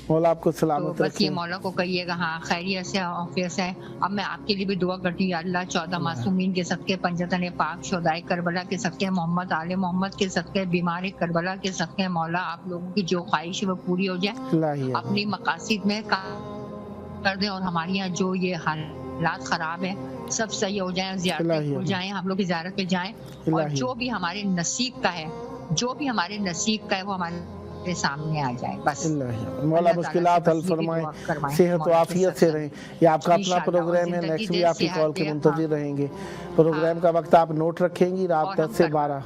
مولا آپ کو سلامت بس یہ مولا کو کہیے گا ہاں خیریت سے عافیت سے۔ اب میں آپ کے لیے بھی دعا کرتی ہوں، یا اللہ 14 معصومین کے صدقے، پنجتن پاک شہدائے کربلا کے صدقے، محمد آل محمد کے صدقے، بیمار کربلا کے صدقے، مولا آپ لوگوں کی جو خواہش ہے وہ پوری ہو جائے، اپنی مقاصد میں کر دیں، اور ہمارے یہاں جو یہ حالات خراب ہیں سب صحیح ہو جائیں، زیارتیں ہو جائیں، ہم لوگ کی زیارت پہ جائیں، اور جو بھی ہمارے نصیب کا ہے، جو بھی ہمارے نصیب کا ہے وہ ہمارے سامنے آ جائے، بس مولا مشکلات حل فرمائیں، صحت و عافیت سے رہیں۔ یہ آپ کا اپنا پروگرام ہے، نیکسٹ بھی آپ کی کال کے منتظر رہیں گے۔ پروگرام کا وقت آپ نوٹ رکھیں گی، رات 10 سے 12،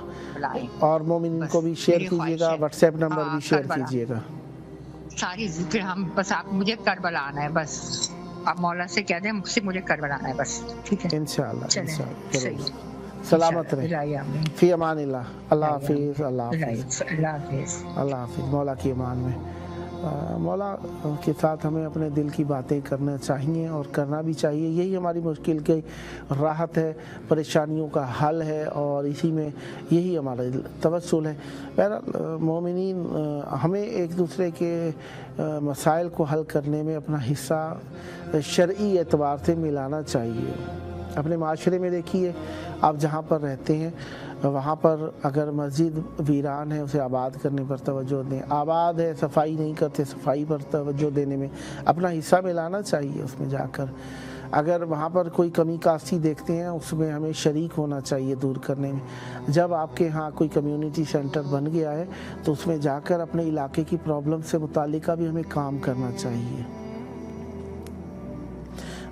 اور مومنین کو بھی شیئر کیجیے گا، واٹس ایپ نمبر بھی شیئر کیجیے گا۔ ساری ذکر ہم بس آپ مجھے کربلا آنا ہے، بس آپ مولا سے کہہ دیں مجھے کربلا آنا ہے، بس ٹھیک ہے انشاءاللہ۔ سلامت رہیں، فی امان اللہ، اللہ حافظ، اللہ حافظ، اللہ حافظ، مولا کی امان میں۔ مولا کے ساتھ ہمیں اپنے دل کی باتیں کرنا چاہیے اور کرنا بھی چاہیے، یہی ہماری مشکل کی راحت ہے، پریشانیوں کا حل ہے، اور اسی میں یہی ہمارا توسل ہے۔ بہرحال مومنین، ہمیں ایک دوسرے کے مسائل کو حل کرنے میں اپنا حصہ شرعی اعتبار سے ملانا چاہیے۔ اپنے معاشرے میں دیکھیے، آپ جہاں پر رہتے ہیں وہاں پر اگر مسجد ویران ہے اسے آباد کرنے پر توجہ دیں، آباد ہے صفائی نہیں کرتے صفائی پر توجہ دینے میں اپنا حصہ ملانا چاہیے اس میں جا کر۔ اگر وہاں پر کوئی کمی کاستی دیکھتے ہیں اس میں ہمیں شریک ہونا چاہیے دور کرنے میں۔ جب آپ کے ہاں کوئی کمیونٹی سینٹر بن گیا ہے تو اس میں جا کر اپنے علاقے کی پرابلم سے متعلقہ بھی ہمیں کام کرنا چاہیے۔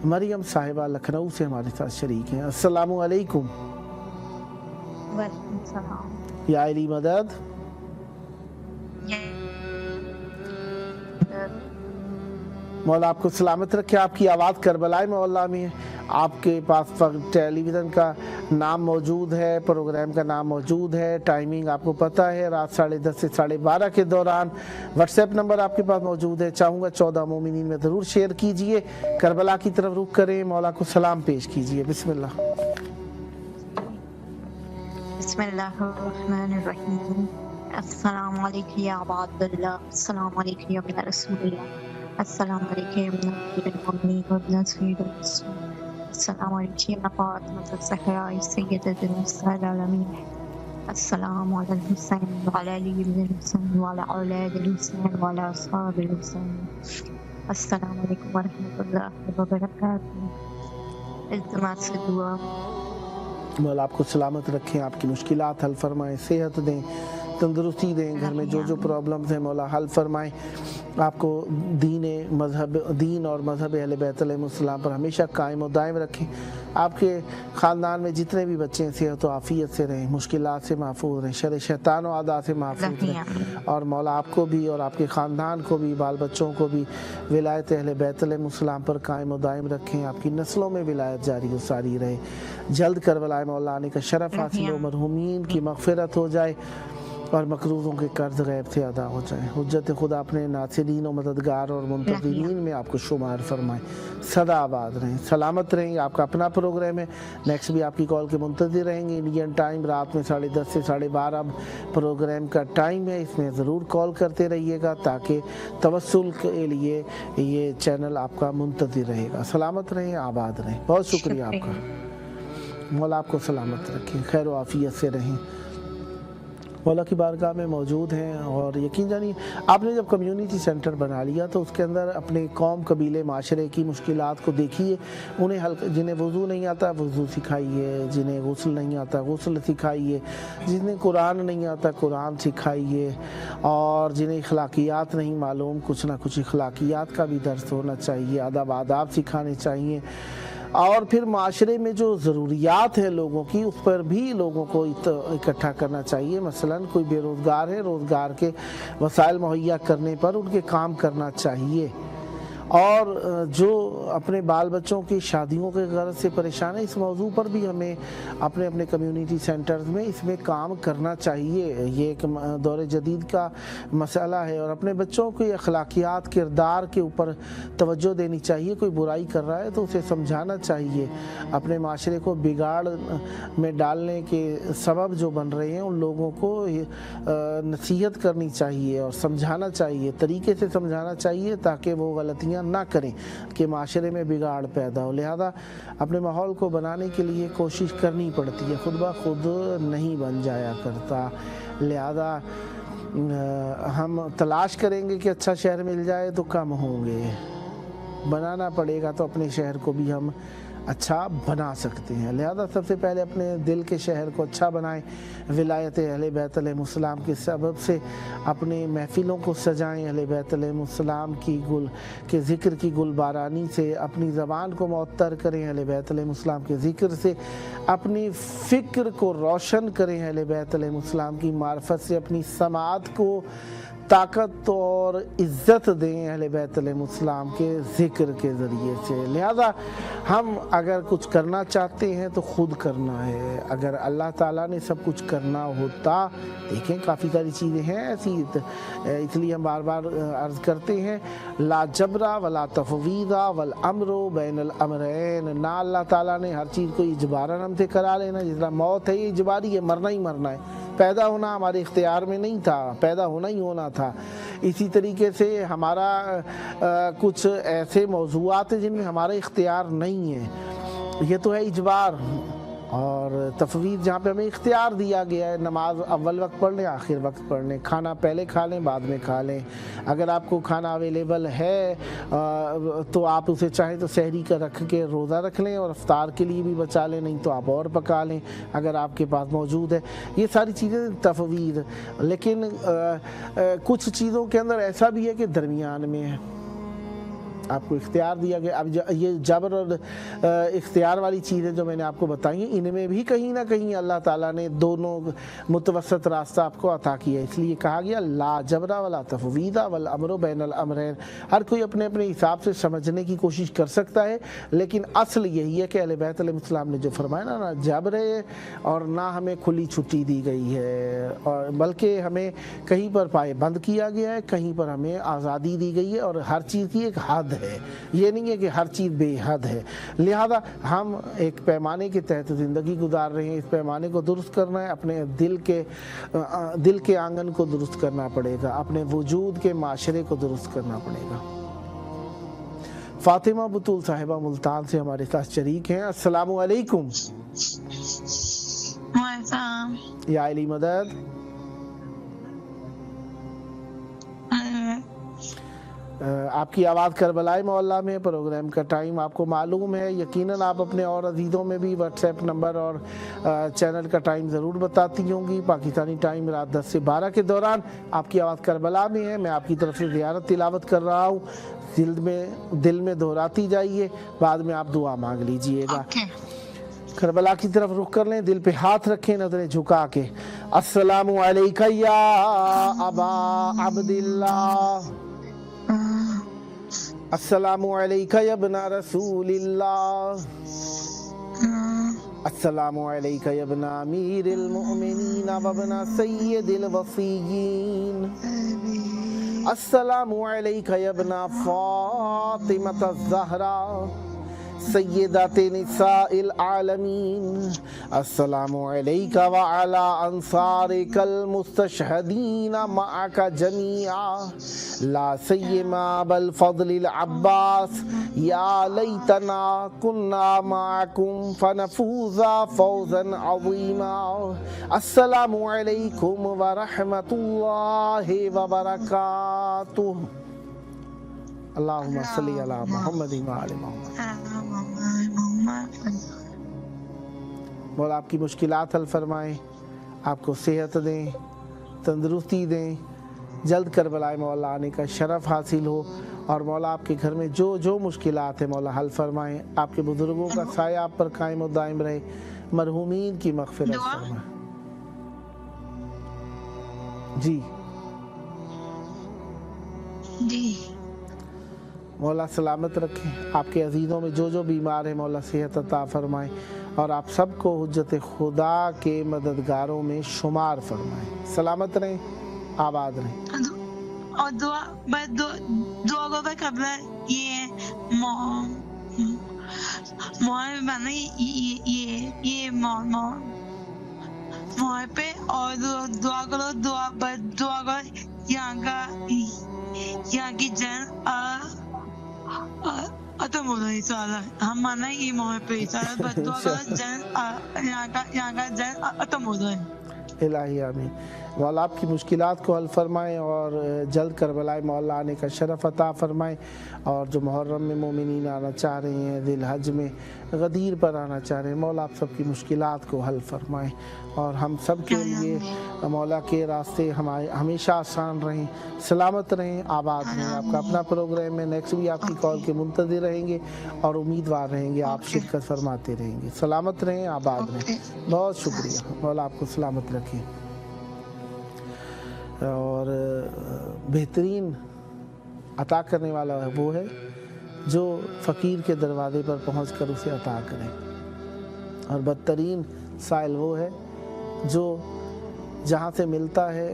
مریم صاحبہ لکھنؤ سے ہمارے ساتھ شریک ہیں۔ السلام علیکم۔ وعلیکم السلام۔ یا علی مدد۔ مولا آپ کو سلامت رکھے، آپ کی آواز کربلائے مولا میں ہے، آپ کے پاس ٹیلی ویژن کا نام موجود ہے، پروگرام کا نام موجود ہے، ٹائمنگ آپ کو پتہ ہے، رات 10:30 سے 12:30 کے دوران۔ واٹس ایپ نمبر آپ کے پاس موجود ہے، چاہوں گا 14 مومنین میں ضرور شیئر کیجئے، کربلا کی طرف رخ کریں، مولا کو سلام پیش کیجئے۔ بسم اللہ۔ بسم اللہ الرحمن الرحیم۔ السلام علیکم یا عباد اللہ، السلام علیکم یا ابن رسول اللہ، السلام علیکم یا ابن امیر المؤمنین و ابن سید الرسول، السلام علیکم یا فاطمہ الزہراء سیدۃ النساء العالمین، السلام علی الحسین وعلی علی بن الحسین وعلی اولاد الحسین وعلی اصحاب الحسین، السلام علیکم ورحمۃ اللہ وبرکاتہ۔ التماس سے دعا۔ مولا آپ کو سلامت رکھیں، آپ کی مشکلات حل فرمائیں، صحت دیں، تندرستی دیں، گھر میں جو پرابلمز ہیں مولا حل فرمائیں، آپ کو دین اور مذہب اہل بیت علیہ السلام پر ہمیشہ قائم و دائم رکھیں، آپ کے خاندان میں جتنے بھی بچے ہیں صحت و عافیت سے رہیں، مشکلات سے محفوظ رہیں، شر شیطان و اعداء سے محفوظ رہیں، اور مولا آپ کو بھی اور آپ کے خاندان کو بھی، بال بچوں کو بھی ولایت اہل بیت علیہ السلام پر قائم و دائم رکھیں، آپ کی نسلوں میں ولایت جاری و ساری رہے، جلد کربلا مولا آنے کا شرف حاصل ہو، مرحومین کی مغفرت ہو جائے، اور مقروضوں کے قرض غیب سے ادا ہو جائیں، حجت خدا اپنے ناصرین و مددگار اور منتظرین میں آپ کو شمار فرمائیں، سدا آباد رہیں، سلامت رہیں۔ آپ کا اپنا پروگرام ہے، نیکسٹ بھی آپ کی کال کے منتظر رہیں گے، انڈین ٹائم رات میں 10:30 سے 12:30 پروگرام کا ٹائم ہے، اس میں ضرور کال کرتے رہیے گا تاکہ توسل کے لیے یہ چینل آپ کا منتظر رہے گا۔ سلامت رہیں، آباد رہیں، بہت شکریہ آپ کا، مولا آپ کو سلامت رکھیں، خیر و عافیت سے رہیں۔ मौला की बारगाह में मौजूद हैं। और यकीन जानिए आपने जब कम्युनिटी सेंटर बना लिया तो उसके अंदर अपने कौम कबीले माशरे की मुश्किलात को देखिए, उन्हें जिन्हें वज़ू नहीं आता वज़ू सिखाइए, जिन्हें गुस्ल नहीं आता गुस्ल सिखाइए, जिन्हें कुरान नहीं आता कुरान सिखाइए, और जिन्हें अखलाकियात नहीं मालूम कुछ ना कुछ अखलाकियात का भी दर्स होना चाहिए, अदब आदाब सिखाने चाहिए। और फिर माशरे में जो ज़रूरियात है लोगों की उस पर भी लोगों को इकट्ठा करना चाहिए। मसलन कोई बेरोज़गार है, रोज़गार के वसाइल मुहैया करने पर उनके काम करना चाहिए। और जो अपने बाल बच्चों की शादियों के गर्ज से परेशान है, इस मौजू पर भी हमें अपने अपने कम्युनिटी सेंटर्स में इसमें काम करना चाहिए। ये एक दौर जदीद का मसला है और अपने बच्चों की अखलाकियात किरदार के ऊपर तवज्जो देनी चाहिए। कोई बुराई कर रहा है तो उसे समझाना चाहिए। अपने माशरे को बिगाड़ में डालने के सबब जो बन रहे हैं उन लोगों को नसीहत करनी चाहिए और समझाना चाहिए, तरीके से समझाना चाहिए ताकि वो गलतियाँ ना करें कि माशरे में बिगाड़ पैदा हो। लिहाजा अपने माहौल को बनाने के लिए कोशिश करनी पड़ती है, खुद ब खुद नहीं बन जाया करता। लिहाजा हम तलाश करेंगे कि अच्छा शहर मिल जाए तो कम होंगे, बनाना पड़ेगा तो अपने शहर को भी हम अच्छा बना सकते हैं। लिहाजा सबसे पहले अपने दिल के शहर को अच्छा बनाएं। विलायत अहले बैत अलैहिस्सलाम के सबब से अपने महफिलों को सजाएं। अहले बैत अलैहिस्सलाम की के ज़िक्र की गुलबारानी से अपनी ज़बान को मुअत्तर करें। अहले बैत अलैहिस्सलाम के ज़िक्र से अपनी फ़िक्र को रोशन करें। अहले बैत अलैहिस्सलाम की मार्फत से अपनी समाअत को ताकत और इज़्ज़त दें अहले बैत अलैहिस्सलाम के ज़िक्र के ज़रिए से। लिहाजा हम अगर कुछ करना चाहते हैं तो ख़ुद करना है। अगर अल्लाह ताला ने सब कुछ करना होता, देखें काफ़ी सारी चीज़ें हैं ऐसी, इसलिए हम बार बार अर्ज़ करते हैं ला जबरा वला तफ़वीदा वल अमरो बैनल अमरैन। ना अल्लाह ताला ने हर चीज़ को इजबारन हमसे करा लेना, जिस तरह मौत है ये इजबारी है, मरना ही मरना है। पैदा होना हमारे इख्तियार में नहीं था, पैदा होना ही होना था। इसी तरीके से हमारा कुछ ऐसे मौज़ूआत हैं जिनमें हमारा इख्तियार नहीं है, ये तो है इजबार। और तफवीज़ जहाँ पे हमें इख्तियार दिया गया है, नमाज अव्वल वक्त पढ़ लें आखिर वक्त पढ़ लें, खाना पहले खा लें बाद में खा लें। अगर आपको खाना अवेलेबल है तो आप उसे चाहें तो सहरी का रख के रोज़ा रख लें और इफ्तार के लिए भी बचा लें, नहीं तो आप और पका लें अगर आपके पास मौजूद है। ये सारी चीज़ें तफवीज़। लेकिन कुछ चीज़ों के अंदर ऐसा भी है कि दरमियान में है, आपको इख्तियार दिया गया। अब ये जबर और इख्तियार वाली चीज़ें जो मैंने आपको बताई हैं, इनमें भी कहीं ना कहीं अल्लाह ताला ने दोनों मुतवसत रास्ता आपको अता किया। इसलिए कहा गया ला जबरा वला तफवीदा वल अमरो बैनल अमरैन। हर कोई अपने अपने हिसाब से समझने की कोशिश कर सकता है, लेकिन असल यही है कि अहले बैत अलैहिस्सलाम ने जो फरमाया ना जबर है और ना हमें खुली छुट्टी दी गई है, और बल्कि हमें कहीं पर पायबंद किया गया है, कहीं पर हमें आज़ादी दी गई है। और हर चीज़ की एक हद है, ये नहीं है कि हर चीज़ बेहद है। लिहाजा हम एक पैमाने के तहत ज़िंदगी गुजार रहे हैं, इस पैमाने को दुरुस्त करना है। अपने दिल के आंगन को दुरुस्त करना पड़ेगा, अपने वजूद के माशरे को दुरुस्त करना पड़ेगा। फातिमा बुतूल साहिबा मुल्तान से हमारे साथ शरीक हैं। अस्सलामु अलैकुम। या अली मदद। आपकी आवाज़ करबलाई मोहल्ला में प्रोग्राम का टाइम आपको मालूम है, यकीनन आप अपने और अजीज़ों में भी व्हाट्सएप नंबर और चैनल का टाइम ज़रूर बताती होंगी। पाकिस्तानी टाइम रात 10 से 12 के दौरान आपकी आवाज़ करबला में है। मैं आपकी तरफ से ज़ियारत तिलावत कर रहा हूँ, दिल में दोहराती जाइए, बाद में आप दुआ मांग लीजिएगा। करबला की तरफ रुख कर लें, दिल पे हाथ रखें, नजरें झुका के। अस्सलामु अलैका या अबा अब्दिल्लाह, अस्सलामु अलैका या इब्ना रसूलिल्लाह, अस्सलामु अलैका या इब्ना अमीरिल मुमिनीन व इब्ना सय्यिदिल वसीय्यीन, अस्सलामु अलैका या इब्ना फातिमा ज़हरा सय्यदाते निसाइल आलमीन अस्सलामु अलैका व अला अंसारिकल मुस्तशहदीन मअका जमीआ ला सय्यमा बल फضलिल अब्बास या लैतना कुन्ना मअकुम फनफूजा फौजन अज़ीमा अस्सलामु अलैकुम व रहमतुल्लाहि व बरकातुहू अल्लाहुम्मा सल्ली अला मुहम्मद व आले मुहम्मद। मौला आपकी मुश्किलात हल फरमाएं, आपको सेहत दें, तंदुरुस्ती दें, जल्द करबलाए मौला आने का शरफ हासिल हो और मौला आपके घर में जो जो मुश्किलात है मौला हल फरमाएं। आपके बुजुर्गों का साया आप पर कायम और दायम रहे, मरहूमीन की मग़फ़िरत फरमाएं। जी जी मौला सलामत रखें, आपके अजीज़ों में जो जो बीमार है मौला सेहत अता फरमाएं और आप सबको हुज्जत खुदा के मददगारों में शुमार फरमाएं। सलामत रहें, आबाद रहें। और दुआ को कबल ये बने ये पे और दुआ करो यहाँ की जन अतम हो रही साला हम माना ये मोह पे साला बदुआ का जन यहाँ का जन अतम हो रहा है। इलाही आमीन। मौला आपकी मुश्किलात को हल फरमाएं और जल्द करबलाए मौला आने का शरफ अता फरमाएं और जो मुहर्रम में मोमिनीन आना चाह रहे हैं, दिल हज में गदीर पर आना चाह रहे हैं, मौला आप सबकी मुश्किलात को हल फरमाएं और हम सब के लिए मौला के रास्ते हमारे हमेशा आसान रहें, सलामत रहें, आबाद रहें। आपका अपना प्रोग्राम है, नेक्स्ट भी आपकी कॉल के मुंतज़िर रहेंगे और उम्मीदवार रहेंगे, आप शिरकत फरमाते रहेंगे। सलामत रहें, आबाद रहें। बहुत शुक्रिया, मौला आपको सलामत रखें और बेहतरीन अता करने वाला वो है जो फ़कीर के दरवाज़े पर पहुंचकर उसे अता करे और बदतरीन साइल वो है जो जहां से मिलता है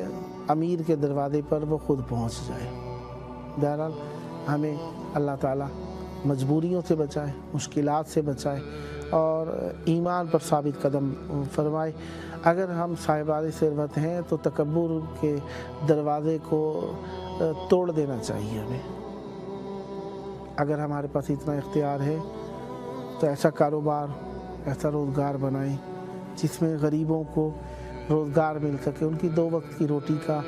अमीर के दरवाज़े पर वो खुद पहुंच जाए। बहरहाल हमें अल्लाह ताला मजबूरियों से बचाए, मुश्किलात से बचाए और ईमान पर साबित कदम फरमाए। अगर हम साहिबान सिरवत हैं तो तकब्बुर के दरवाज़े को तोड़ देना चाहिए हमें। अगर हमारे पास इतना इख्तियार है तो ऐसा कारोबार, ऐसा रोज़गार बनाएं जिसमें गरीबों को रोज़गार मिल सके, उनकी दो वक्त की रोटी का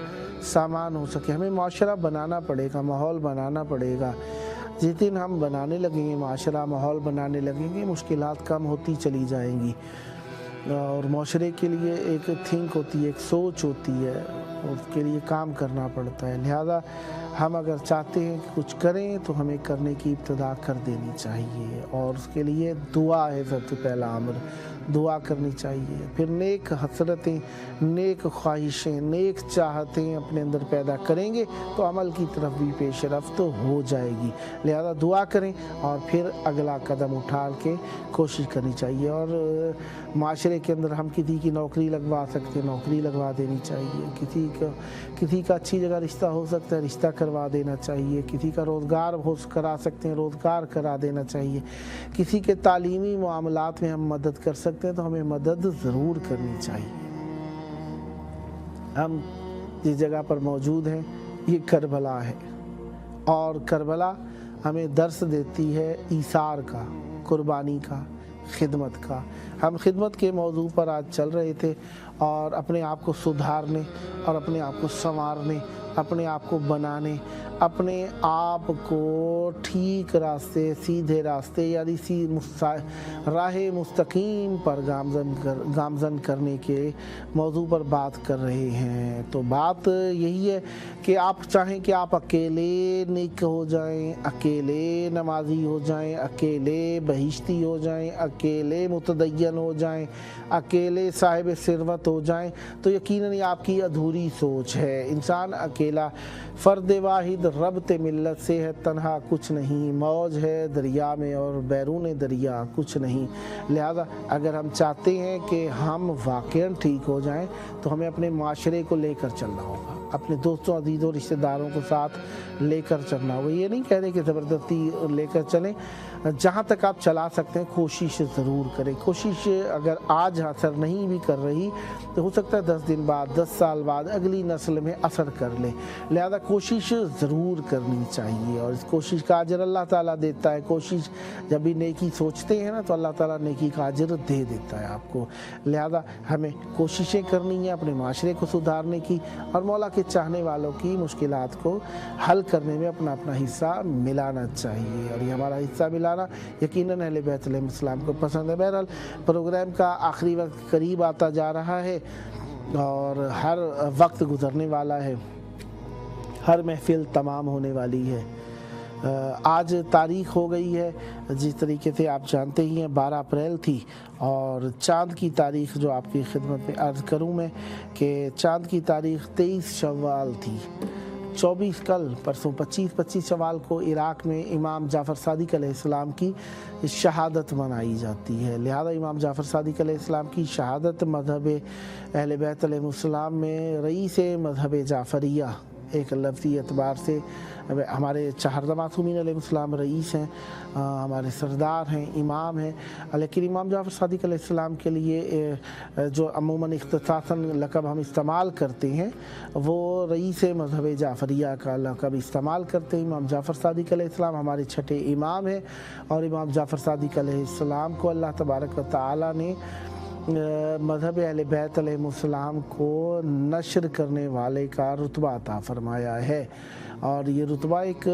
सामान हो सके। हमें माशरा बनाना पड़ेगा, माहौल बनाना पड़ेगा। जिस दिन हम बनाने लगेंगे माशरा, माहौल बनाने लगेंगे, मुश्किलात कम होती चली जाएंगी और माशरे के लिए एक थिंक होती है, एक सोच होती है, उसके लिए काम करना पड़ता है। लिहाजा हम अगर चाहते हैं कि कुछ करें तो हमें करने की इब्तिदा कर देनी चाहिए और उसके लिए दुआ है सबसे पहला अमर, दुआ करनी चाहिए। फिर नेक हसरतें, नेक ख्वाहिशें, नेक चाहतें अपने अंदर पैदा करेंगे तो अमल की तरफ भी पेशरफ्त हो जाएगी। लिहाजा दुआ करें और फिर अगला कदम उठा के कोशिश करनी चाहिए। और माशरे के अंदर हम किसी की नौकरी लगवा सकते हैं, नौकरी लगवा देनी चाहिए। किसी का अच्छी जगह रिश्ता हो सकता है, रिश्ता करवा देना चाहिए। किसी का रोज़गार हो करा सकते हैं, रोज़गार करा देना चाहिए। किसी के तालीमी मामलात में हम मदद कर सकते हैं तो हमें मदद ज़रूर करनी चाहिए। हम जिस जगह पर मौजूद हैं ये करबला है और करबला हमें दर्स देती है ईसार का, कुर्बानी का, खिदमत का। हम खिदमत के मौजू पर आज चल रहे थे और अपने आप को सुधारने और अपने आप को संवारने, अपने आप को बनाने, अपने आप को ठीक रास्ते, सीधे रास्ते यानी राह मुस्तकीम पर गामजन करने के मौजू पर बात कर रहे हैं। तो बात यही है कि आप चाहें कि आप अकेले नेक हो जाएं, अकेले नमाजी हो जाएं, अकेले बहिश्ती हो जाएं, अकेले मुतदय्यन हो जाएं, अकेले साहिब सिरवत हो जाएं, तो यकीनन ये आपकी अधूरी सोच है। इंसान अकेला फ़र्द वाहिद रब्त मिल्लत से है तन्हा कुछ नहीं, मौज है दरिया में और बैरून दरिया कुछ नहीं। लिहाजा अगर हम चाहते हैं कि हम वाक़ई ठीक हो जाएं तो हमें अपने माशरे को लेकर चलना होगा, अपने दोस्तों अजीज़ों रिश्तेदारों को साथ लेकर चलना होगा। ये नहीं कह रहे कि ज़बरदस्ती लेकर चलें, जहाँ तक आप चला सकते हैं कोशिश ज़रूर करें। कोशिश अगर आज असर नहीं भी कर रही तो हो सकता है 10 दिन बाद, 10 साल बाद अगली नस्ल में असर कर ले। लिहाजा कोशिश ज़रूर करनी चाहिए और इस कोशिश का अजर अल्लाह ताला देता है। कोशिश जब भी नेकी सोचते हैं ना तो अल्लाह ताला नेकी का अजर दे देता है आपको। लिहाजा हमें कोशिशें करनी है अपने माशरे को सुधारने की और मौला के चाहने वालों की मुश्किलात को हल करने में अपना अपना हिस्सा मिलाना चाहिए और ये हमारा हिस्सा मिलाना यकीनन अहले बैत अलैहिस्सलाम को पसंद है। बहरहाल प्रोग्राम का आखिरी वक्त करीब आता जा रहा है और हर वक्त गुजरने वाला है, हर महफिल तमाम होने वाली है। आज तारीख हो गई है, जिस तरीके से आप जानते ही हैं 12 अप्रैल थी और चाँद की तारीख जो आपकी खिदमत में अर्ज़ करूं मैं कि चाँद की तारीख 23 शव्वाल थी। 24 कल परसों 25 शव्वाल को इराक़ में इमाम जाफ़र सादिक़ अलैहिस्सलाम की शहादत मनाई जाती है। लिहाजा इमाम जाफ़र सादिक़ अलैहिस्सलाम की शहादत मज़हब अहले बैत अलैहिस्सलाम में रईस मज़हब जाफ़रिया एक लफ्ज़ी एतबार से हमारे चहारदा मासूमीन अलैहिस्सलाम रईस हैं, हमारे सरदार हैं, इमाम हैं। लेकिन इमाम जाफ़र सादिक़ अलैहिस्सलाम के लिए जो अमूमन इख्तिसासन लक़ब हम इस्तेमाल करते हैं वो रईस मज़हब जाफ़रिया का लक़ब इस्तेमाल करते हैं। इमाम जाफ़र सादिक़ अलैहिस्सलाम हमारे छठे इमाम हैं और इमाम जाफ़र सादिक़ अलैहिस्सलाम को अल्लाह तबारक व तआला ने मज़हब अहले बैत अलैहिस्सलाम को नशर करने वाले का रुतबा अता फरमाया है और ये रुतबा एक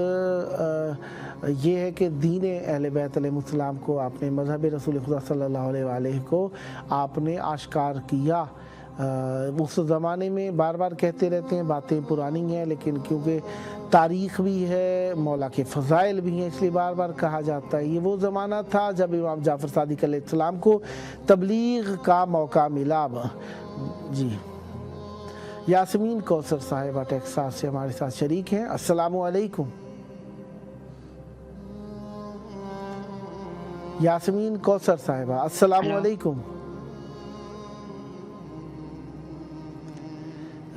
ये है कि दीन अहले बैत अलैहिस्सलाम को आपने मज़हब रसूल खुदा सल्लल्लाहु अलैहि वसल्लम को आपने आश्कार किया। उस ज़माने में बार बार कहते रहते हैं बातें पुरानी हैं, लेकिन क्योंकि तारीख़ भी है, मौला के फ़ज़ाइल भी हैं, इसलिए बार बार कहा जाता है। ये वो ज़माना था जब इमाम जाफ़र सादिक़ अलैहिस्सलाम को तबलीग का मौका मिला। जी यास्मीन कौसर साहिबा टेक्सास से हमारे साथ शरीक हैं। अस्सलामु अलैकुम। यास्मीन कौसर साहिबा अस्सलामु अलैकुम।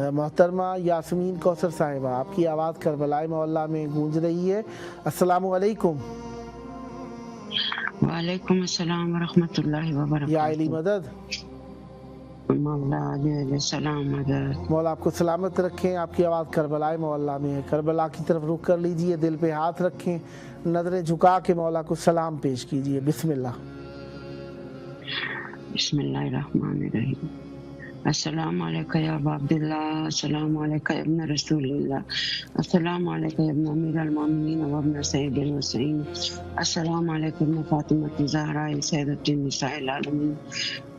मोहतरमा यास्मीन कौसर साहिबा आपकी आवाज़ करबला मोहल्ला में गूंज रही है। अस्सलामु अलैकुम। वालेकुम अस्सलाम व रहमतुल्लाहि व बरकातहू। या अली मदद। मौला आपको सलामत रखें। आपकी आवाज़ करबला मोहल्ला में है, करबला की तरफ रुख कर लीजिए, दिल पे हाथ रखें, नज़रें झुका के मौला को सलाम पेश कीजिए। बिस्मिल्लाह। बिस्मिल्लाहिर्रहमानिर्रहीम। अस्सलामु अलैका या अबा अब्दुल्लाह, अस्सलामु अलैका या इब्न रसूलिल्लाह, अस्सलामु अलैका या इब्न अमीरुल मोमिनीन व इब्न सय्यिदिल मुरसलीन, अस्सलामु अलैका इब्न फातिमत ज़हरा सय्यदतुन निसाइल आलमीन,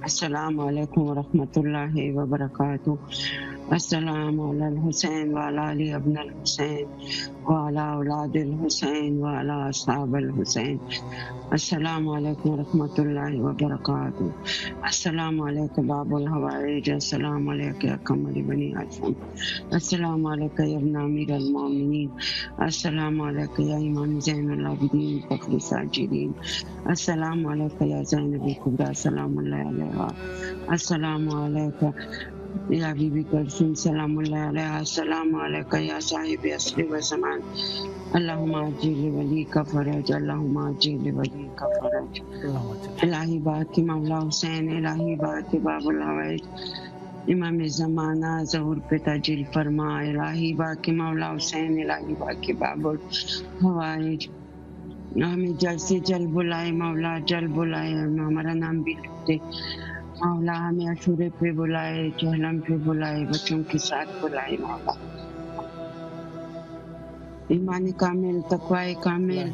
अस्सलामु अलैकुम व रहमतुल्लाहि व बरकातहू। अस्सलामु अलल हुसैन व अला अली इब्नुल हुसैन व अला औलादिल हुसैन व अला अस्हाबिल हुसैन। अस्सलामु अलैकुम रहमतुल्लाहि व बरकातहू। अस्सलामु अलैका बाबुल हवाइज, अस्सलामु अलैका या कमर बनी हाशिम, अस्सलामु अलैका या इब्न अमीरुल मोमिनीन, अस्सलामु अलैका या इमाम ज़ैनुल आबिदीन फ़ख्र साजिदीन, अस्सलामु अलैका या ज़ैनब कुबरा सलामुल्लाहि अलैहा, अस्सलामु अलैका या बीबी कुलसूम सलामुल्लाहि अलैहा, अस्सलामु अलैका या साहिब असर व ज़मान, अल्लाहुम्मा अज्जिल वली का फरज, अल्लाहुम्मा अज्जिल वली का फरज। इलाही बात की मौला हुसैन, इलाही बात के बाबुल हवाइज, इमाम ज़माना ज़हूर पे ताजिल फरमा। इलाही बात के मौला हुसैन, इलाही बात के बाबुल हवाइज, हमें जल्द से जल्द बुलाए मौला, जल्द बुलाए, हमारा नाम भी लिख दे मौला, हमें अशूरे पे बुलाए, जहलम पे बुलाए, बच्चों के साथ बुलाए मौला। ईमान कामिल, तक़वा कामिल,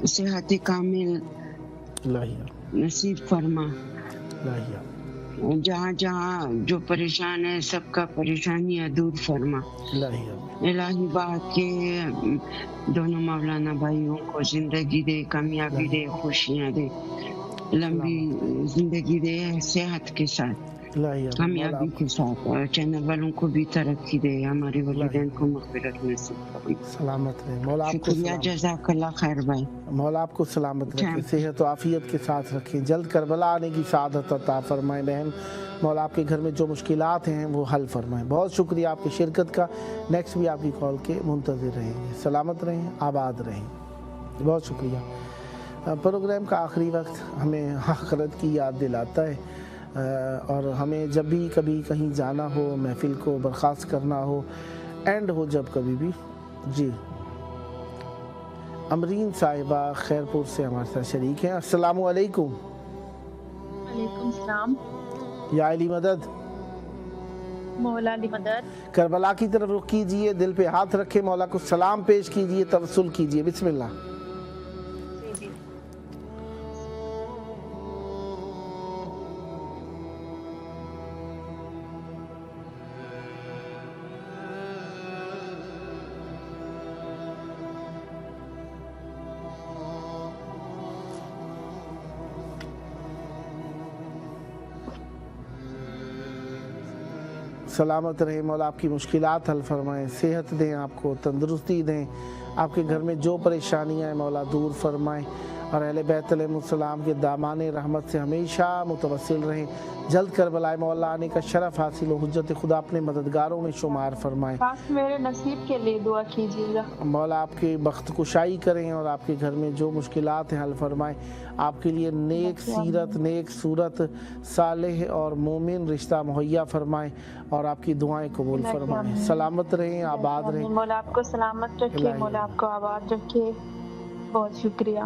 सेहत कामिल नसीब फरमा। जहाँ जहाँ जो परेशान है सबका परेशानियाँ दूर फरमा। इलाही बात के दोनों मौलाना भाइयों को जिंदगी दे, कामयाबी दे, खुशियाँ दे, लंबी जिंदगी दे, सेहत के साथ, कामयाबी के साथ, और चैनल वालों को भी तरक्की दे, हमारे वालिदैन को मग़फ़िरत नसीब करे। सलामत रहे मौला आपको। शुक्रिया, जज़ाकल्लाह खैर भाई। मौला आपको सलामत रखे, सेहत और आफियत के साथ रखें, जल्द करबला आने की सआदत अता फरमाए। बहन मौला आपके घर में जो मुश्किलात हैं वो हल फरमाए। बहुत शुक्रिया आपकी शिरकत का। नेक्स्ट भी आपकी कॉल के मुंतज़िर रहेंगे। सलामत रहें, आबाद रहें। بہت شکریہ. پروگرام کا آخری وقت ہمیں آخرت کی یاد دلاتا ہے اور ہمیں جب بھی کبھی کہیں جانا ہو, محفل کو برخاست کرنا ہو, اینڈ ہو جب کبھی بھی. جی امرین صاحبہ خیرپور سے ہمارے ساتھ شریک ہیں. السلام علیکم. وعلیکم السلام. یا علی مدد, مولا علی مدد. کربلا کی طرف رخ کیجئے, دل پہ ہاتھ رکھے, مولا کو سلام پیش کیجئے, توسل کیجئے. بسم اللہ. جی سلامت رہیں, مولا آپ کی مشکلات حل فرمائیں, صحت دیں, آپ کو تندرستی دیں, آپ کے گھر میں جو پریشانیاں ہیں مولا دور فرمائیں, اور اہل بیت علیہ السلام کے دامان رحمت سے ہمیشہ متوسل رہیں. جلد کربلا مولا آنے کا شرف حاصل ہو, حجت خدا اپنے مددگاروں میں شمار فرمائیں. خاص میرے نصیب کے لیے دعا کیجیے گا. مولا آپ کے بخت کشائی کریں اور آپ کے گھر میں جو مشکلات ہیں حل فرمائیں. آپ کے لیے نیک سیرت, نیک صورت, صالح اور مومن رشتہ مہیا فرمائیں اور آپ کی دعائیں قبول فرمائیں. سلامت رہیں, آباد رہیں. مولا آپ کو سلامت رکھے, مولا آپ کو آباد رکھے. بہت شکریہ.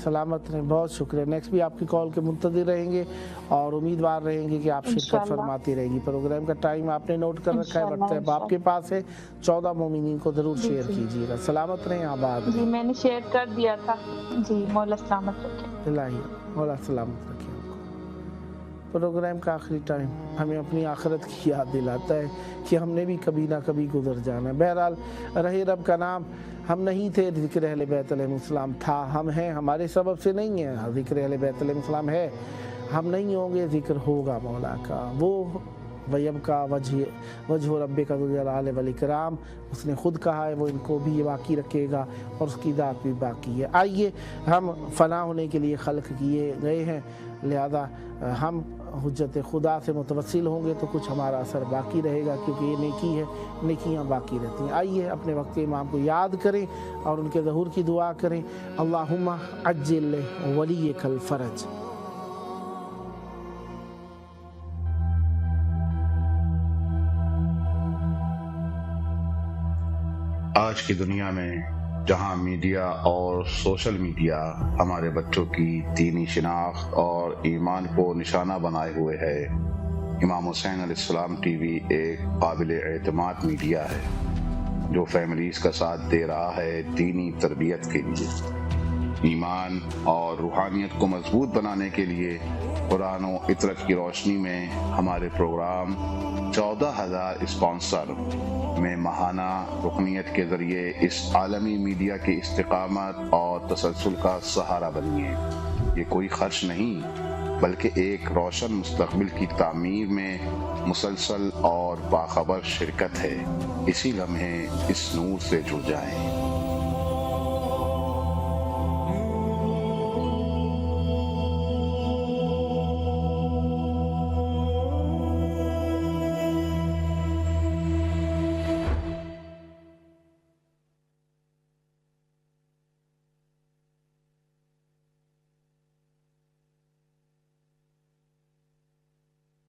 سلامت رہیں, بہت شکریہ. نیکسٹ بھی آپ کی کال کے منتظر رہیں گے اور امیدوار رہیں گے کہ آپ شرکت فرماتی رہیں گی. پروگرام کا ٹائم آپ نے نوٹ کر رکھا ہے, وقت ہے آپ کے پاس ہے. 14 مومنین کو ضرور شیئر کیجیے گا. سلامت رہیں, آباد رہیں. جی میں نے شیئر کر دیا تھا. جی مولا سلامت رکھے. الہی مولا سلامت رکھے. پروگرام کا آخری ٹائم ہمیں اپنی آخرت کی یاد دلاتا ہے کہ ہم نے بھی کبھی نہ کبھی گزر جانا ہے. بہرحال رہے رب کا نام, ہم نہیں تھے, ذکر اہل بیت علیہ السلام تھا. ہم ہیں, ہمارے سبب سے نہیں ہے, ذکر اہل بیت علیہ السلام ہے. ہم نہیں ہوں گے, ذکر ہوگا مولا کا. وہ وَيَبْقَى وَجْهُ رَبِّكَ ذُو الْجَلَالِ وَالْإِكْرَامِ, اس نے خود کہا ہے وہ ان کو بھی باقی رکھے گا اور اس کی ذات بھی باقی ہے. آئیے, ہم فنا ہونے کے لیے خلق کیے گئے ہیں, لہذا ہم حجت خدا سے متوسل ہوں گے تو کچھ ہمارا اثر باقی رہے گا, کیونکہ یہ نیکی ہے, نیکیاں باقی رہتی ہیں. آئیے اپنے وقت کے امام کو یاد کریں اور ان کے ظہور کی دعا کریں. اللہم عجل ولیک الفرج. آج کی دنیا میں جہاں میڈیا اور سوشل میڈیا ہمارے بچوں کی دینی شناخت اور ایمان کو نشانہ بنائے ہوئے ہے, امام حسین علیہ السلام ٹی وی ایک قابل اعتماد میڈیا ہے جو فیملیز کا ساتھ دے رہا ہے دینی تربیت کے لیے. ایمان اور روحانیت کو مضبوط بنانے کے لیے قرآن و عطرت کی روشنی میں ہمارے پروگرام 14,000 اسپانسر میں ماہانہ رکنیت کے ذریعے اس عالمی میڈیا کی استقامت اور تسلسل کا سہارا بنیے. یہ کوئی خرچ نہیں بلکہ ایک روشن مستقبل کی تعمیر میں مسلسل اور باخبر شرکت ہے. اسی لمحے اس نور سے جڑ جائیں.